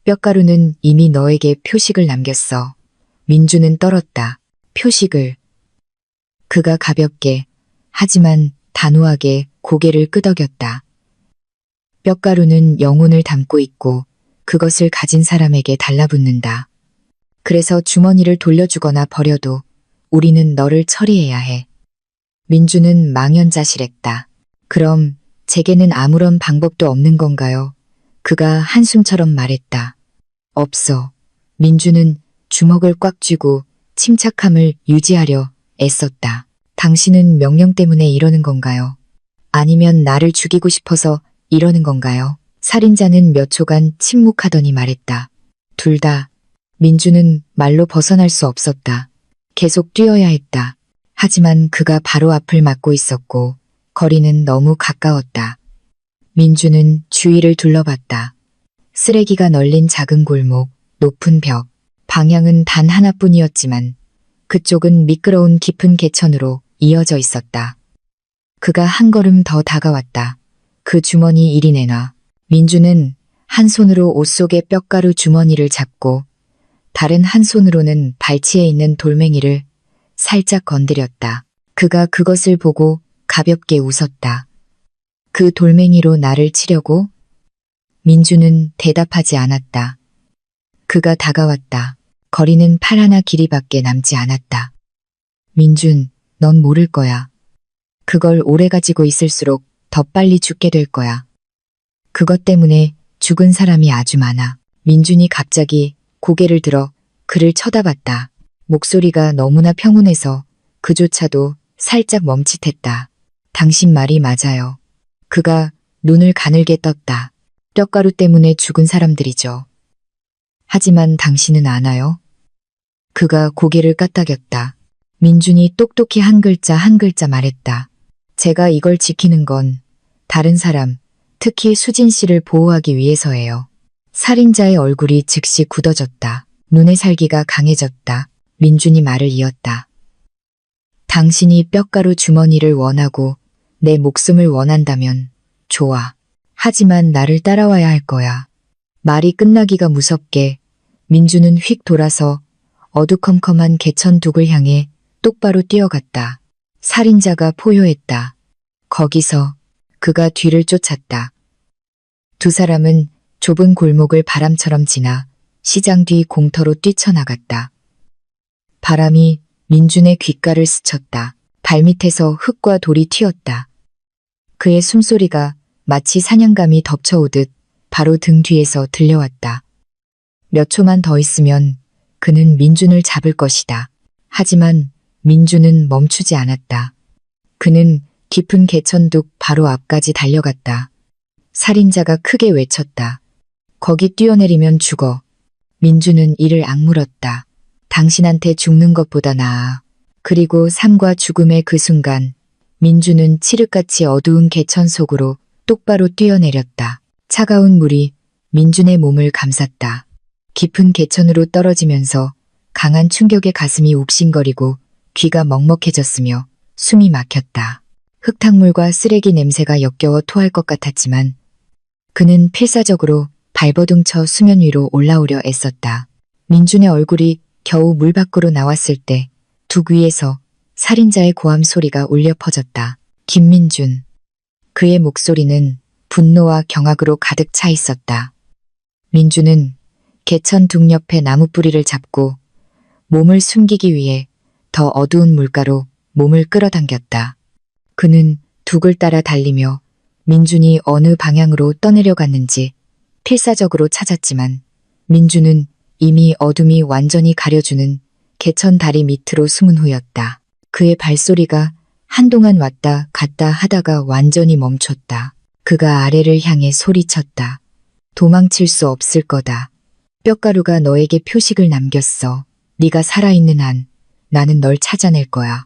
뼈가루는 이미 너에게 표식을 남겼어. 민주는 떨었다. 표식을. 그가 가볍게 하지만 단호하게 고개를 끄덕였다. 뼈가루는 영혼을 담고 있고 그것을 가진 사람에게 달라붙는다. 그래서 주머니를 돌려주거나 버려도 우리는 너를 처리해야 해. 민주는 망연자실했다. 그럼 제게는 아무런 방법도 없는 건가요? 그가 한숨처럼 말했다. 없어. 민주는 주먹을 꽉 쥐고 침착함을 유지하려 애썼다. 당신은 명령 때문에 이러는 건가요? 아니면 나를 죽이고 싶어서 이러는 건가요? 살인자는 몇 초간 침묵하더니 말했다. 둘 다. 민주는 말로 벗어날 수 없었다. 계속 뛰어야 했다. 하지만 그가 바로 앞을 막고 있었고 거리는 너무 가까웠다. 민주는 주위를 둘러봤다. 쓰레기가 널린 작은 골목, 높은 벽, 방향은 단 하나뿐이었지만 그쪽은 미끄러운 깊은 개천으로 이어져 있었다. 그가 한 걸음 더 다가왔다. 그 주머니 이리 내놔. 민주는 한 손으로 옷 속의 뼈가루 주머니를 잡고 다른 한 손으로는 발치에 있는 돌멩이를 살짝 건드렸다. 그가 그것을 보고 가볍게 웃었다. 그 돌멩이로 나를 치려고? 민주는 대답하지 않았다. 그가 다가왔다. 거리는 팔 하나 길이밖에 남지 않았다. 민준, 넌 모를 거야. 그걸 오래 가지고 있을수록 더 빨리 죽게 될 거야. 그것 때문에 죽은 사람이 아주 많아. 민준이 갑자기 고개를 들어 그를 쳐다봤다. 목소리가 너무나 평온해서 그조차도 살짝 멈칫했다. 당신 말이 맞아요. 그가 눈을 가늘게 떴다. 뼈가루 때문에 죽은 사람들이죠. 하지만 당신은 아나요? 그가 고개를 까딱였다. 민준이 똑똑히 한 글자 한 글자 말했다. 제가 이걸 지키는 건 다른 사람, 특히 수진 씨를 보호하기 위해서예요. 살인자의 얼굴이 즉시 굳어졌다. 눈의 살기가 강해졌다. 민준이 말을 이었다. 당신이 뼈가루 주머니를 원하고 내 목숨을 원한다면 좋아. 하지만 나를 따라와야 할 거야. 말이 끝나기가 무섭게 민주는 휙 돌아서 어두컴컴한 개천둑을 향해 똑바로 뛰어갔다. 살인자가 포효했다. 거기서 그가 뒤를 쫓았다. 두 사람은 좁은 골목을 바람처럼 지나 시장 뒤 공터로 뛰쳐나갔다. 바람이 민준의 귓가를 스쳤다. 발밑에서 흙과 돌이 튀었다. 그의 숨소리가 마치 사냥감이 덮쳐오듯 바로 등 뒤에서 들려왔다. 몇 초만 더 있으면 그는 민준을 잡을 것이다. 하지만 민준은 멈추지 않았다. 그는 깊은 개천둑 바로 앞까지 달려갔다. 살인자가 크게 외쳤다. 거기 뛰어내리면 죽어. 민준은 이를 악물었다. 당신한테 죽는 것보다 나아. 그리고 삶과 죽음의 그 순간 민준은 칠흑같이 어두운 개천 속으로 똑바로 뛰어내렸다. 차가운 물이 민준의 몸을 감쌌다. 깊은 개천으로 떨어지면서 강한 충격에 가슴이 욱신거리고 귀가 먹먹해졌으며 숨이 막혔다. 흙탕물과 쓰레기 냄새가 역겨워 토할 것 같았지만 그는 필사적으로 발버둥쳐 수면 위로 올라오려 애썼다. 민준의 얼굴이 겨우 물 밖으로 나왔을 때 둑 위에서 살인자의 고함 소리가 울려 퍼졌다. 김민준. 그의 목소리는 분노와 경악으로 가득 차 있었다. 민준은 개천 둑 옆에 나무 뿌리를 잡고 몸을 숨기기 위해 더 어두운 물가로 몸을 끌어당겼다. 그는 둑을 따라 달리며 민준이 어느 방향으로 떠내려갔는지 필사적으로 찾았지만 민준은 이미 어둠이 완전히 가려주는 개천 다리 밑으로 숨은 후였다. 그의 발소리가 한동안 왔다 갔다 하다가 완전히 멈췄다. 그가 아래를 향해 소리쳤다. 도망칠 수 없을 거다. 뼈가루가 너에게 표식을 남겼어. 네가 살아있는 한 나는 널 찾아낼 거야.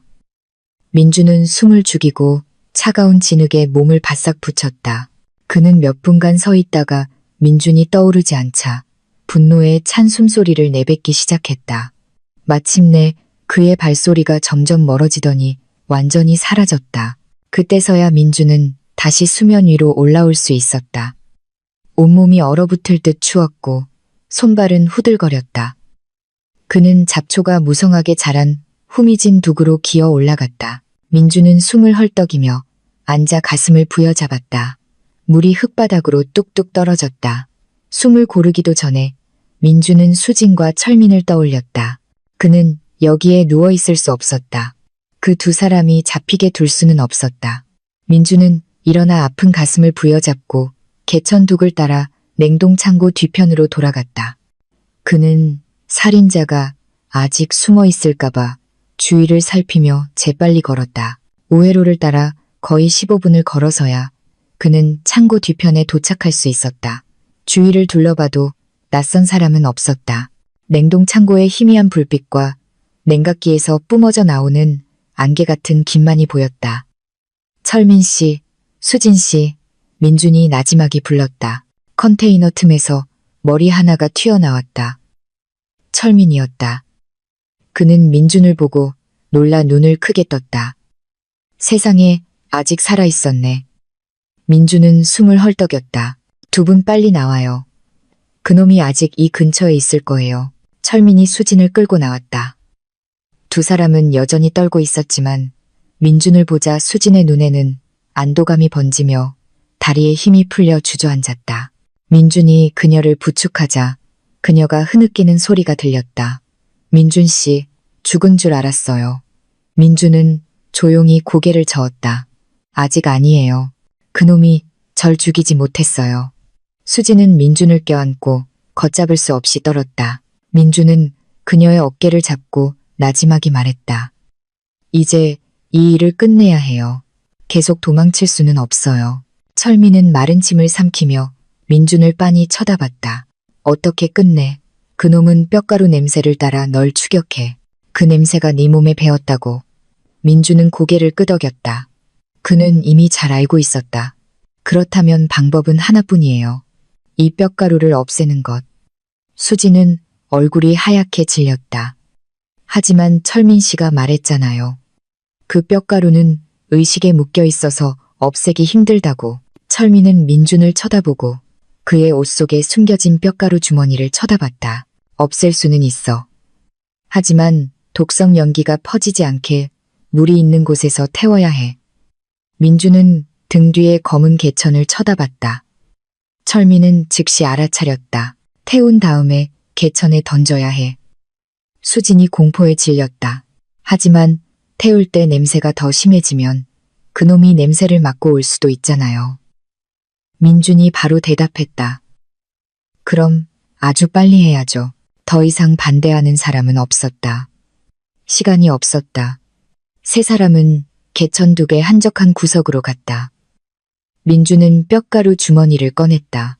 민주는 숨을 죽이고 차가운 진흙에 몸을 바싹 붙였다. 그는 몇 분간 서 있다가 민준이 떠오르지 않자 분노의 찬 숨소리를 내뱉기 시작했다. 마침내 그의 발소리가 점점 멀어지더니 완전히 사라졌다. 그때서야 민주는 다시 수면 위로 올라올 수 있었다. 온몸이 얼어붙을 듯 추웠고 손발은 후들거렸다. 그는 잡초가 무성하게 자란 후미진 둑으로 기어 올라갔다. 민주는 숨을 헐떡이며 앉아 가슴을 부여잡았다. 물이 흙바닥으로 뚝뚝 떨어졌다. 숨을 고르기도 전에 민주는 수진과 철민을 떠올렸다. 그는 여기에 누워 있을 수 없었다. 그 두 사람이 잡히게 둘 수는 없었다. 민주는 일어나 아픈 가슴을 부여잡고 개천둑을 따라 냉동창고 뒤편으로 돌아갔다. 그는 살인자가 아직 숨어 있을까봐 주위를 살피며 재빨리 걸었다. 우회로를 따라 거의 15분을 걸어서야 그는 창고 뒤편에 도착할 수 있었다. 주위를 둘러봐도 낯선 사람은 없었다. 냉동창고의 희미한 불빛과 냉각기에서 뿜어져 나오는 안개 같은 김만이 보였다. 철민 씨, 수진 씨, 민준이 나지막이 불렀다. 컨테이너 틈에서 머리 하나가 튀어나왔다. 철민이었다. 그는 민준을 보고 놀라 눈을 크게 떴다. 세상에 아직 살아있었네. 민준은 숨을 헐떡였다. 두 분 빨리 나와요. 그놈이 아직 이 근처에 있을 거예요. 철민이 수진을 끌고 나왔다. 두 사람은 여전히 떨고 있었지만 민준을 보자 수진의 눈에는 안도감이 번지며 다리에 힘이 풀려 주저앉았다. 민준이 그녀를 부축하자 그녀가 흐느끼는 소리가 들렸다. 민준 씨, 죽은 줄 알았어요. 민준은 조용히 고개를 저었다. 아직 아니에요. 그놈이 절 죽이지 못했어요. 수진은 민준을 껴안고 걷잡을 수 없이 떨었다. 민준은 그녀의 어깨를 잡고 나지막이 말했다. 이제 이 일을 끝내야 해요. 계속 도망칠 수는 없어요. 철민은 마른 침을 삼키며 민준을 빤히 쳐다봤다. 어떻게 끝내? 그놈은 뼈가루 냄새를 따라 널 추격해. 그 냄새가 네 몸에 배었다고. 민준은 고개를 끄덕였다. 그는 이미 잘 알고 있었다. 그렇다면 방법은 하나뿐이에요. 이 뼈가루를 없애는 것. 수지는 얼굴이 하얗게 질렸다. 하지만 철민 씨가 말했잖아요. 그 뼈가루는 의식에 묶여 있어서 없애기 힘들다고. 철민은 민준을 쳐다보고 그의 옷 속에 숨겨진 뼈가루 주머니를 쳐다봤다. 없앨 수는 있어. 하지만 독성 연기가 퍼지지 않게 물이 있는 곳에서 태워야 해. 민준은 등 뒤에 검은 개천을 쳐다봤다. 철민은 즉시 알아차렸다. 태운 다음에 개천에 던져야 해. 수진이 공포에 질렸다. 하지만 태울 때 냄새가 더 심해지면 그놈이 냄새를 맡고 올 수도 있잖아요. 민준이 바로 대답했다. 그럼 아주 빨리 해야죠. 더 이상 반대하는 사람은 없었다. 시간이 없었다. 세 사람은 개천둑의 한적한 구석으로 갔다. 민준은 뼈가루 주머니를 꺼냈다.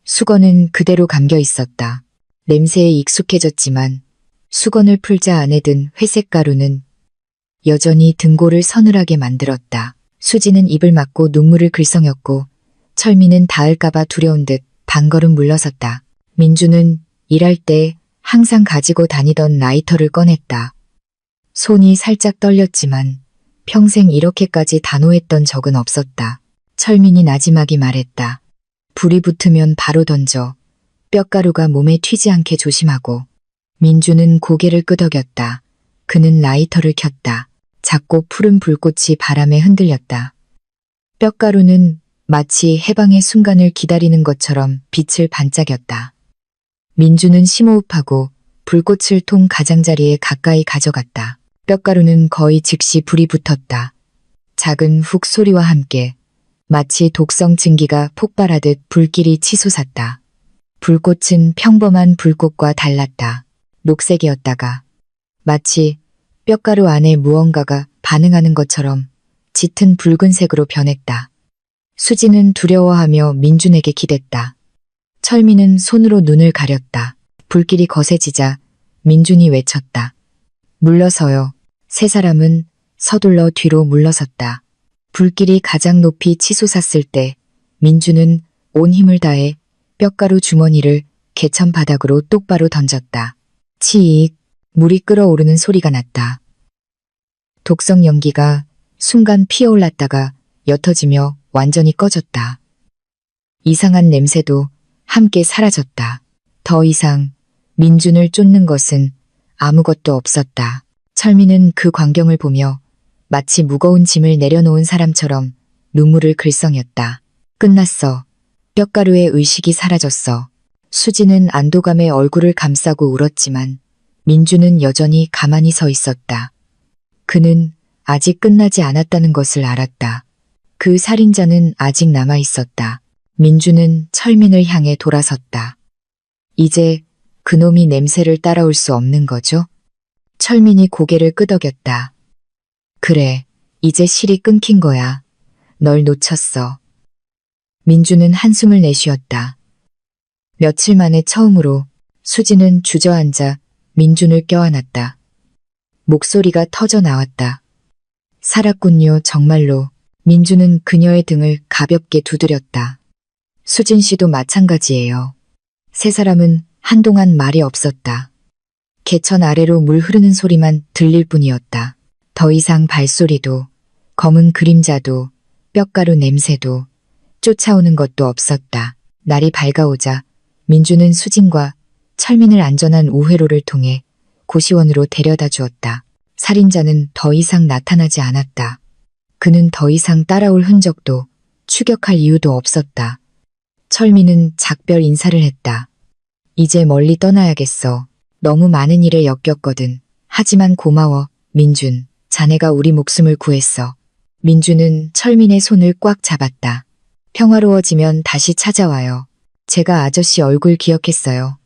수건은 그대로 감겨 있었다. 냄새에 익숙해졌지만 수건을 풀자 안에 든 회색 가루는 여전히 등골을 서늘하게 만들었다. 수지는 입을 막고 눈물을 글썽였고 철민은 닿을까봐 두려운 듯 반걸음 물러섰다. 민준은 일할 때 항상 가지고 다니던 라이터를 꺼냈다. 손이 살짝 떨렸지만 평생 이렇게까지 단호했던 적은 없었다. 철민이 나지막이 말했다. 불이 붙으면 바로 던져. 뼈가루가 몸에 튀지 않게 조심하고. 민준은 고개를 끄덕였다. 그는 라이터를 켰다. 작고 푸른 불꽃이 바람에 흔들렸다. 뼈가루는 마치 해방의 순간을 기다리는 것처럼 빛을 반짝였다. 민준은 심호흡하고 불꽃을 통 가장자리에 가까이 가져갔다. 뼈가루는 거의 즉시 불이 붙었다. 작은 훅 소리와 함께 마치 독성 증기가 폭발하듯 불길이 치솟았다. 불꽃은 평범한 불꽃과 달랐다. 녹색이었다가 마치 뼈가루 안에 무언가가 반응하는 것처럼 짙은 붉은색으로 변했다. 수지는 두려워하며 민준에게 기댔다. 철민은 손으로 눈을 가렸다. 불길이 거세지자 민준이 외쳤다. 물러서요. 세 사람은 서둘러 뒤로 물러섰다. 불길이 가장 높이 치솟았을 때 민준은 온 힘을 다해 뼈가루 주머니를 개천 바닥으로 똑바로 던졌다. 치익, 물이 끓어오르는 소리가 났다. 독성 연기가 순간 피어올랐다가 옅어지며 완전히 꺼졌다. 이상한 냄새도 함께 사라졌다. 더 이상 민준을 쫓는 것은 아무것도 없었다. 철민은 그 광경을 보며 마치 무거운 짐을 내려놓은 사람처럼 눈물을 글썽였다. 끝났어. 뼈가루의 의식이 사라졌어. 수지는 안도감에 얼굴을 감싸고 울었지만 민주는 여전히 가만히 서 있었다. 그는 아직 끝나지 않았다는 것을 알았다. 그 살인자는 아직 남아 있었다. 민주는 철민을 향해 돌아섰다. 이제 그놈이 냄새를 따라올 수 없는 거죠? 철민이 고개를 끄덕였다. 그래, 이제 실이 끊긴 거야. 널 놓쳤어. 민주는 한숨을 내쉬었다. 며칠 만에 처음으로 수지는 주저앉아 민준을 껴안았다. 목소리가 터져 나왔다. 살았군요, 정말로. 민주는 그녀의 등을 가볍게 두드렸다. 수진 씨도 마찬가지예요. 세 사람은 한동안 말이 없었다. 개천 아래로 물 흐르는 소리만 들릴 뿐이었다. 더 이상 발소리도, 검은 그림자도, 뼈가루 냄새도, 쫓아오는 것도 없었다. 날이 밝아오자 민주는 수진과 철민을 안전한 우회로를 통해 고시원으로 데려다 주었다. 살인자는 더 이상 나타나지 않았다. 그는 더 이상 따라올 흔적도 추격할 이유도 없었다. 철민은 작별 인사를 했다. 이제 멀리 떠나야겠어. 너무 많은 일에 엮였거든. 하지만 고마워, 민준. 자네가 우리 목숨을 구했어. 민주는 철민의 손을 꽉 잡았다. 평화로워지면 다시 찾아와요. 제가 아저씨 얼굴 기억했어요.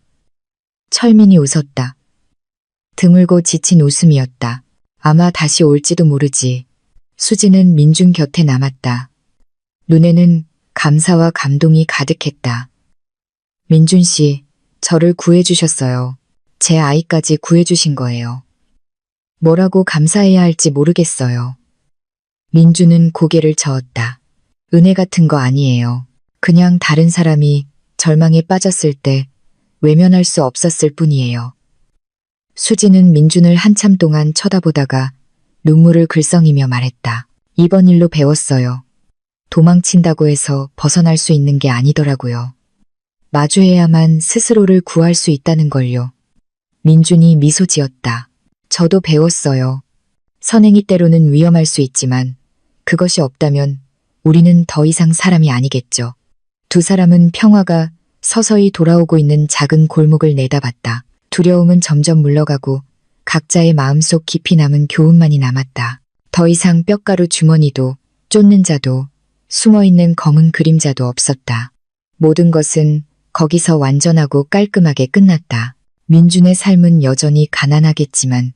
철민이 웃었다. 드물고 지친 웃음이었다. 아마 다시 올지도 모르지. 수지는 민준 곁에 남았다. 눈에는 감사와 감동이 가득했다. 민준 씨, 저를 구해주셨어요. 제 아이까지 구해주신 거예요. 뭐라고 감사해야 할지 모르겠어요. 민주는 고개를 저었다. 은혜 같은 거 아니에요. 그냥 다른 사람이 절망에 빠졌을 때 외면할 수 없었을 뿐이에요. 수지는 민준을 한참 동안 쳐다보다가 눈물을 글썽이며 말했다. 이번 일로 배웠어요. 도망친다고 해서 벗어날 수 있는 게 아니더라고요. 마주해야만 스스로를 구할 수 있다는 걸요. 민준이 미소 지었다. 저도 배웠어요. 선행이 때로는 위험할 수 있지만 그것이 없다면 우리는 더 이상 사람이 아니겠죠. 두 사람은 평화가 서서히 돌아오고 있는 작은 골목을 내다봤다. 두려움은 점점 물러가고 각자의 마음속 깊이 남은 교훈만이 남았다. 더 이상 뼈가루 주머니도 쫓는 자도 숨어있는 검은 그림자도 없었다. 모든 것은 거기서 완전하고 깔끔하게 끝났다. 민준의 삶은 여전히 가난하겠지만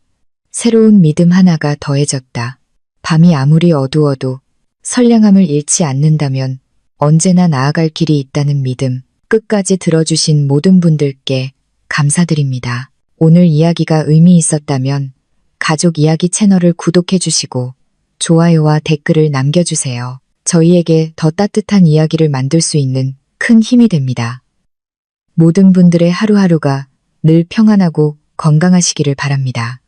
새로운 믿음 하나가 더해졌다. 밤이 아무리 어두워도 선량함을 잃지 않는다면 언제나 나아갈 길이 있다는 믿음. 끝까지 들어주신 모든 분들께 감사드립니다. 오늘 이야기가 의미 있었다면 가족 이야기 채널을 구독해 주시고 좋아요와 댓글을 남겨주세요. 저희에게 더 따뜻한 이야기를 만들 수 있는 큰 힘이 됩니다. 모든 분들의 하루하루가 늘 평안하고 건강하시기를 바랍니다.